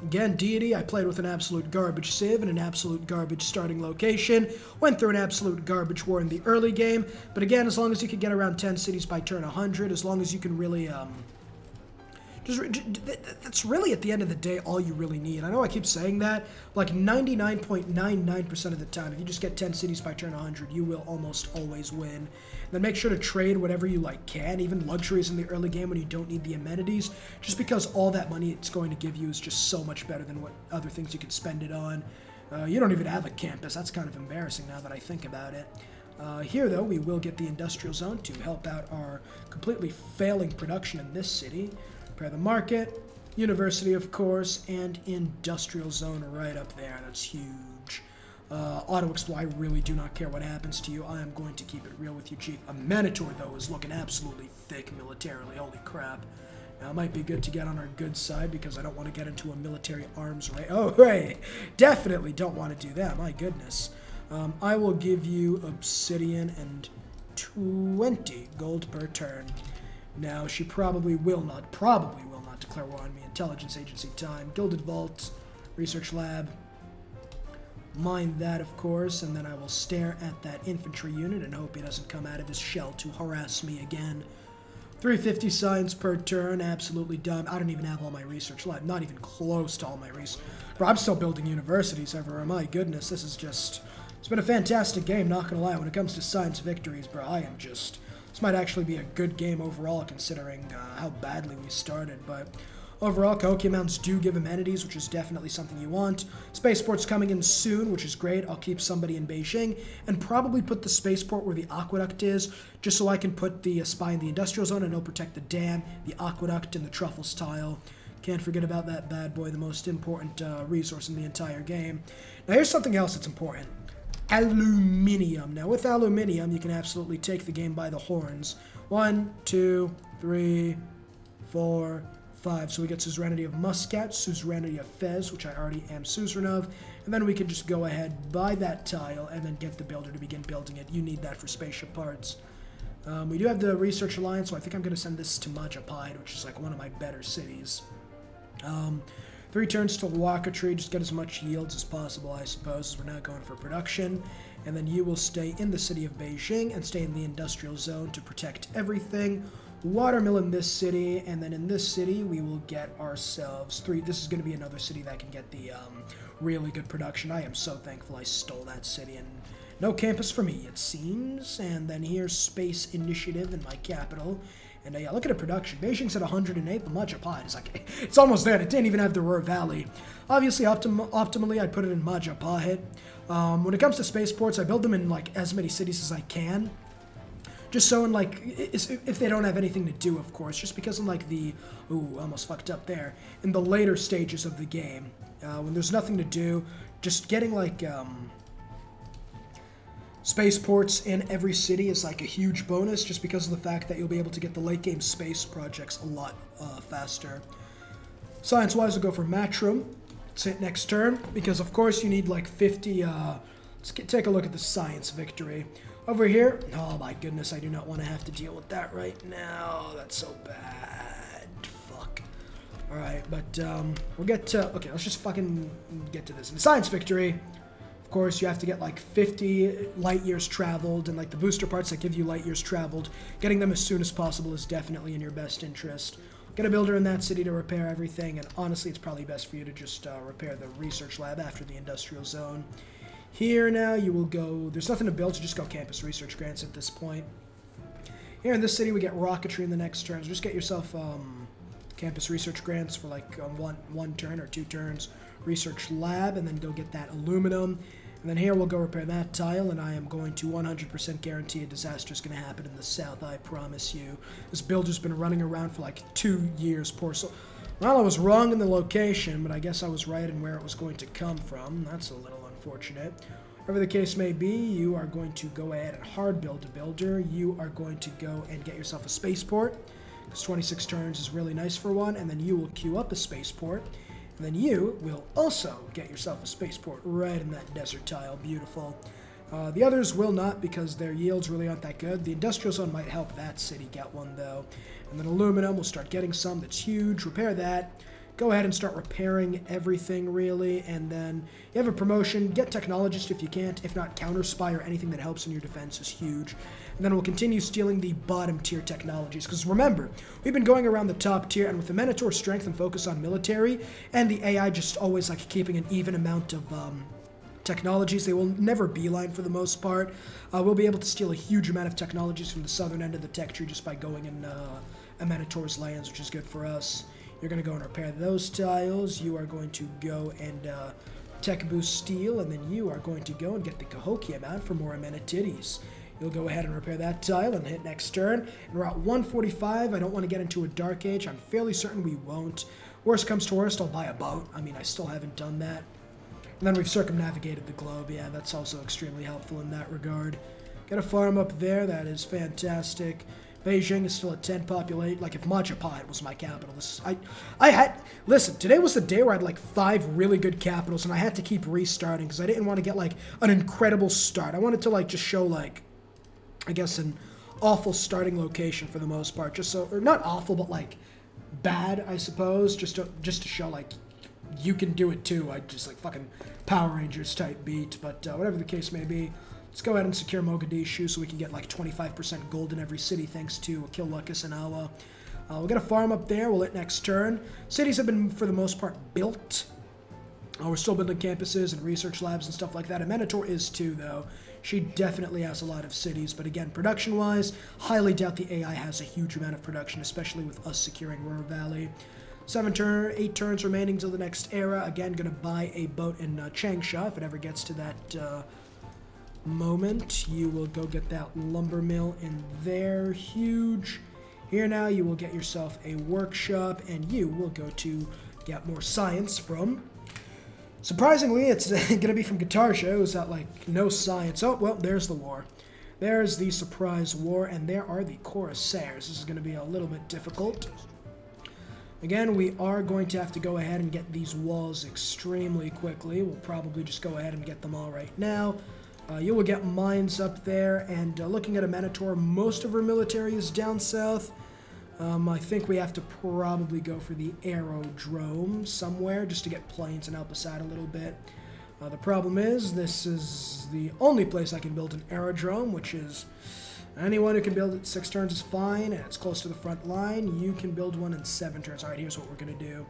again, Deity. I played with an absolute garbage civ and an absolute garbage starting location. Went through an absolute garbage war in the early game. But again, as long as you can get around 10 cities by turn 100, as long as you can really that's really, at the end of the day, all you really need. I know I keep saying that, like 99.99% of the time, if you just get 10 cities by turn 100, you will almost always win. And then make sure to trade whatever you can, even luxuries in the early game when you don't need the amenities, just because all that money it's going to give you is just so much better than what other things you could spend it on. You don't even have a campus. That's kind of embarrassing now that I think about it. Here, though, we will get the industrial zone to help out our completely failing production in this city. Prepare the market, university, of course, and industrial zone right up there. That's huge. Auto explore, I really do not care what happens to you. I am going to keep it real with you, Chief. A Minotaur, though, is looking absolutely thick militarily. Holy crap. Now, it might be good to get on our good side because I don't want to get into a military arms race. Oh, hey, definitely don't want to do that. My goodness. I will give you obsidian and 20 gold per turn. Now, she probably will not declare war on me. Intelligence agency time. Gilded Vault, research lab. Mine that, of course, and then I will stare at that infantry unit and hope he doesn't come out of his shell to harass me again. 350 science per turn, absolutely dumb. I don't even have all my research lab, not even close to all my research. Bro, I'm still building universities everywhere. My goodness, this is just... It's been a fantastic game, not gonna lie. When it comes to science victories, bro, I am just... This might actually be a good game overall, considering how badly we started, but overall, Cahokia Mountains do give amenities, which is definitely something you want. Spaceport's coming in soon, which is great. I'll keep somebody in Beijing, and probably put the spaceport where the aqueduct is, just so I can put the spy in the industrial zone, and it'll protect the dam, the aqueduct, and the truffles tile. Can't forget about that bad boy, the most important resource in the entire game. Now, here's something else that's important. Aluminium. Now, with aluminium, you can absolutely take the game by the horns. 1, 2, 3, 4, 5. So we get Suzerainty of Muscat, Suzerainty of Fez, which I already am suzerain of, and then we can just go ahead, buy that tile, and then get the builder to begin building it. You need that for spaceship parts. We do have the Research Alliance, so I think I'm going to send this to Majapahit, which is like one of my better cities. 3 turns to Wakatri, just get as much yields as possible, I suppose, as we're not going for production. And then you will stay in the city of Beijing and stay in the industrial zone to protect everything. Watermill in this city, and then in this city we will get ourselves 3. This is going to be another city that can get the really good production. I am so thankful I stole that city, and no campus for me, it seems. And then here's Space Initiative in my capital. And yeah, look at the production. Beijing's at 108, but Majapahit is like, it's almost there. It didn't even have the Ruhr Valley. Obviously, optimally, I'd put it in Majapahit. When it comes to spaceports, I build them in like as many cities as I can. Just so in like, if they don't have anything to do, of course. Just because in like the, ooh, almost fucked up there. In the later stages of the game, when there's nothing to do, just getting like, spaceports in every city is like a huge bonus just because of the fact that you'll be able to get the late game space projects a lot faster. Science-wise, we'll go for Matrim. Let's hit next turn because of course you need like 50, take a look at the science victory. Over here, oh my goodness, I do not want to have to deal with that right now. That's so bad. Fuck. Alright, but we'll get to, okay, let's just fucking get to this. In science victory, of course, you have to get like 50 light years traveled, and like the booster parts that give you light years traveled, getting them as soon as possible is definitely in your best interest. Get a builder in that city to repair everything, and honestly, it's probably best for you to just repair the research lab after the industrial zone. Here now, you will go, there's nothing to build, so just go campus research grants at this point. Here in this city, we get rocketry in the next turn, so just get yourself campus research grants for like one turn or 2 turns. Research lab, and then go get that aluminum. And then here we'll go repair that tile, and I am going to 100% guarantee a disaster is going to happen in the south, I promise you. This builder's been running around for like 2 years, poor soul. Well, I was wrong in the location, but I guess I was right in where it was going to come from. That's a little unfortunate. Whatever the case may be, you are going to go ahead and hard build a builder. You are going to go and get yourself a spaceport, because 26 turns is really nice for one, and then you will queue up a spaceport. And then you will also get yourself a spaceport right in that desert tile. Beautiful. The others will not because their yields really aren't that good. The industrial zone might help that city get one, though. And then aluminum, we'll start getting some. That's huge. Repair that. Go ahead and start repairing everything, really. And then you have a promotion. Get technologist if you can't. If not, counter spy or anything that helps in your defense is huge. And then we'll continue stealing the bottom tier technologies. Because remember, we've been going around the top tier, and with the Minotaur strength and focus on military, and the AI just always like keeping an even amount of technologies, they will never beeline for the most part. We'll be able to steal a huge amount of technologies from the southern end of the tech tree just by going in a Minotaur's lands, which is good for us. You're going to go and repair those tiles. You are going to go and tech boost steel, and then you are going to go and get the Cahokia mount for more amenities. You'll go ahead and repair that tile and hit next turn. And we're at 145. I don't want to get into a Dark Age. I'm fairly certain we won't. Worst comes to worst, I'll buy a boat. I mean, I still haven't done that. And then we've circumnavigated the globe. Yeah, that's also extremely helpful in that regard. Got a farm up there. That is fantastic. Beijing is still at 10 populate. Like, if Majapahit was my capital, listen, today was the day where I had like 5 really good capitals, and I had to keep restarting because I didn't want to get like an incredible start. I wanted to like just show like, I guess, an awful starting location for the most part, just so, or not awful, but like bad, I suppose, just to show like you can do it too. I just like fucking Power Rangers type beat, but whatever the case may be, let's go ahead and secure Mogadishu so we can get like 25% gold in every city thanks to Killuckus and Awa. We'll get a farm up there. We'll hit next turn. Cities have been, for the most part, built. We're still building campuses and research labs and stuff like that. And Minotaur is too, though. She definitely has a lot of cities. But again, production-wise, highly doubt the AI has a huge amount of production, especially with us securing Ruhr Valley. 8 turns remaining till the next era. Again, going to buy a boat in Changsha if it ever gets to that moment. You will go get that lumber mill in there. Huge. Here now, you will get yourself a workshop, and you will go to get more science from... Surprisingly, it's going to be from Guitarja, who's got, like, no science. Oh, well, there's the war. There's the surprise war, and there are the Corsairs. This is going to be a little bit difficult. Again, we are going to have to go ahead and get these walls extremely quickly. We'll probably just go ahead and get them all right now. You will get mines up there, and looking at a Minotaur, most of her military is down south. I think we have to probably go for the aerodrome somewhere just to get planes and help us out a little bit. The problem is, this is the only place I can build an aerodrome, which is anyone who can build it 6 turns is fine, and it's close to the front line. You can build one in 7 turns. All right, here's what we're going to do.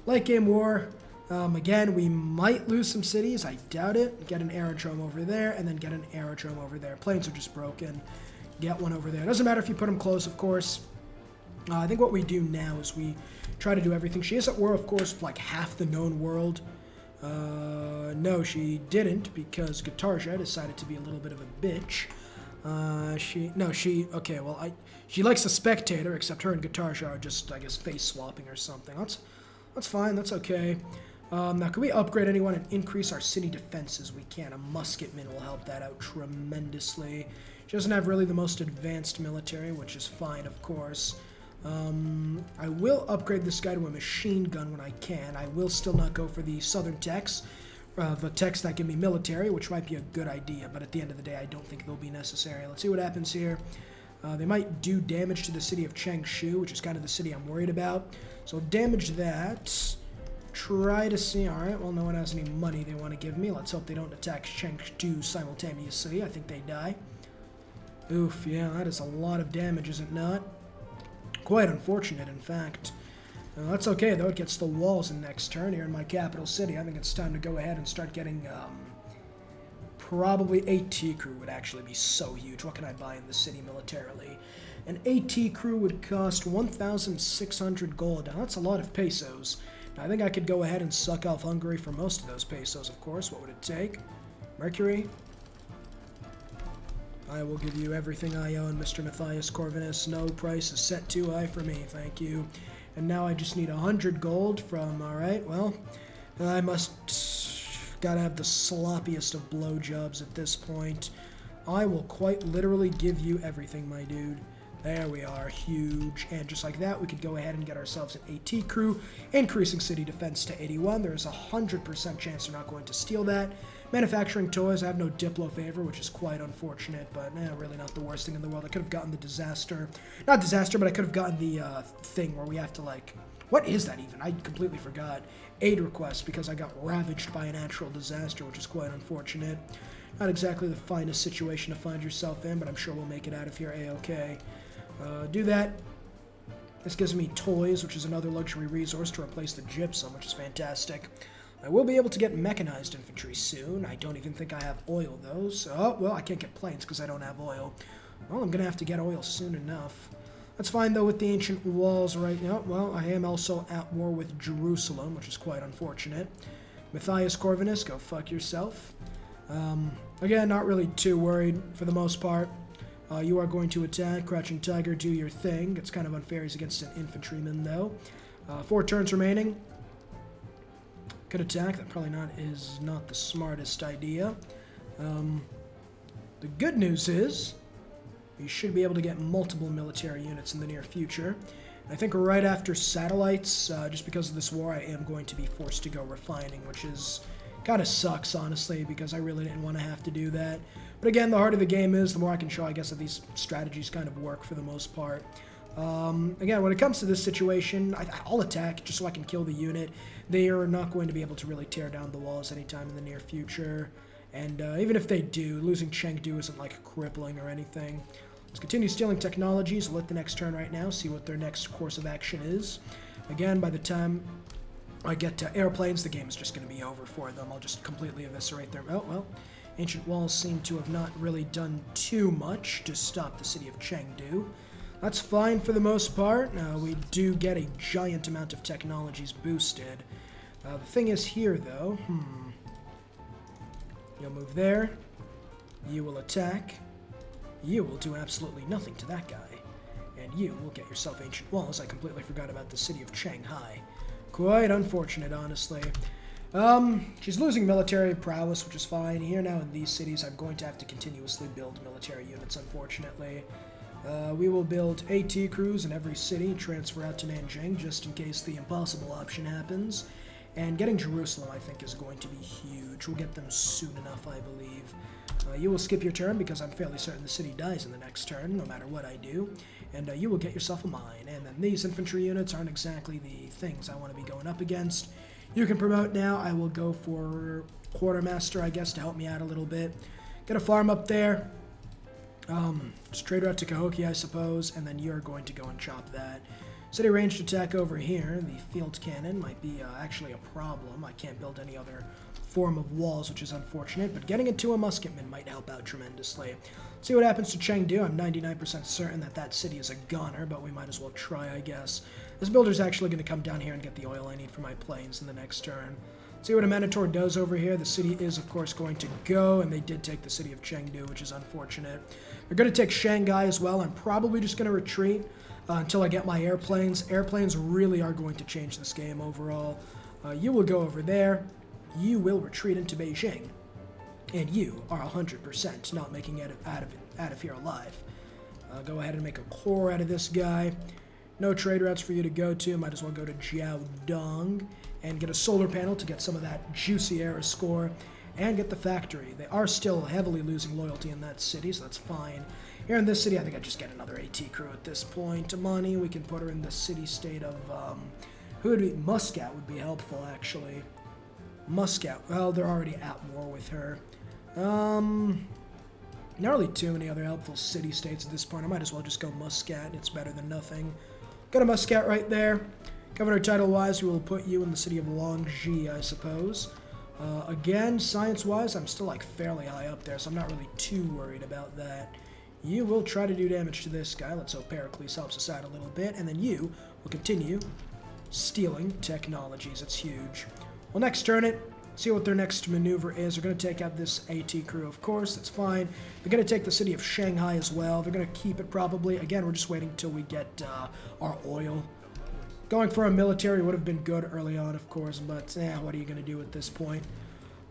Late game war. Again, we might lose some cities. I doubt it. Get an aerodrome over there, and then get an aerodrome over there. Planes are just broken. Get one over there. Doesn't matter if you put them close, of course. I think what we do now is we try to do everything. She is at war, of course, with like half the known world. No, she didn't, because Guitarja decided to be a little bit of a bitch. Okay, well, she likes a spectator, except her and Guitarja are just, I guess, face swapping or something. That's fine, that's okay. Now, can we upgrade anyone and increase our city defenses? We can. A musketman will help that out tremendously. She doesn't have really the most advanced military, which is fine, of course. I will upgrade this guy to a machine gun when I can. I will still not go for the southern techs, the techs that give me military, which might be a good idea, but at the end of the day, I don't think they'll be necessary. Let's see what happens here. They might do damage to the city of Changshu, which is kind of the city I'm worried about. So damage that. Try to see. Alright, well, no one has any money they want to give me. Let's hope they don't attack Changshu simultaneously. I think they die. Oof, yeah, that is a lot of damage, is it not? Quite unfortunate, in fact. That's okay, though. It gets the walls in next turn here in my capital city. I think it's time to go ahead and start getting, probably AT crew would actually be so huge. What can I buy in the city militarily? An AT crew would cost 1,600 gold. Now, that's a lot of pesos. Now, I think I could go ahead and suck off Hungary for most of those pesos, of course. What would it take? Mercury? I will give you everything I own, Mr. Matthias Corvinus. No price is set too high for me, thank you. And now I just need 100 gold from, alright, well, I must, gotta have the sloppiest of blowjobs at this point. I will quite literally give you everything, my dude. There we are, huge. And just like that, we could go ahead and get ourselves an AT crew, increasing city defense to 81. There is a 100% chance they're not going to steal that. Manufacturing toys, I have no Diplo favor, which is quite unfortunate, but really not the worst thing in the world. I could have gotten the disaster. Not disaster, but I could have gotten the thing where we have to, like, what is that even? I completely forgot. Aid request, because I got ravaged by a natural disaster, which is quite unfortunate. Not exactly the finest situation to find yourself in, but I'm sure we'll make it out of here A-okay. Do that. This gives me toys, which is another luxury resource to replace the gypsum, which is fantastic. I will be able to get mechanized infantry soon. I don't even think I have oil, though. So, oh, well, I can't get planes because I don't have oil. Well, I'm going to have to get oil soon enough. That's fine, though, with the ancient walls right now. Well, I am also at war with Jerusalem, which is quite unfortunate. Matthias Corvinus, go fuck yourself. Again, not really too worried for the most part. You are going to attack. Crouching Tiger, do your thing. It's kind of unfair. He's against an infantryman, though. 4 turns remaining. Could attack. That probably is not the smartest idea. The good news is we should be able to get multiple military units in the near future. I think right after satellites, just because of this war, I am going to be forced to go refining, which is kind of sucks, honestly, because I really didn't want to have to do that. But again, the harder the game is, the more I can show, I guess, that these strategies kind of work for the most part. Again, when it comes to this situation, I'll attack just so I can kill the unit. They are not going to be able to really tear down the walls anytime in the near future. And even if they do, losing Chengdu isn't like crippling or anything. Let's continue stealing technologies. We'll let the next turn right now, see what their next course of action is. Again, by the time I get to airplanes, the game is just going to be over for them. I'll just completely eviscerate them. Oh, well, ancient walls seem to have not really done too much to stop the city of Chengdu. That's fine for the most part. We do get a giant amount of technologies boosted. The thing is here, though, you'll move there. You will attack. You will do absolutely nothing to that guy. And you will get yourself ancient walls. I completely forgot about the city of Shanghai. Quite unfortunate, honestly. She's losing military prowess, which is fine. Here now in these cities, I'm going to have to continuously build military units, unfortunately. We will build AT crews in every city, transfer out to Nanjing, just in case the impossible option happens. And getting Jerusalem, I think, is going to be huge. We'll get them soon enough, I believe. You will skip your turn, because I'm fairly certain the city dies in the next turn, no matter what I do. And you will get yourself a mine. And then these infantry units aren't exactly the things I want to be going up against. You can promote now. I will go for Quartermaster, I guess, to help me out a little bit. Get a farm up there. Just trade route to Cahokia, I suppose, and then you're going to go and chop that. City ranged attack over here. The field cannon might be actually a problem. I can't build any other form of walls, which is unfortunate, but getting it to a musketman might help help out tremendously. See what happens to Chengdu. I'm 99% certain that that city is a goner, but we might as well try, I guess. This builder's actually going to come down here and get the oil I need for my planes in the next turn. See what a Minotaur does over here. The city is, of course, going to go, and they did take the city of Chengdu, which is unfortunate. They're going to take Shanghai as well. I'm probably just going to retreat until I get my airplanes. Airplanes really are going to change this game overall. You will go over there. You will retreat into Beijing. And you are 100% not making it out of here alive. Go ahead and make a core out of this guy. No trade routes for you to go to. Might as well go to Jiaodong and get a solar panel to get some of that juicy era score and get the factory. They are still heavily losing loyalty in that city, so that's fine. Here in this city, I think I just get another AT crew at this point. Amani, we can put her in the city-state of, who would be, Muscat would be helpful, actually. Muscat, well, they're already at war with her. Not really too many other helpful city-states at this point. I might as well just go Muscat. It's better than nothing. Got a Muscat right there. Governor title-wise, we will put you in the city of Longji, I suppose. Again, science-wise, I'm still like fairly high up there, so I'm not really too worried about that. You will try to do damage to this guy. Let's hope Pericles helps us out a little bit. And then you will continue stealing technologies. It's huge. Well, next turn it. See what their next maneuver is. They're going to take out this AT crew, of course. That's fine. They're going to take the city of Shanghai as well. They're going to keep it probably. Again, we're just waiting until we get our oil. Going for a military would have been good early on, of course, but what are you going to do at this point?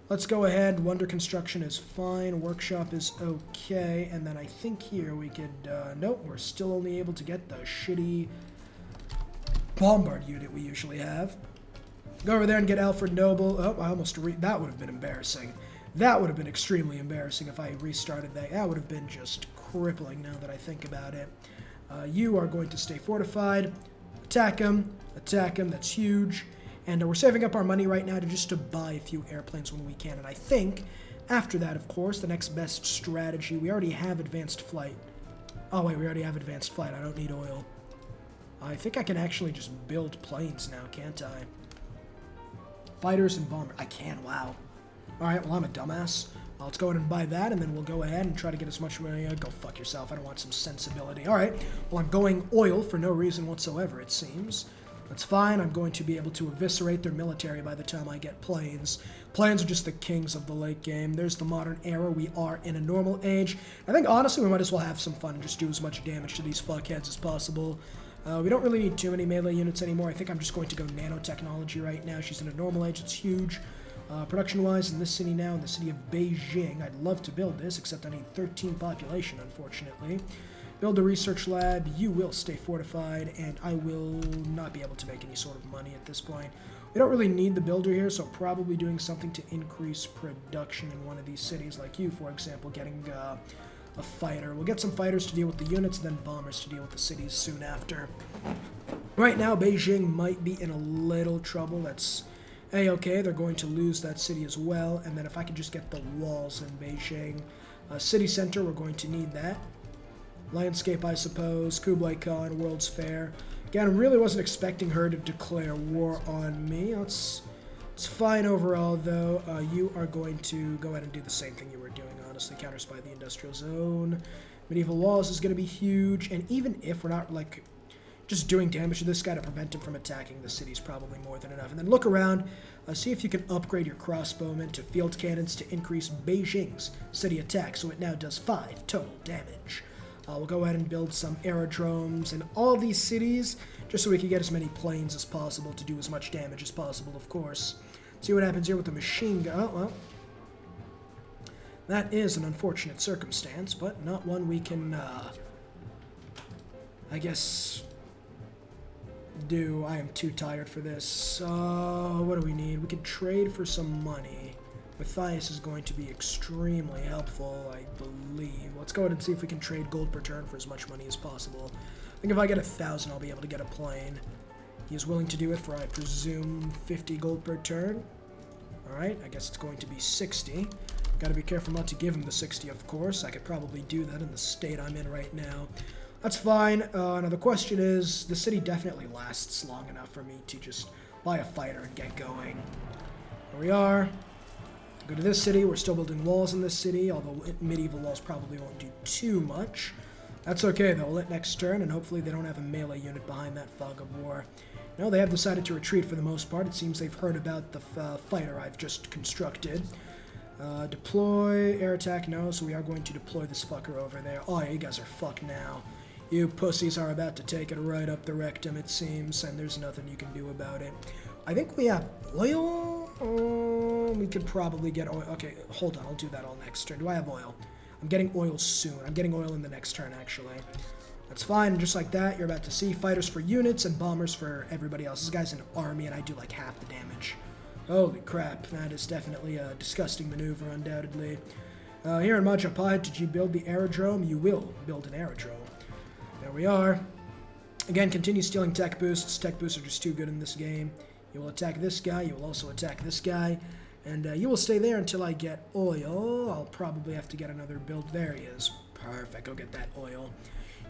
Let's go ahead. Wonder construction is fine. Workshop is okay. And then I think here we could... nope, we're still only able to get the shitty bombard unit we usually have. Go over there and get Alfred Noble. Oh, I almost... that would have been embarrassing. That would have been extremely embarrassing if I restarted that. That would have been just crippling now that I think about it. You are going to stay fortified. Attack him. Attack him. That's huge. And we're saving up our money right now to buy a few airplanes when we can. And I think, after that, of course, the next best strategy... We already have advanced flight. Oh, wait, we already have advanced flight. I don't need oil. I think I can actually just build planes now, can't I? Fighters and bombers. I can, wow. Alright, well, I'm a dumbass. Let's go ahead and buy that, and then we'll go ahead and try to get as much money. Go fuck yourself. I don't want some sensibility. Alright, well, I'm going oil for no reason whatsoever, it seems. That's fine. I'm going to be able to eviscerate their military by the time I get planes. Planes are just the kings of the late game. There's the modern era. We are in a normal age. I think, honestly, we might as well have some fun and just do as much damage to these fuckheads as possible. We don't really need too many melee units anymore. I think I'm just going to go nanotechnology right now. She's in a normal age. It's huge. Production-wise, in this city now, in the city of Beijing, I'd love to build this, except I need 13 population, unfortunately. Build a research lab. You will stay fortified, and I will not be able to make any sort of money at this point. We don't really need the builder here, so probably doing something to increase production in one of these cities, like you, for example, getting... a fighter. We'll get some fighters to deal with the units, and then bombers to deal with the cities soon after. Right now, Beijing might be in a little trouble. That's A-okay. They're going to lose that city as well. And then if I could just get the walls in Beijing. City center, we're going to need that. Landscape, I suppose. Kublai Khan, World's Fair. Again, I really wasn't expecting her to declare war on me. It's fine overall, though. You are going to go ahead and do the same thing you were doing, honestly. Counters by the industrial zone. Medieval walls is going to be huge. And even if we're not, like, just doing damage to this guy to prevent him from attacking the city is probably more than enough. And then look around. See if you can upgrade your crossbowmen to field cannons to increase Beijing's city attack. So it now does 5 total damage. We'll go ahead and build some aerodromes in all these cities, just so we can get as many planes as possible to do as much damage as possible, of course. See what happens here with the machine gun. Oh, well. That is an unfortunate circumstance, but not one we can, I guess, do. I am too tired for this. What do we need? We could trade for some money. Matthias is going to be extremely helpful, I believe. Let's go ahead and see if we can trade gold per turn for as much money as possible. I think if I get 1,000, I'll be able to get a plane. He is willing to do it for, I presume, 50 gold per turn. Alright, I guess it's going to be 60. Gotta be careful not to give him the 60, of course. I could probably do that in the state I'm in right now. That's fine. Now the question is, the city definitely lasts long enough for me to just buy a fighter and get going. Here we are. Go to this city. We're still building walls in this city, although medieval walls probably won't do too much. That's okay, though. We'll hit next turn, and hopefully they don't have a melee unit behind that fog of war. No, they have decided to retreat for the most part. It seems they've heard about the fighter I've just constructed. Deploy, air attack, no, so we are going to deploy this fucker over there. Oh, yeah, you guys are fucked now. You pussies are about to take it right up the rectum, it seems, and there's nothing you can do about it. I think we have oil. We could probably get oil. Okay, hold on, I'll do that all next turn. Do I have oil? I'm getting oil soon. I'm getting oil in the next turn, actually. That's fine, just like that, you're about to see fighters for units and bombers for everybody else. This guy's an army, and I do like half the damage. Holy crap, that is definitely a disgusting maneuver, undoubtedly. Here in Majapahit, did you build the aerodrome? You will build an aerodrome. There we are. Again, continue stealing tech boosts. Tech boosts are just too good in this game. You will attack this guy, you will also attack this guy, and you will stay there until I get oil. I'll probably have to get another build. There he is. Perfect, go get that oil.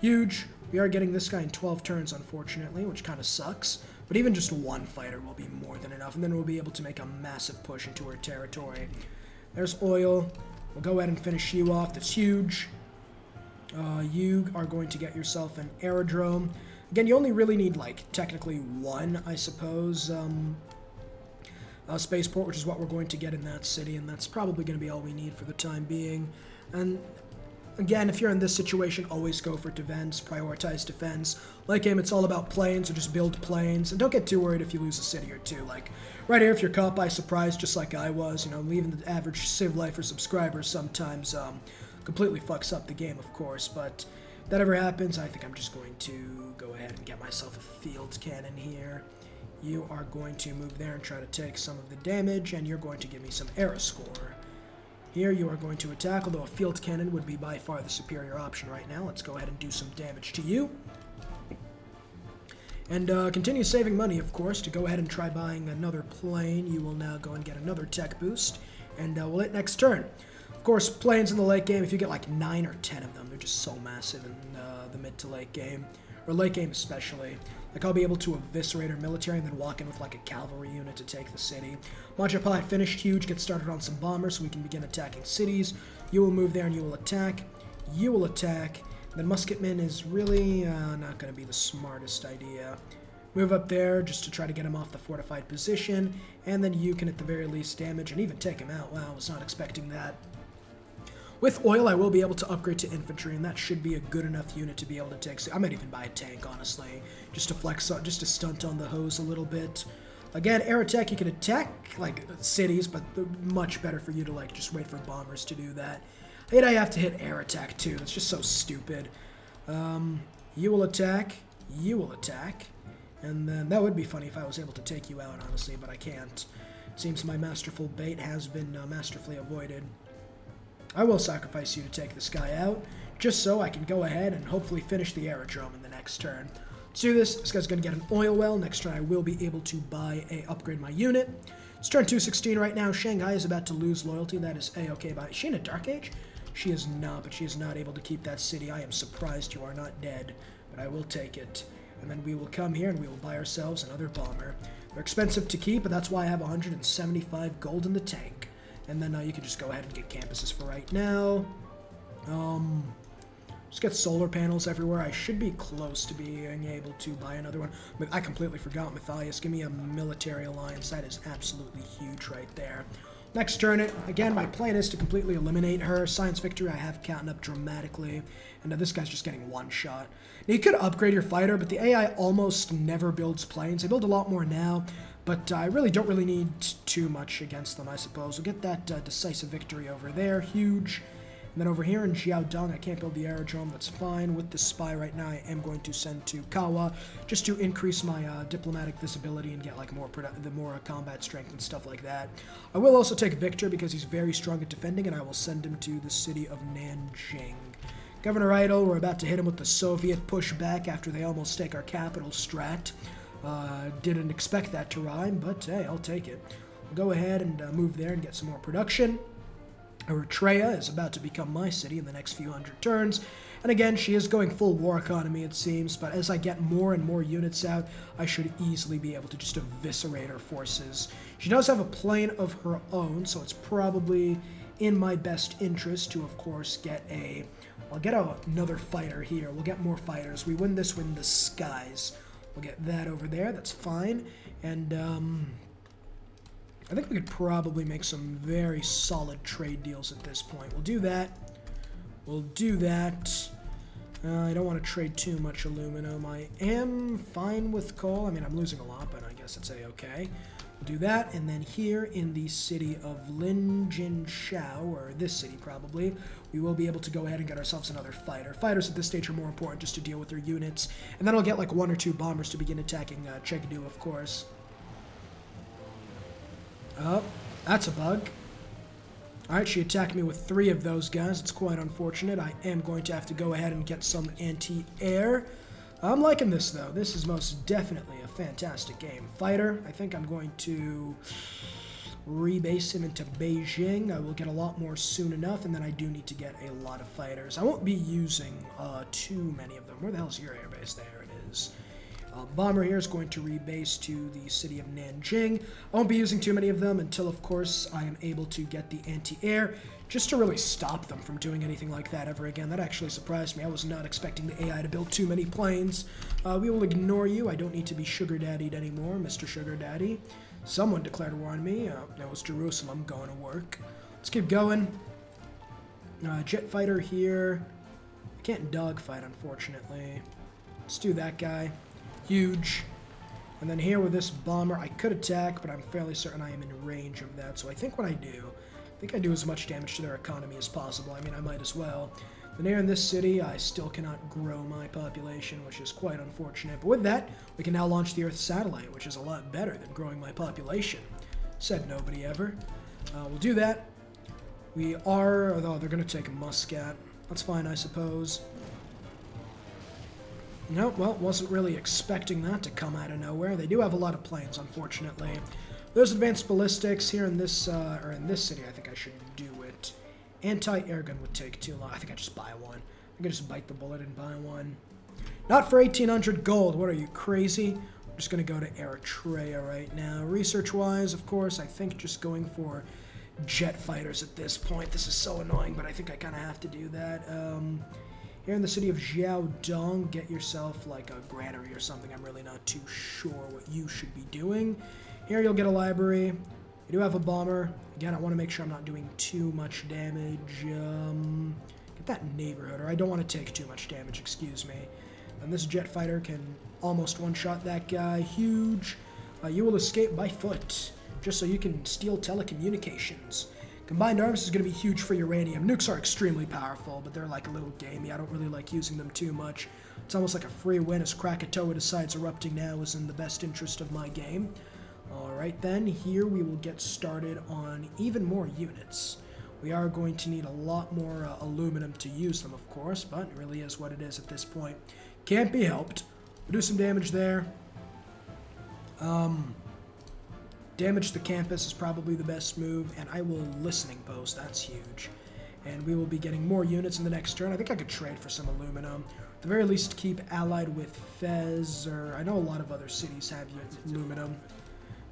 Huge. We are getting this guy in 12 turns, unfortunately, which kind of sucks. But even just one fighter will be more than enough, and then we'll be able to make a massive push into our territory. There's oil. We'll go ahead and finish you off. That's huge. You are going to get yourself an aerodrome. Again, you only really need, like, technically one, I suppose, spaceport, which is what we're going to get in that city, and that's probably going to be all we need for the time being. And again, if you're in this situation, always go for defense, prioritize defense. Late game, it's all about planes, so just build planes, and don't get too worried if you lose a city or two. Like, right here, if you're caught by surprise, just like I was, you know, leaving the average TheCivLifeR subscriber sometimes completely fucks up the game, of course, but if that ever happens, I think I'm just going to go ahead and get myself a field cannon here. You are going to move there and try to take some of the damage, and you're going to give me some arrow score. Here you are going to attack, although a field cannon would be by far the superior option right now. Let's go ahead and do some damage to you. And continue saving money, of course, to go ahead and try buying another plane. You will now go and get another tech boost, and we'll hit next turn. Of course, planes in the late game, if you get like 9 or 10 of them, they're just so massive in the mid to late game, or late game especially. Like, I'll be able to eviscerate our military and then walk in with like a cavalry unit to take the city. Majapahit finished huge, get started on some bombers so we can begin attacking cities. You will move there and you will attack. You will attack. Then musketman is really not going to be the smartest idea. Move up there just to try to get him off the fortified position, and then you can at the very least damage and even take him out. Wow, I was not expecting that. With oil, I will be able to upgrade to infantry, and that should be a good enough unit to be able to take. I might even buy a tank, honestly, just to flex, just to stunt on the hose a little bit. Again, air attack, you can attack like cities, but much better for you to like just wait for bombers to do that. I have to hit air attack too. That's just so stupid. You will attack. You will attack. And then that would be funny if I was able to take you out, honestly, but I can't. It seems my masterful bait has been masterfully avoided. I will sacrifice you to take this guy out, just so I can go ahead and hopefully finish the aerodrome in the next turn. Let's do this. This guy's going to get an oil well. Next turn I will be able to upgrade my unit. It's turn 216 right now. Shanghai is about to lose loyalty. That is A-okay. Is she in a Dark Age? She is not, but she is not able to keep that city. I am surprised you are not dead, but I will take it. And then we will come here and we will buy ourselves another bomber. They're expensive to keep, but that's why I have 175 gold in the tank. And then you can just go ahead and get campuses for right now. Just get solar panels everywhere. I should be close to being able to buy another one. But I completely forgot Matthias. Give me a military alliance. That is absolutely huge right there. Next turn, again, my plan is to completely eliminate her. Science victory, I have counted up dramatically. And this guy's just getting one shot. Now, you could upgrade your fighter, but the AI almost never builds planes. They build a lot more now. But I really don't need too much against them, I suppose. We'll get that decisive victory over there. Huge. And then over here in Jiaodong, I can't build the aerodrome. That's fine. With the spy right now, I am going to send to Kawa just to increase my diplomatic visibility and get like more combat strength and stuff like that. I will also take Victor because he's very strong at defending, and I will send him to the city of Nanjing. Governor Idle, we're about to hit him with the Soviet pushback after they almost take our capital, Strat. Didn't expect that to rhyme, but hey, I'll take it. We'll go ahead and move there and get some more production. Eritrea is about to become my city in the next few hundred turns. And again, she is going full war economy, it seems, but as I get more and more units out, I should easily be able to just eviscerate her forces. She does have a plane of her own, so it's probably in my best interest to, of course, get a... I'll get another fighter here. We'll get more fighters. We win this in the skies. We'll get that over there. That's fine. And, I think we could probably make some very solid trade deals at this point. We'll do that. We'll do that. I don't want to trade too much aluminum. I am fine with coal. I mean, I'm losing a lot, but I guess it's a-okay. We'll do that, and then here in the city of Linjinshao, or this city probably, we will be able to go ahead and get ourselves another fighter. Fighters at this stage are more important just to deal with their units, and then I'll get like 1 or 2 bombers to begin attacking Chengdu, of course. Oh, that's a bug. Alright, she attacked me with 3 of those guys. It's quite unfortunate. I am going to have to go ahead and get some anti-air. I'm liking this, though. This is most definitely a fantastic game. Fighter, I think I'm going to rebase him into Beijing. I will get a lot more soon enough, and then I do need to get a lot of fighters. I won't be using too many of them. Where the hell is your airbase? There it is. Bomber here is going to rebase to the city of Nanjing. I won't be using too many of them until, of course, I am able to get the anti-air, just to really stop them from doing anything like that ever again. That actually surprised me. I was not expecting the AI to build too many planes. We will ignore you. I don't need to be sugar daddied anymore, Mr. Sugar Daddy. Someone declared war on me. That was Jerusalem going to work. Let's keep going. Jet fighter here. I can't dogfight, unfortunately. Let's do that guy. Huge. And then here with this bomber, I could attack, but I'm fairly certain I am in range of that. So I think what I do as much damage to their economy as possible. I mean, I might as well. Then here in this city, I still cannot grow my population, which is quite unfortunate. But with that, we can now launch the Earth satellite, which is a lot better than growing my population. Said nobody ever. We'll do that. We are, although they're going to take Muscat. That's fine, I suppose. Nope, well, wasn't really expecting that to come out of nowhere. They do have a lot of planes, unfortunately. There's advanced ballistics here in this, or in this city. I think I should do it. Anti-air gun would take too long. I think I just buy one. I can just bite the bullet and buy one. Not for 1,800 gold. What are you, crazy? I'm just going to go to Eritrea right now. Research-wise, of course, I think just going for jet fighters at this point. This is so annoying, but I think I kind of have to do that. Here in the city of Jiaodong, get yourself like a granary or something. I'm really not too sure what you should be doing. Here you'll get a library. You do have a bomber. Again, I want to make sure I'm not doing too much damage. Get that neighborhood, or I don't want to take too much damage, excuse me. And this jet fighter can almost one-shot that guy. Huge. You will escape by foot, just so you can steal telecommunications. Combined arms is going to be huge for uranium. Nukes are extremely powerful, but they're like a little gamey. I don't really like using them too much. It's almost like a free win as Krakatoa decides erupting now is in the best interest of my game. Alright then, here we will get started on even more units. We are going to need a lot more aluminum to use them, of course, but it really is what it is at this point. Can't be helped. We'll do some damage there. Damage the campus is probably the best move, and I will listening post. That's huge. And we will be getting more units in the next turn. I think I could trade for some aluminum. At the very least, keep allied with Fez, or I know a lot of other cities have aluminum.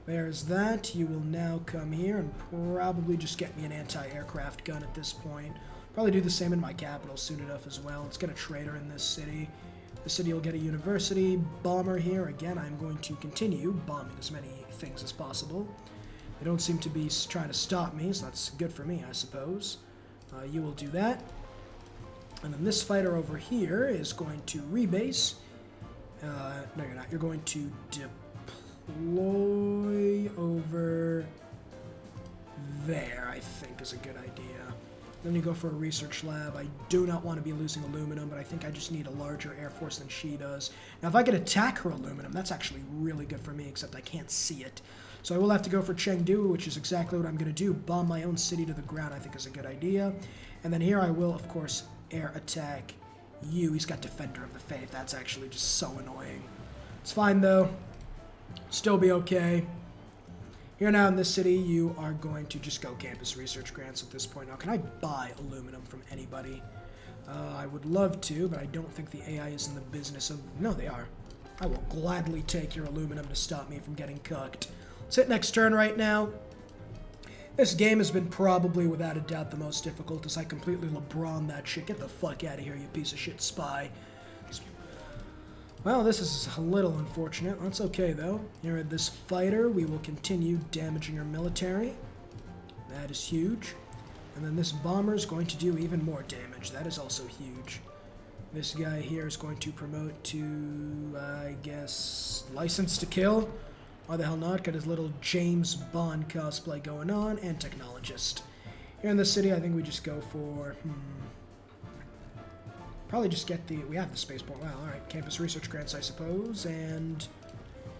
There's that. You will now come here and probably just get me an anti-aircraft gun at this point. Probably do the same in my capital soon enough as well. Let's get a trader in this city. The city will get a university. Bomber here. Again, I'm going to continue bombing as many things as possible. They don't seem to be trying to stop me, so that's good for me, I suppose. You will do that. And then this fighter over here is going to rebase. No, you're not. You're going to deploy over there, I think is a good idea. Then you go for a research lab. I do not want to be losing aluminum, but I think I just need a larger air force than she does. Now, if I could attack her aluminum, that's actually really good for me, except I can't see it. So I will have to go for Chengdu, which is exactly what I'm going to do. Bomb my own city to the ground, I think is a good idea. And then here I will, of course, air attack you. He's got Defender of the Faith. That's actually just so annoying. It's fine, though. Still be okay. Here now in this city, you are going to just go campus research grants at this point. Now, can I buy aluminum from anybody? I would love to, but I don't think the AI is in the business of... No, they are. I will gladly take your aluminum to stop me from getting cooked. Let's hit next turn right now. This game has been probably, without a doubt, the most difficult as I completely LeBron that shit. Get the fuck out of here, you piece of shit spy. Well, this is a little unfortunate. That's okay, though. Here at this fighter, we will continue damaging our military. That is huge. And then this bomber is going to do even more damage. That is also huge. This guy here is going to promote to, I guess, license to kill. Why the hell not? Got his little James Bond cosplay going on, and technologist. Here in the city, I think we just go for, probably just get the, we have the spaceport. Wow, alright, campus research grants, I suppose, and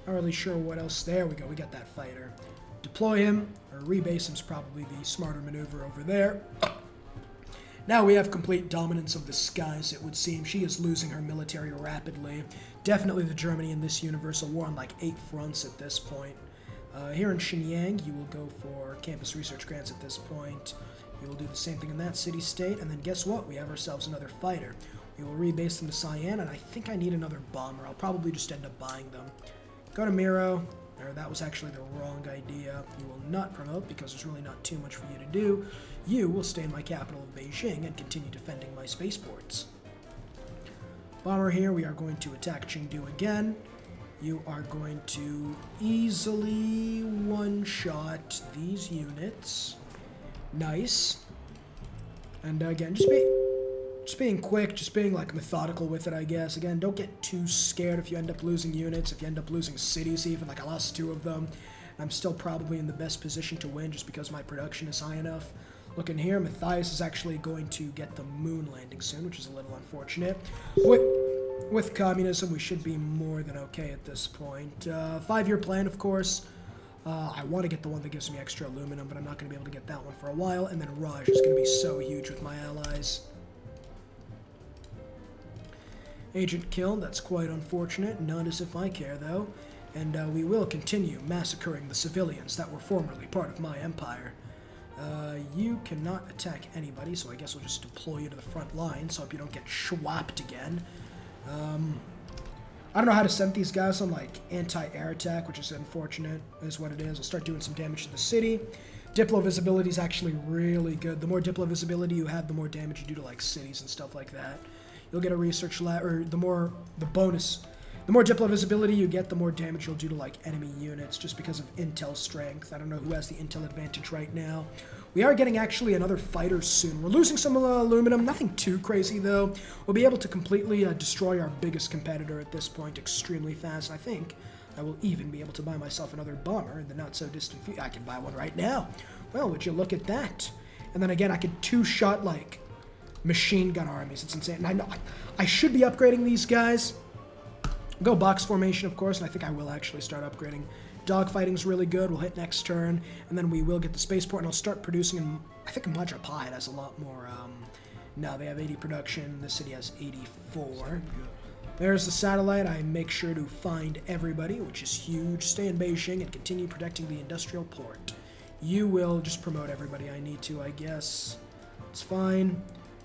not really sure what else. There we go, we got that fighter. Deploy him, or rebase him's probably the smarter maneuver over there. Now we have complete dominance of the skies, it would seem. She is losing her military rapidly. Definitely the Germany in this universal war on like 8 fronts at this point. Here in Xinjiang, you will go for campus research grants at this point. You will do the same thing in that city-state, and then guess what? We have ourselves another fighter. We will rebase them to Cyan, and I think I need another bomber. I'll probably just end up buying them. Go to Miro. That was actually the wrong idea. You will not promote because there's really not too much for you to do. You will stay in my capital of Beijing and continue defending my spaceports. Bomber here, we are going to attack Chengdu again. You are going to easily one-shot these units. Nice. And again, just being quick, just being like methodical with it, I guess. Again, don't get too scared if you end up losing units, if you end up losing cities even, like I lost 2 of them. I'm still probably in the best position to win just because my production is high enough. Looking here, Matthias is actually going to get the moon landing soon, which is a little unfortunate. With communism, we should be more than okay at this point. 5-year plan, of course. I want to get the one that gives me extra aluminum, but I'm not going to be able to get that one for a while. And then Raj is going to be so huge with my allies. Agent killed, that's quite unfortunate. Not as if I care, though. And we will continue massacring the civilians that were formerly part of my empire. You cannot attack anybody, so I guess we'll just deploy you to the front line, so hope you don't get schwapped again. I don't know how to send these guys on, like, anti-air attack, which is unfortunate, is what it is. I'll start doing some damage to the city. Diplo visibility is actually really good. The more Diplo visibility you have, the more damage you do to, like, cities and stuff like that. You'll get a research lab, or the more Diplo visibility you get, the more damage you'll do to, like, enemy units, just because of intel strength. I don't know who has the intel advantage right now. We are getting actually another fighter soon. We're losing some aluminum, nothing too crazy, though. We'll be able to completely destroy our biggest competitor at this point extremely fast. I think I will even be able to buy myself another bomber in the not-so-distant future. I can buy one right now. Well, would you look at that? And then again, I could two-shot, like, machine gun armies. It's insane. And I know I should be upgrading these guys. Go box formation, of course, and I think I will actually start upgrading. Dogfighting's really good. We'll hit next turn, and then we will get the spaceport, and I'll start producing. And I think Majapahit has a lot more. No, they have 80 production. The city has 84. There's the satellite. I make sure to find everybody, which is huge. Stay in Beijing and continue protecting the industrial port. You will just promote everybody I need to, I guess. It's fine.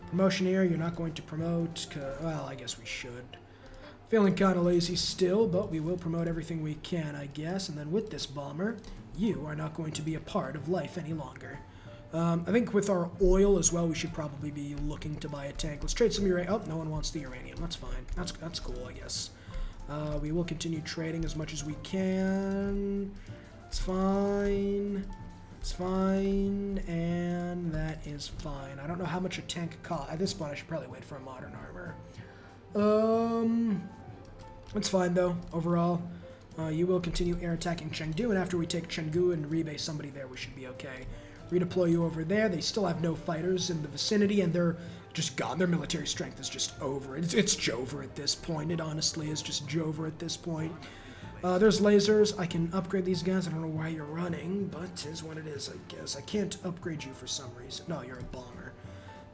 Promotion here, you're not going to promote. Well, I guess we should. Feeling kind of lazy still, but we will promote everything we can, I guess. And then with this bomber, you are not going to be a part of life any longer. I think with our oil as well, we should probably be looking to buy a tank. Let's trade some uranium. Oh, no one wants the uranium. That's fine. That's cool, I guess. We will continue trading as much as we can. It's fine. It's fine. And that is fine. I don't know how much a tank costs. At this point, I should probably wait for a modern armor. It's fine, though, overall. You will continue air attacking Chengdu, and after we take Chengdu and rebase somebody there, we should be okay. Redeploy you over there. They still have no fighters in the vicinity, and they're just gone. Their military strength is just over. It's Jover at this point. It honestly is just Jover at this point. There's lasers. I can upgrade these guys. I don't know why you're running, but it is what it is, I guess. I can't upgrade you for some reason. No, you're a bomber.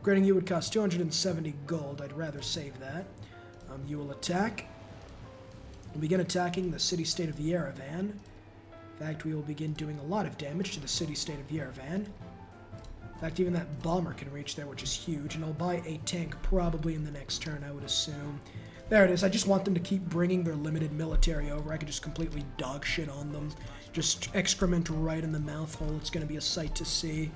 Upgrading you would cost 270 gold. I'd rather save that. You will attack. We'll begin attacking the city-state of Yerevan. In fact, we will begin doing a lot of damage to the city-state of Yerevan. In fact, even that bomber can reach there, which is huge, and I'll buy a tank probably in the next turn, I would assume. There it is. I just want them to keep bringing their limited military over. I could just completely dog shit on them. Just excrement right in the mouth hole. It's going to be a sight to see.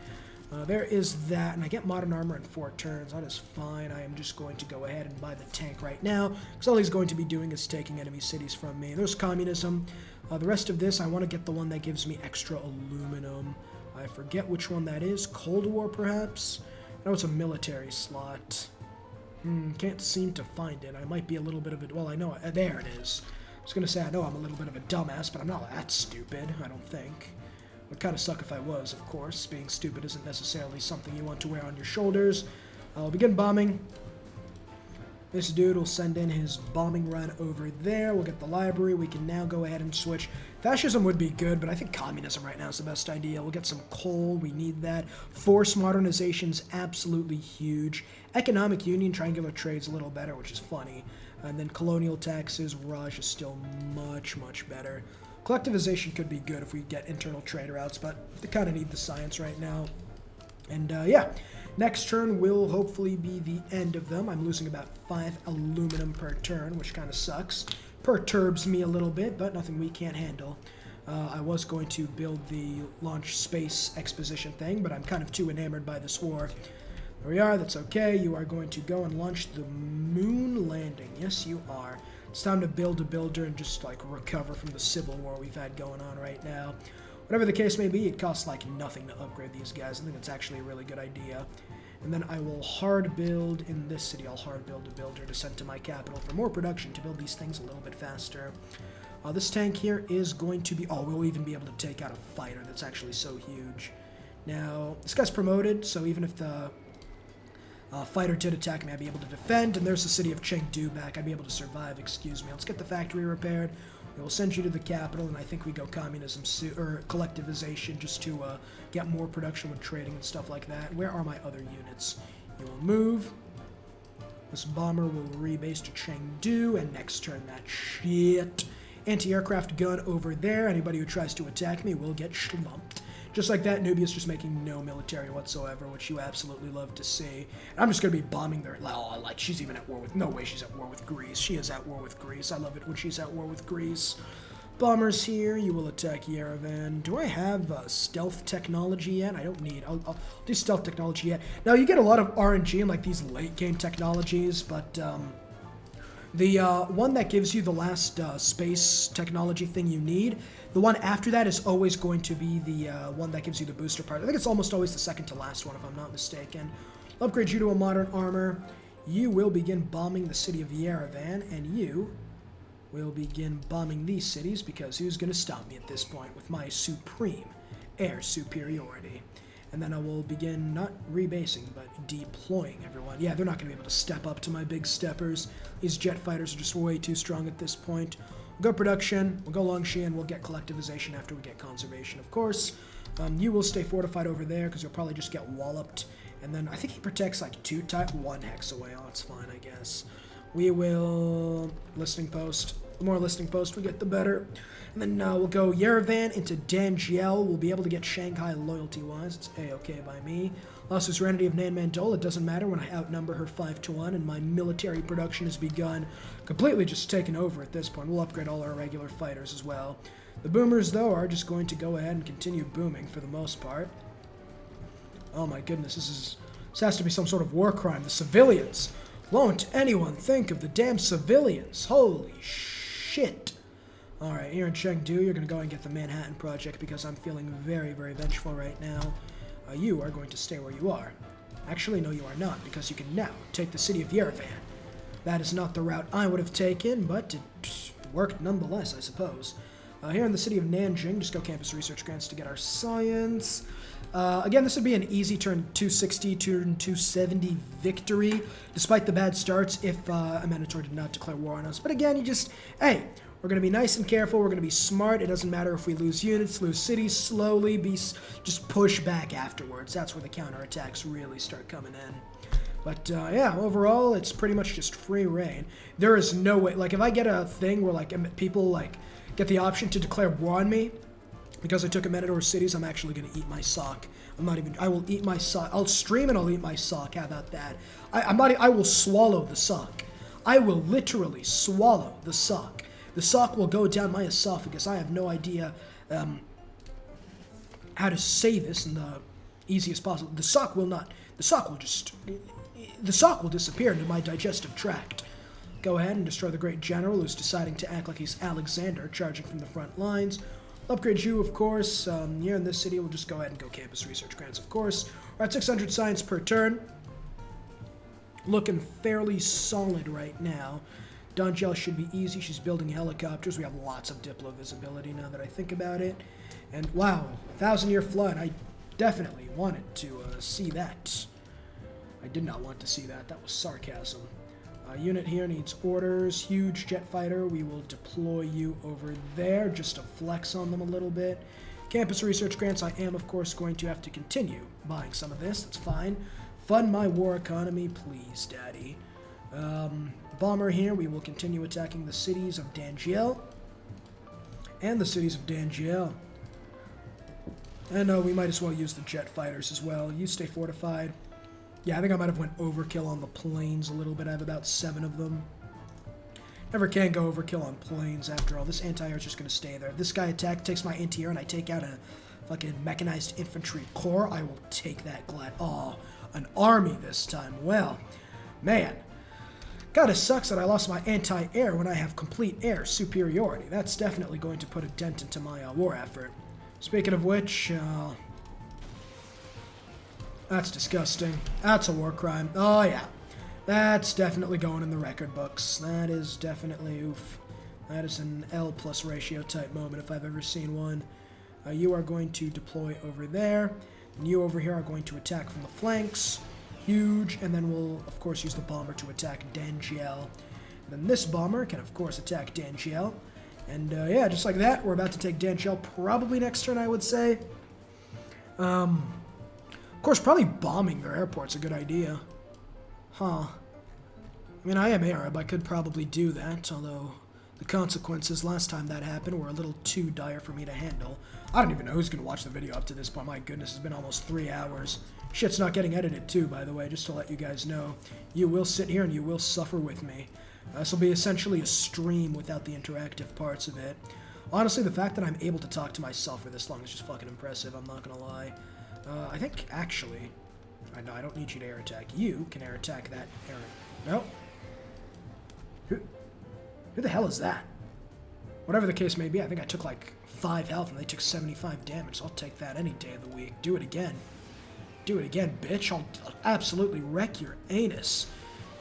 There is that, and I get modern armor in 4 turns. That is fine. I am just going to go ahead and buy the tank right now, because all he's going to be doing is taking enemy cities from me. There's communism. The rest of this, I want to get the one that gives me extra aluminum. I forget which one that is. Cold War, perhaps? No, it's a military slot. Can't seem to find it. I might be a little bit of a... Well, I know... there it is. I was going to say, I know I'm a little bit of a dumbass, but I'm not that stupid, I don't think. It would kind of suck if I was, of course. Being stupid isn't necessarily something you want to wear on your shoulders. I'll begin bombing. This dude will send in his bombing run over there. We'll get the library. We can now go ahead and switch. Fascism would be good, but I think communism right now is the best idea. We'll get some coal. We need that. Force modernization's absolutely huge. Economic union, triangular trade's a little better, which is funny. And then colonial taxes, Raj is still much, much better. Collectivization could be good if we get internal trade routes, but they kind of need the science right now. And yeah, next turn will hopefully be the end of them. I'm losing about 5 aluminum per turn, which kind of sucks. Perturbs me a little bit, but nothing we can't handle. I was going to build the launch space exposition thing, but I'm kind of too enamored by this war. There we are, that's okay. You are going to go and launch the moon landing. Yes, you are. It's time to build a builder and just, like, recover from the civil war we've had going on right now. Whatever the case may be, it costs, like, nothing to upgrade these guys. I think it's actually a really good idea. And then I will hard build in this city. I'll hard build a builder to send to my capital for more production to build these things a little bit faster. This tank here is going to be... Oh, we'll even be able to take out a fighter. That's actually so huge. Now, this guy's promoted, so even if the... fighter did attack me, I'd be able to defend, and there's the city of Chengdu back. I'd be able to survive, excuse me. Let's get the factory repaired. We will send you to the capital, and I think we go communism or collectivization just to get more production with trading and stuff like that. Where are my other units? You will move. This bomber will rebase to Chengdu, and next turn that shit. Anti-aircraft gun over there. Anybody who tries to attack me will get schlumped. Just like that, Nubia's just making no military whatsoever, which you absolutely love to see. And I'm just going to be bombing their... Oh, like, she's even at war with... No way she's at war with Greece. She is at war with Greece. I love it when she's at war with Greece. Bombers here. You will attack Yerevan. Do I have stealth technology yet? I don't need... I'll do stealth technology yet. Now, you get a lot of RNG in, like, these late-game technologies, but... The one that gives you the last space technology thing you need, the one after that is always going to be the one that gives you the booster part. I think it's almost always the second to last one, if I'm not mistaken. I'll upgrade you to a modern armor. You will begin bombing the city of Yerevan, and you will begin bombing these cities, because who's going to stop me at this point with my supreme air superiority? And then I will begin not rebasing, but deploying everyone. Yeah, they're not going to be able to step up to my big steppers. These jet fighters are just way too strong at this point. We'll go production, we'll go Longxi, and we'll get collectivization after we get conservation, of course. You will stay fortified over there, because you'll probably just get walloped. And then I think he protects like 1 hex away. Oh, it's fine, I guess. We will... Listening post. The more listening post we get, the better. And then we'll go Yerevan into Danjiel. We'll be able to get Shanghai loyalty-wise. It's A-okay by me. Lost the serenity of Nan Mandol. It doesn't matter when I outnumber her 5-1, and my military production has begun. Completely just taken over at this point. We'll upgrade all our regular fighters as well. The boomers, though, are just going to go ahead and continue booming for the most part. Oh my goodness, this has to be some sort of war crime. The civilians. Won't anyone think of the damn civilians? Holy shit. Alright, here in Chengdu, you're going to go and get the Manhattan Project because I'm feeling very, very vengeful right now. You are going to stay where you are. Actually, no, you are not, because you can now take the city of Yerevan. That is not the route I would have taken, but it worked nonetheless, I suppose. Here in the city of Nanjing, just go campus research grants to get our science. Again, this would be an easy turn 260, turn 270 victory, despite the bad starts if Amanator did not declare war on us. But again, hey, we're going to be nice and careful, we're going to be smart. It doesn't matter if we lose units, lose cities, slowly, just push back afterwards. That's where the counterattacks really start coming in. But, yeah, overall, it's pretty much just free reign. There is no way, like, if I get a thing where, like, people, like, get the option to declare war on me, Because I took Amenador cities, I'm actually going to eat my sock. I will eat my sock. I'll stream and I'll eat my sock. How about that? I will swallow the sock. I will literally swallow the sock. The sock will go down my esophagus. I have no idea how to say this in the easiest possible. The sock will disappear into my digestive tract. Go ahead and destroy the great general who's deciding to act like he's Alexander, charging from the front lines. Upgrade you, of course. Here in this city, we'll just go ahead and go campus research grants, of course. We're at 600 science per turn. Looking fairly solid right now. Donjel should be easy. She's building helicopters. We have lots of Diplo visibility now that I think about it. And wow, 1,000-year flood. I definitely wanted to see that. I did not want to see that. That was sarcasm. Unit here needs orders. Huge jet fighter. We will deploy you over there just to flex on them a little bit. Campus research grants. I am, of course, going to have to continue buying some of this. That's fine. Fund my war economy, please, Daddy. Bomber here. We will continue attacking the cities of Dangiel. And the cities of Dangiel. And we might as well use the jet fighters as well. You stay fortified. Yeah, I think I might have went overkill on the planes a little bit. I have about 7 of them. Never can go overkill on planes after all. This anti-air is just going to stay there. If this guy takes my anti-air and I take out a fucking mechanized infantry corps, I will take that glad. Oh, an army this time. Well, man. God, it sucks that I lost my anti-air when I have complete air superiority. That's definitely going to put a dent into my war effort. Speaking of which, that's disgusting. That's a war crime. Oh, yeah. That's definitely going in the record books. That is definitely, oof. That is an L plus ratio type moment if I've ever seen one. You are going to deploy over there. And you over here are going to attack from the flanks. Huge. And then we'll, of course, use the bomber to attack Dangiel. And then this bomber can, of course, attack Dangiel. And, yeah, just like that, we're about to take Dangiel probably next turn, I would say. Of course, probably bombing their airport's a good idea. Huh. I mean, I am Arab. I could probably do that, although the consequences last time that happened were a little too dire for me to handle. I don't even know who's going to watch the video up to this point. My goodness, it's been almost 3 hours. Shit's not getting edited, too, by the way, just to let you guys know. You will sit here and you will suffer with me. This will be essentially a stream without the interactive parts of it. Honestly, the fact that I'm able to talk to myself for this long is just fucking impressive, I'm not going to lie. I think, actually... No, I don't need you to air attack. You can air attack that area. No. Who the hell is that? Whatever the case may be, I think I took like 5 health and they took 75 damage. So I'll take that any day of the week. Do it again. Do it again, bitch. I'll absolutely wreck your anus.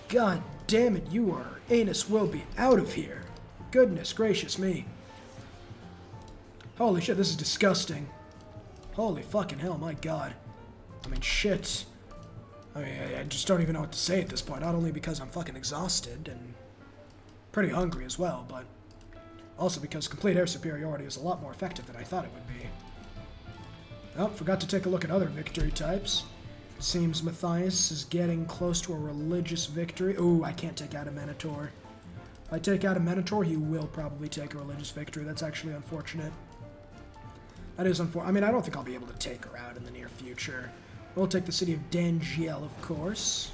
God damn it, your anus will be out of here. Goodness gracious me. Holy shit, this is disgusting. Holy fucking hell, my god. I mean, shit. I mean, I just don't even know what to say at this point. Not only because I'm fucking exhausted and pretty hungry as well, but also because complete air superiority is a lot more effective than I thought it would be. Oh, forgot to take a look at other victory types. Seems Matthias is getting close to a religious victory. Ooh, I can't take out a Minotaur. If I take out a Minotaur, he will probably take a religious victory. That's actually unfortunate. That is unfortunate. I mean, I don't think I'll be able to take her out in the near future. We'll take the city of Dangiel, of course.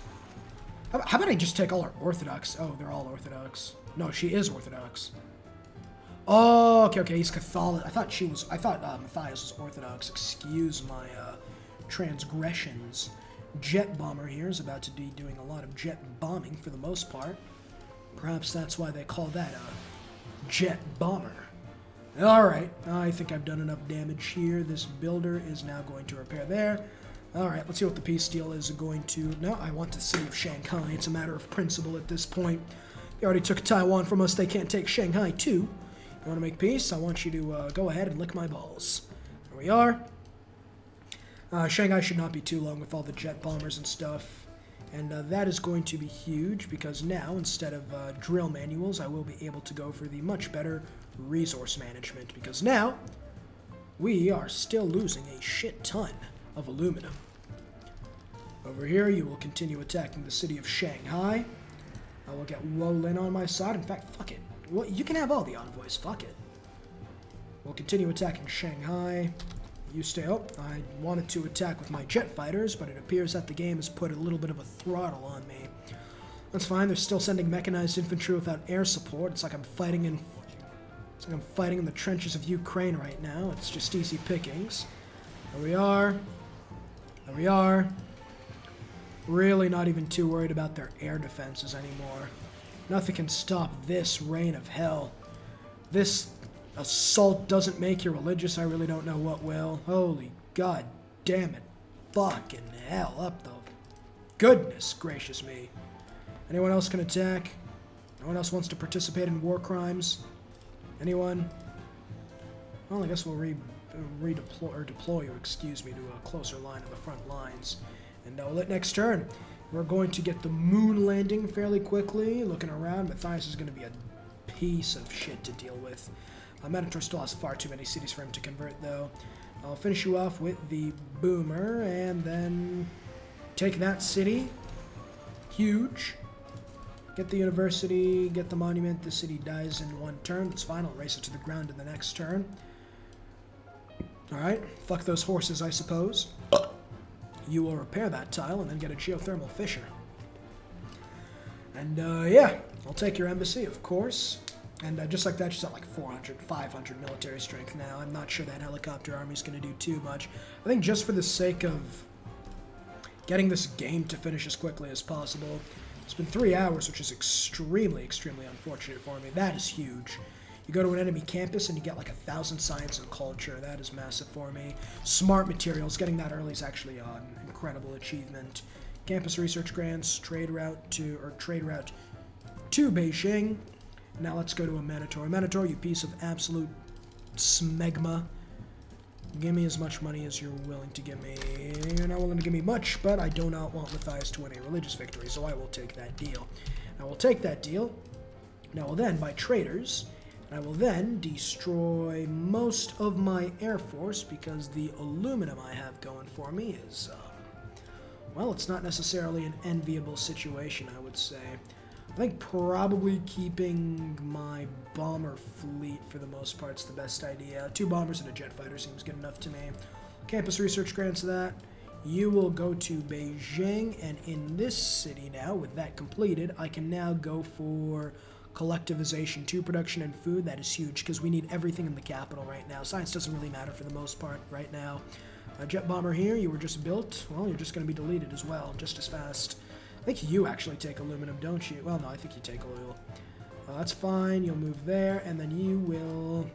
How about I just take all our Orthodox? Oh, they're all Orthodox. No, she is Orthodox. Oh, okay, he's Catholic. I thought Matthias was Orthodox. Excuse my transgressions. Jet bomber here is about to be doing a lot of jet bombing for the most part. Perhaps that's why they call that a jet bomber. Alright, I think I've done enough damage here. This builder is now going to repair there. Alright, let's see what the peace deal is going to... No, I want the city of Shanghai. It's a matter of principle at this point. They already took Taiwan from us. They can't take Shanghai too. You want to make peace? I want you to go ahead and lick my balls. There we are. Shanghai should not be too long with all the jet bombers and stuff. And that is going to be huge because now, instead of drill manuals, I will be able to go for the much better resource management. Because now, we are still losing a shit ton of aluminum. Over here, you will continue attacking the city of Shanghai. I will get Wolin on my side. In fact, fuck it. Well, you can have all the envoys. Fuck it. We'll continue attacking Shanghai. You stay up. I wanted to attack with my jet fighters, but it appears that the game has put a little bit of a throttle on me. That's fine. They're still sending mechanized infantry without air support. It's like I'm fighting in the trenches of Ukraine right now. It's just easy pickings. There we are. There we are. Really not even too worried about their air defenses anymore. Nothing can stop this reign of hell. This assault doesn't make you religious. I really don't know what will. Holy god damn it. Fucking hell. Up the goodness gracious me. Anyone else can attack? No one else wants to participate in war crimes? Anyone? Well, I guess we'll deploy you, excuse me, to a closer line of the front lines. And we'll hit next turn. We're going to get the moon landing fairly quickly. Looking around, Matthias is going to be a piece of shit to deal with. Minotaur still has far too many cities for him to convert, though. I'll finish you off with the Boomer, and then take that city. Huge. Get the university, get the monument. The city dies in one turn. That's fine. I'll race it to the ground in the next turn. Alright. Fuck those horses, I suppose. You will repair that tile and then get a geothermal fissure. And, yeah. I'll take your embassy, of course. And just like that, she's at like 400, 500 military strength now. I'm not sure that helicopter army's going to do too much. I think just for the sake of getting this game to finish as quickly as possible. It's been 3 hours, which is extremely, extremely unfortunate for me. That is huge. You go to an enemy campus and you get like 1,000 science and culture. That is massive for me. Smart materials. Getting that early is actually an incredible achievement. Campus research grants, trade route to Beijing. Now let's go to a Minotaur. Minotaur, you piece of absolute smegma. Give me as much money as you're willing to give me. You're not willing to give me much, but I do not want Matthias to win a religious victory, so I will take that deal. I will take that deal. Now I will then buy traders, and I will then destroy most of my air force, because the aluminum I have going for me is, well, it's not necessarily an enviable situation, I would say. I think probably keeping my bomber fleet for the most part is the best idea. 2 bombers and a jet fighter seems good enough to me. Campus research grants that. You will go to Beijing, and in this city now, with that completed, I can now go for collectivization 2 production and food. That is huge because we need everything in the capital right now. Science doesn't really matter for the most part right now. A jet bomber here, you were just built. Well, you're just going to be deleted as well, just as fast. I think you actually take aluminum, don't you? Well, no, I think you take oil. That's fine. You'll move there, and then you will...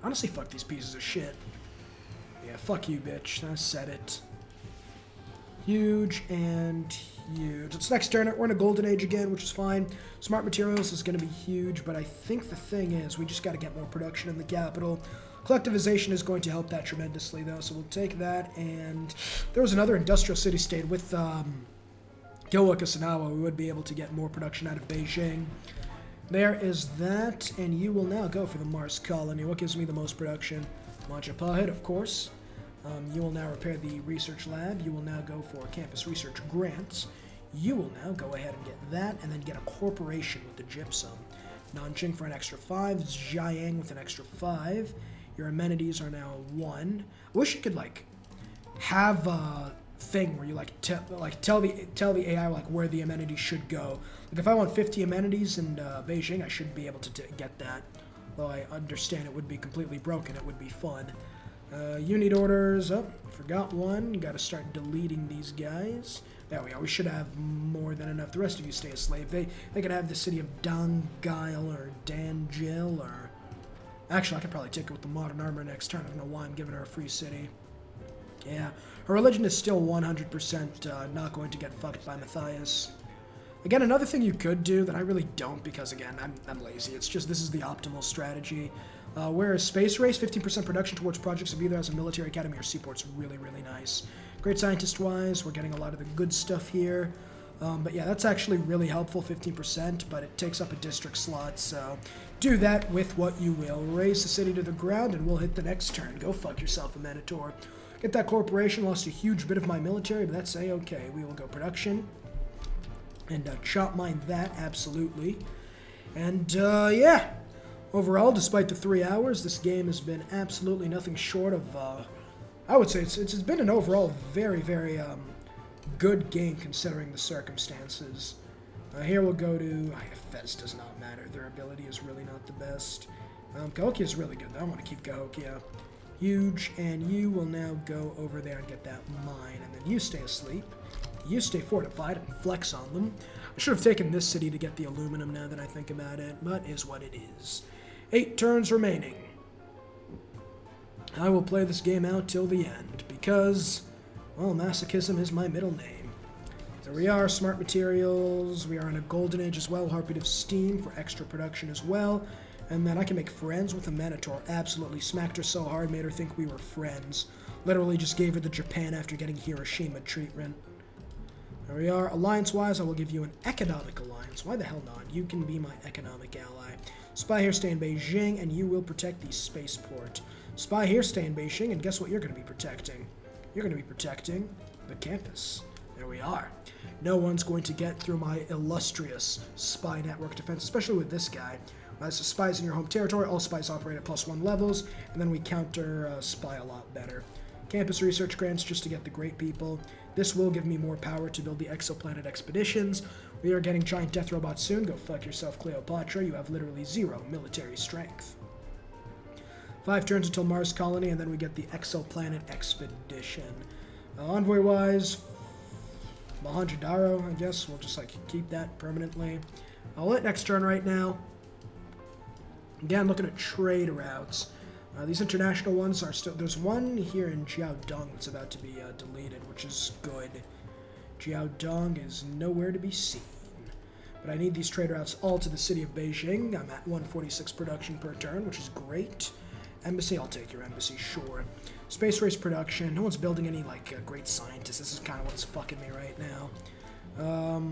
Honestly, fuck these pieces of shit. Yeah, fuck you, bitch. I said it. Huge and huge. It's next turn. We're in a golden age again, which is fine. Smart materials is going to be huge, but I think the thing is we just got to get more production in the capital. Collectivization is going to help that tremendously, though, so we'll take that. And there was another industrial city-state with... Gilwa-Kasanawa, we would be able to get more production out of Beijing. There is that, and you will now go for the Mars colony. What gives me the most production? Manchapahit, of course. You will now repair the research lab. You will now go for campus research grants. You will now go ahead and get that, and then get a corporation with the gypsum. Nanjing for an extra 5. Jiayang with an extra 5. Your amenities are now 1. I wish you could, like, have thing where you tell the AI like where the amenities should go. Like if I want 50 amenities in Beijing, I should be able to get that. Though I understand it would be completely broken, it would be fun. Unit orders. Oh, forgot one. Got to start deleting these guys. There we are. We should have more than enough. The rest of you stay a slave. They could have the city of Dangail or Danjil or. Actually, I could probably take it with the modern armor next turn. I don't know why I'm giving her a free city. Yeah, her religion is still 100% not going to get fucked by Matthias. Again, another thing you could do that I really don't because, again, I'm lazy. It's just this is the optimal strategy. Whereas Space Race, 15% production towards projects of either as a military academy or seaport's really, really nice. Great scientist-wise, we're getting a lot of the good stuff here. But yeah, that's actually really helpful, 15%, but it takes up a district slot, so do that with what you will. Raise the city to the ground, and we'll hit the next turn. Go fuck yourself, a Minotaur. Get that corporation, lost a huge bit of my military, but that's A-okay. We will go production, and chop mine that, absolutely. And, yeah, Overall, despite the 3 hours, this game has been absolutely nothing short of, I would say it's been an overall very, very good game considering the circumstances. Here we'll go to, Fez does not matter, their ability is really not the best. Cahokia is really good though, I want to keep Cahokia. Huge, and you will now go over there and get that mine, and then you stay asleep. You stay fortified and flex on them. I should have taken this city to get the aluminum now that I think about it, but is what it is. 8 turns remaining. I will play this game out till the end, because, well, masochism is my middle name. There we are, smart materials. We are in a golden age as well, heartbeat of steam for extra production as well. And then I can make friends with a Minotaur. Absolutely smacked her so hard, made her think we were friends. Literally just gave her the Japan after getting Hiroshima treatment. There we are. Alliance-wise, I will give you an economic alliance. Why the hell not? You can be my economic ally. Spy here, stay in Beijing, and you will protect the spaceport. Spy here, stay in Beijing, and guess what you're going to be protecting? You're going to be protecting the campus. There we are. No one's going to get through my illustrious spy network defense, especially with this guy. So spies in your home territory, all spies operate at +1 levels, and then we counter spy a lot better. Campus research grants just to get the great people. This will give me more power to build the exoplanet expeditions. We are getting giant death robots soon. Go fuck yourself, Cleopatra. You have literally 0 military strength. 5 turns until Mars colony, and then we get the exoplanet expedition. Envoy-wise, Mohenjo-Daro, I guess. We'll just keep that permanently. I'll let next turn right now. Again, looking at trade routes. These international ones are still... There's one here in Jiaodong that's about to be deleted, which is good. Jiaodong is nowhere to be seen. But I need these trade routes all to the city of Beijing. I'm at 146 production per turn, which is great. Embassy, I'll take your embassy, sure. Space race production. No one's building any, great scientists. This is kind of what's fucking me right now.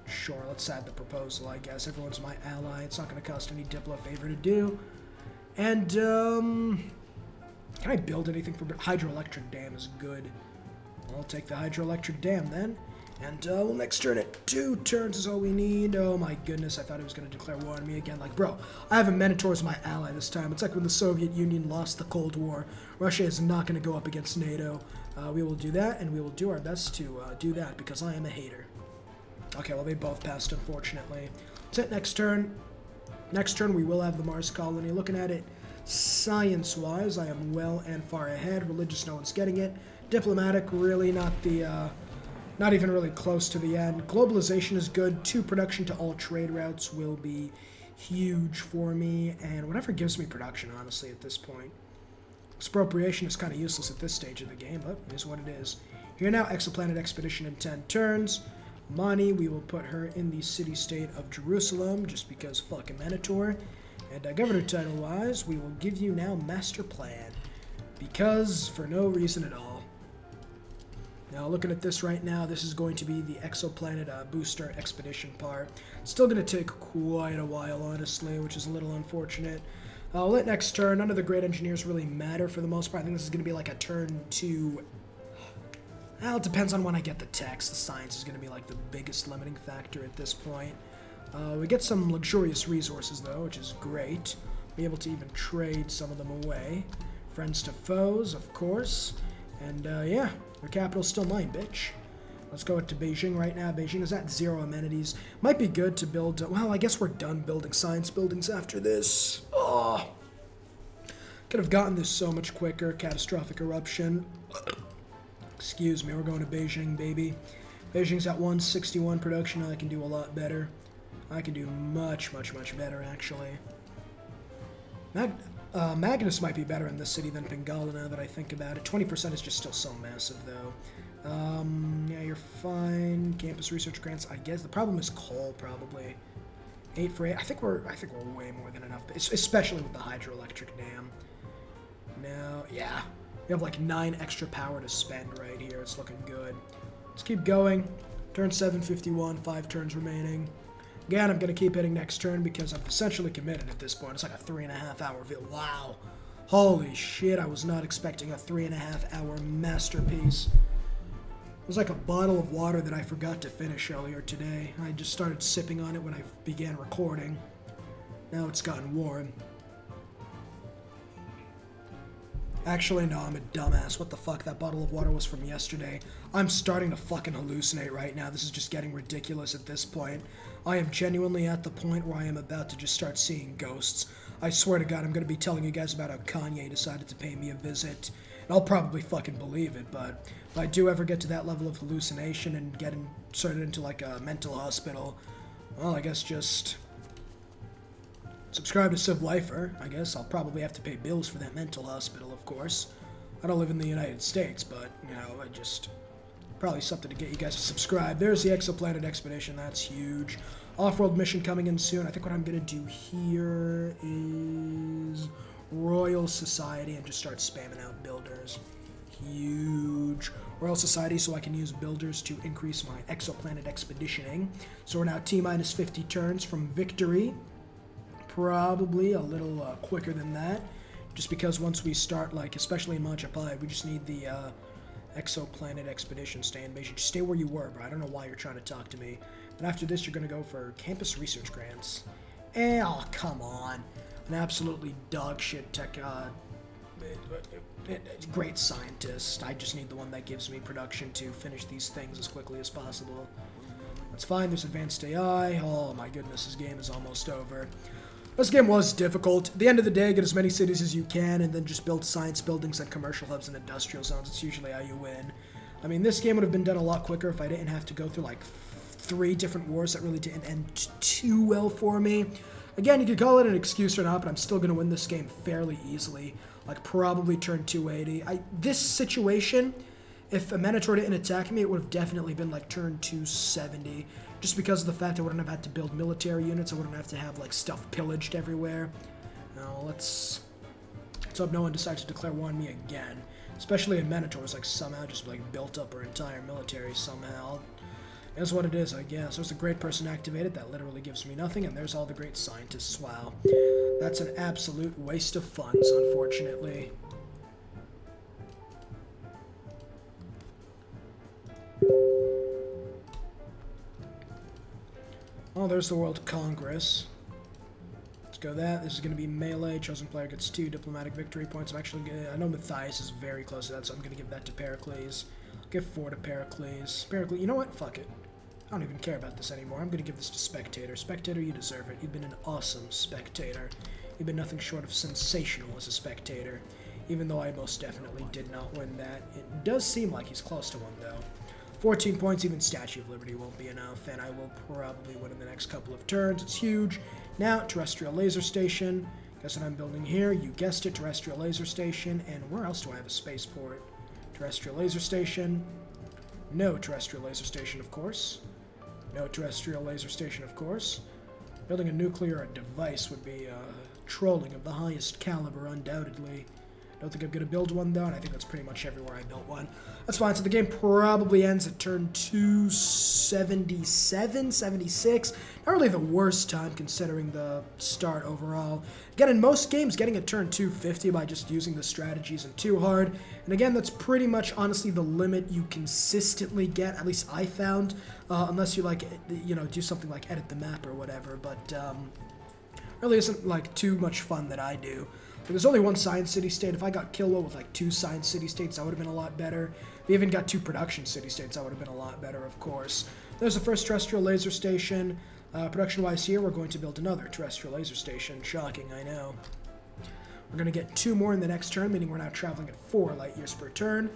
Sure, let's add the proposal, I guess. Everyone's my ally. It's not going to cost any Diplo favor to do. And, can I build anything for... Hydroelectric dam is good. I'll take the hydroelectric dam, then. And, we'll next turn it. 2 turns is all we need. Oh, my goodness. I thought he was going to declare war on me again. Bro, I have a Minotaur as my ally this time. It's like when the Soviet Union lost the Cold War. Russia is not going to go up against NATO. We will do that, and we will do our best to do that, because I am a hater. Okay, well, they both passed, unfortunately. Let's hit next turn. Next turn, we will have the Mars colony. Looking at it science-wise, I am well and far ahead. Religious, no one's getting it. Diplomatic, really not even really close to the end. Globalization is good. 2 production to all trade routes will be huge for me. And whatever gives me production, honestly, at this point. Expropriation is kind of useless at this stage of the game, but it is what it is. Here now, exoplanet expedition in 10 turns. Mani, we will put her in the city-state of Jerusalem, just because fucking Minotaur. And governor title-wise, we will give you now Master Plan, because for no reason at all. Now, looking at this right now, this is going to be the exoplanet booster expedition part. Still going to take quite a while, honestly, which is a little unfortunate. I'll let next turn. None of the great engineers really matter for the most part. I think this is going to be a turn 2... Well, it depends on when I get the text. The science is going to be the biggest limiting factor at this point. We get some luxurious resources, though, which is great. Be able to even trade some of them away. Friends to foes, of course. And, yeah, the capital's still mine, bitch. Let's go to Beijing right now. Beijing is at 0 amenities. Might be good to build... Well, I guess we're done building science buildings after this. Oh! Could have gotten this so much quicker. Catastrophic eruption. Excuse me, we're going to Beijing, baby. Beijing's at 161 production. I can do a lot better. I can do much, much, much better, actually. Magnus might be better in this city than Bengala now that I think about it. 20% is just still so massive, though. Yeah, you're fine. Campus research grants, I guess. The problem is coal, probably. 8 for 8. I think we're way more than enough, especially with the hydroelectric dam. Now, yeah. We have 9 extra power to spend right here. It's looking good. Let's keep going. Turn 751, 5 turns remaining. Again, I'm going to keep hitting next turn because I'm essentially committed at this point. It's like a 3.5-hour video. Wow. Holy shit, I was not expecting a 3.5-hour masterpiece. It was like a bottle of water that I forgot to finish earlier today. I just started sipping on it when I began recording. Now it's gotten warm. Actually, no, I'm a dumbass. What the fuck? That bottle of water was from yesterday. I'm starting to fucking hallucinate right now. This is just getting ridiculous at this point. I am genuinely at the point where I am about to just start seeing ghosts. I swear to God, I'm going to be telling you guys about how Kanye decided to pay me a visit. And I'll probably fucking believe it, but if I do ever get to that level of hallucination and get inserted into like a mental hospital, well, I guess just subscribe to TheCivLifeR. I guess I'll probably have to pay bills for that mental hospital, of course. I don't live in the United States, but, you know, I just... probably something to get you guys to subscribe. There's the Exoplanet Expedition. That's huge. Off-world mission coming in soon. I think what I'm going to do here is Royal Society and just start spamming out builders. Huge. Royal Society so I can use builders to increase my Exoplanet Expeditioning. So we're now T-minus 50 turns from victory. Probably a little quicker than that. Just because once we start, like, especially in Machapai, we just need the Exoplanet Expedition. Stay in base. You just stay where you were, bro. I don't know why you're trying to talk to me. And after this, you're going to go for campus research grants. Oh, come on. An absolutely dog shit tech, great scientist. I just need the one that gives me production to finish these things as quickly as possible. That's fine. There's advanced AI. Oh, my goodness. This game is almost over. This game was difficult. At the end of the day, get as many cities as you can and then just build science buildings and commercial hubs and industrial zones. It's usually how you win. I mean, this game would have been done a lot quicker if I didn't have to go through like 3 different wars that really didn't end too well for me. Again, you could call it an excuse or not, but I'm still going to win this game fairly easily. Like, probably turn 280. This situation, if a Minotaur didn't attack me, it would have definitely been like turn 270. Just because of the fact I wouldn't have had to build military units, I wouldn't have to have like stuff pillaged everywhere. Now let's hope no one decides to declare war on me again. Especially in Minotaurs, like somehow just like built up our entire military somehow. That's what it is, I guess. There's a great person activated that literally gives me nothing, and there's all the great scientists. Wow. That's an absolute waste of funds, unfortunately. Oh, there's the World Congress. Let's go that. This is going to be melee. Chosen player gets 2 diplomatic victory points. I know Matthias is very close to that, so I'm going to give that to Pericles. I'll give 4 to Pericles. Pericles, you know what? Fuck it. I don't even care about this anymore. I'm going to give this to Spectator. Spectator, you deserve it. You've been an awesome Spectator. You've been nothing short of sensational as a Spectator. Even though I most definitely did not win that. It does seem like he's close to one, though. 14 points, even Statue of Liberty won't be enough, and I will probably win in the next couple of turns. It's huge. Now, Terrestrial Laser Station. Guess what I'm building here? You guessed it, Terrestrial Laser Station. And where else do I have a spaceport? Terrestrial Laser Station. No Terrestrial Laser Station, of course. No Terrestrial Laser Station, of course. Building a nuclear device would be trolling of the highest caliber, undoubtedly. Don't think I'm going to build one, though, and I think that's pretty much everywhere I built one. That's fine, so the game probably ends at turn 277, 76. Not really the worst time, considering the start overall. Again, in most games, getting a turn 250 by just using the strategy isn't too hard. And again, that's pretty much, honestly, the limit you consistently get, at least I found, unless you, like, you know, do something like edit the map or whatever, but really isn't, like, too much fun that I do. There's only 1 Science City-State. If I got Kilwa with like 2 Science City-States, that would have been a lot better. If we even got 2 Production City-States, that would have been a lot better, of course. There's the first Terrestrial Laser Station. Production-wise here, we're going to build another Terrestrial Laser Station. Shocking, I know. We're going to get 2 more in the next turn, meaning we're now traveling at 4 light years per turn.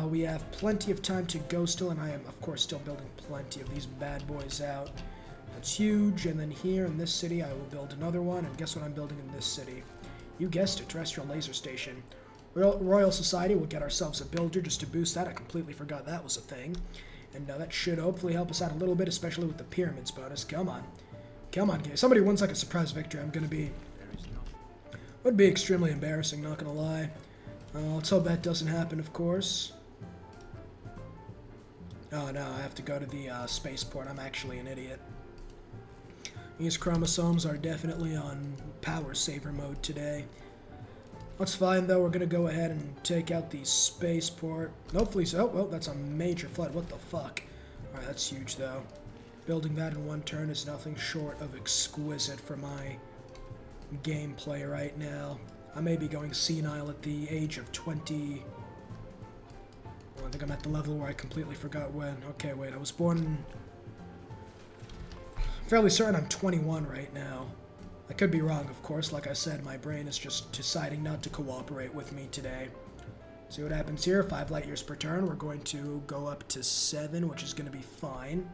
We have plenty of time to go still, and I am, of course, still building plenty of these bad boys out. That's huge, and then here in this city, I will build another one, and guess what I'm building in this city? You guessed it, Terrestrial Laser Station. Royal Society will get ourselves a builder just to boost that. I completely forgot that was a thing. And that should hopefully help us out a little bit, especially with the pyramids bonus. Come on. Come on, guys. Somebody wins like a surprise victory. I'm going to be... Would be extremely embarrassing, not going to lie. Let's hope that doesn't happen, of course. Oh, no, I have to go to the spaceport. I'm actually an idiot. These chromosomes are definitely on power saver mode today. That's fine, though. We're going to go ahead and take out the spaceport. Hopefully so. Oh, well, that's a major flood. What the fuck? Alright, that's huge, though. Building that in 1 turn is nothing short of exquisite for my gameplay right now. I may be going senile at the age of 20. Well, I think I'm at the level where I completely forgot when. Okay, wait, I was born... Fairly certain I'm 21 right now. I could be wrong, of course. Like I said, my brain is just deciding not to cooperate with me today. See what happens here. 5 light years per turn. We're going to go up to 7, which is going to be fine.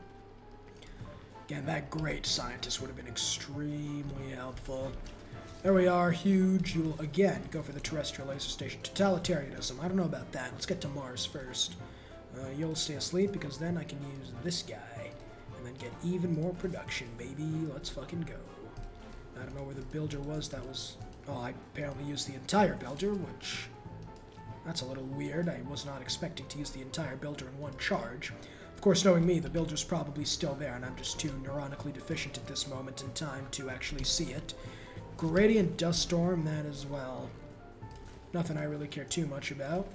Again, that great scientist would have been extremely helpful. There we are, huge. You will again go for the terrestrial laser station. Totalitarianism. I don't know about that. Let's get to Mars first. You'll stay asleep because then I can use this guy and then get even more production, baby. Let's fucking go. I don't know where the builder was. That was... Oh, I apparently used the entire builder, which... That's a little weird. I was not expecting to use the entire builder in one charge. Of course, knowing me, the builder's probably still there, and I'm just too neuronically deficient at this moment in time to actually see it. Gradient Dust Storm, that as well. Nothing I really care too much about.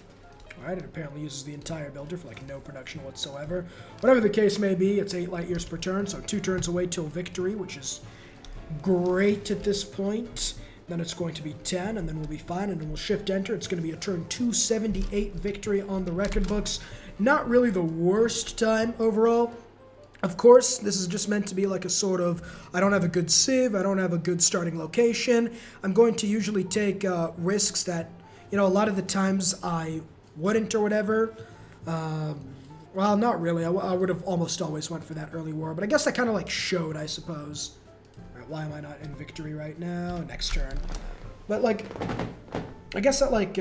Alright, it apparently uses the entire builder for like no production whatsoever. Whatever the case may be, it's 8 light years per turn, so 2 turns away till victory, which is great at this point. Then it's going to be 10, and then we'll be fine, and then we'll shift enter. It's going to be a turn 278 victory on the record books. Not really the worst time overall. Of course, this is just meant to be like a sort of, I don't have a good civ, I don't have a good starting location. I'm going to usually take risks that, you know, a lot of the times I wouldn't or whatever. Well, not really. I would have almost always went for that early war, but I guess that kind of like showed, I suppose. All right, why am I not in victory right now? Next turn. But like, I guess that like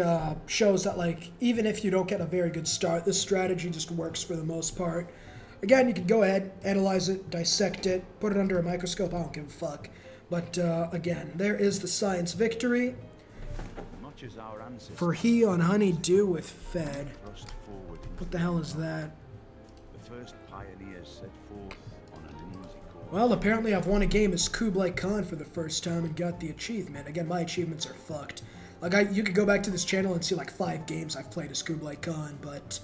shows that like, even if you don't get a very good start, this strategy just works for the most part. Again, you can go ahead, analyze it, dissect it, put it under a microscope, I don't give a fuck. But again, there is the science victory. Much as our ancestors For he on honey-dew with fed. thrust forward into What the hell is that? the first pioneers set forth on an uneasy course. Well, apparently I've won a game as Kublai Khan for the first time and got the achievement. Again, my achievements are fucked. Like, you could go back to this channel and see like 5 games I've played as Kublai Khan, but...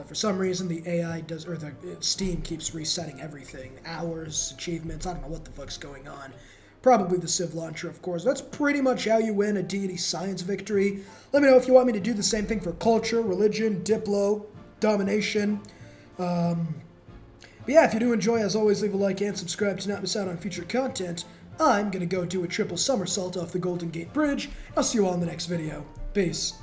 for some reason, the AI does, or the Steam keeps resetting everything. Hours, achievements, I don't know what the fuck's going on. Probably the Civ launcher, of course. That's pretty much how you win a Deity science victory. Let me know if you want me to do the same thing for culture, religion, diplo, domination. But yeah, if you do enjoy, as always, leave a like and subscribe to not miss out on future content. I'm gonna go do a triple somersault off the Golden Gate Bridge. I'll see you all in the next video. Peace.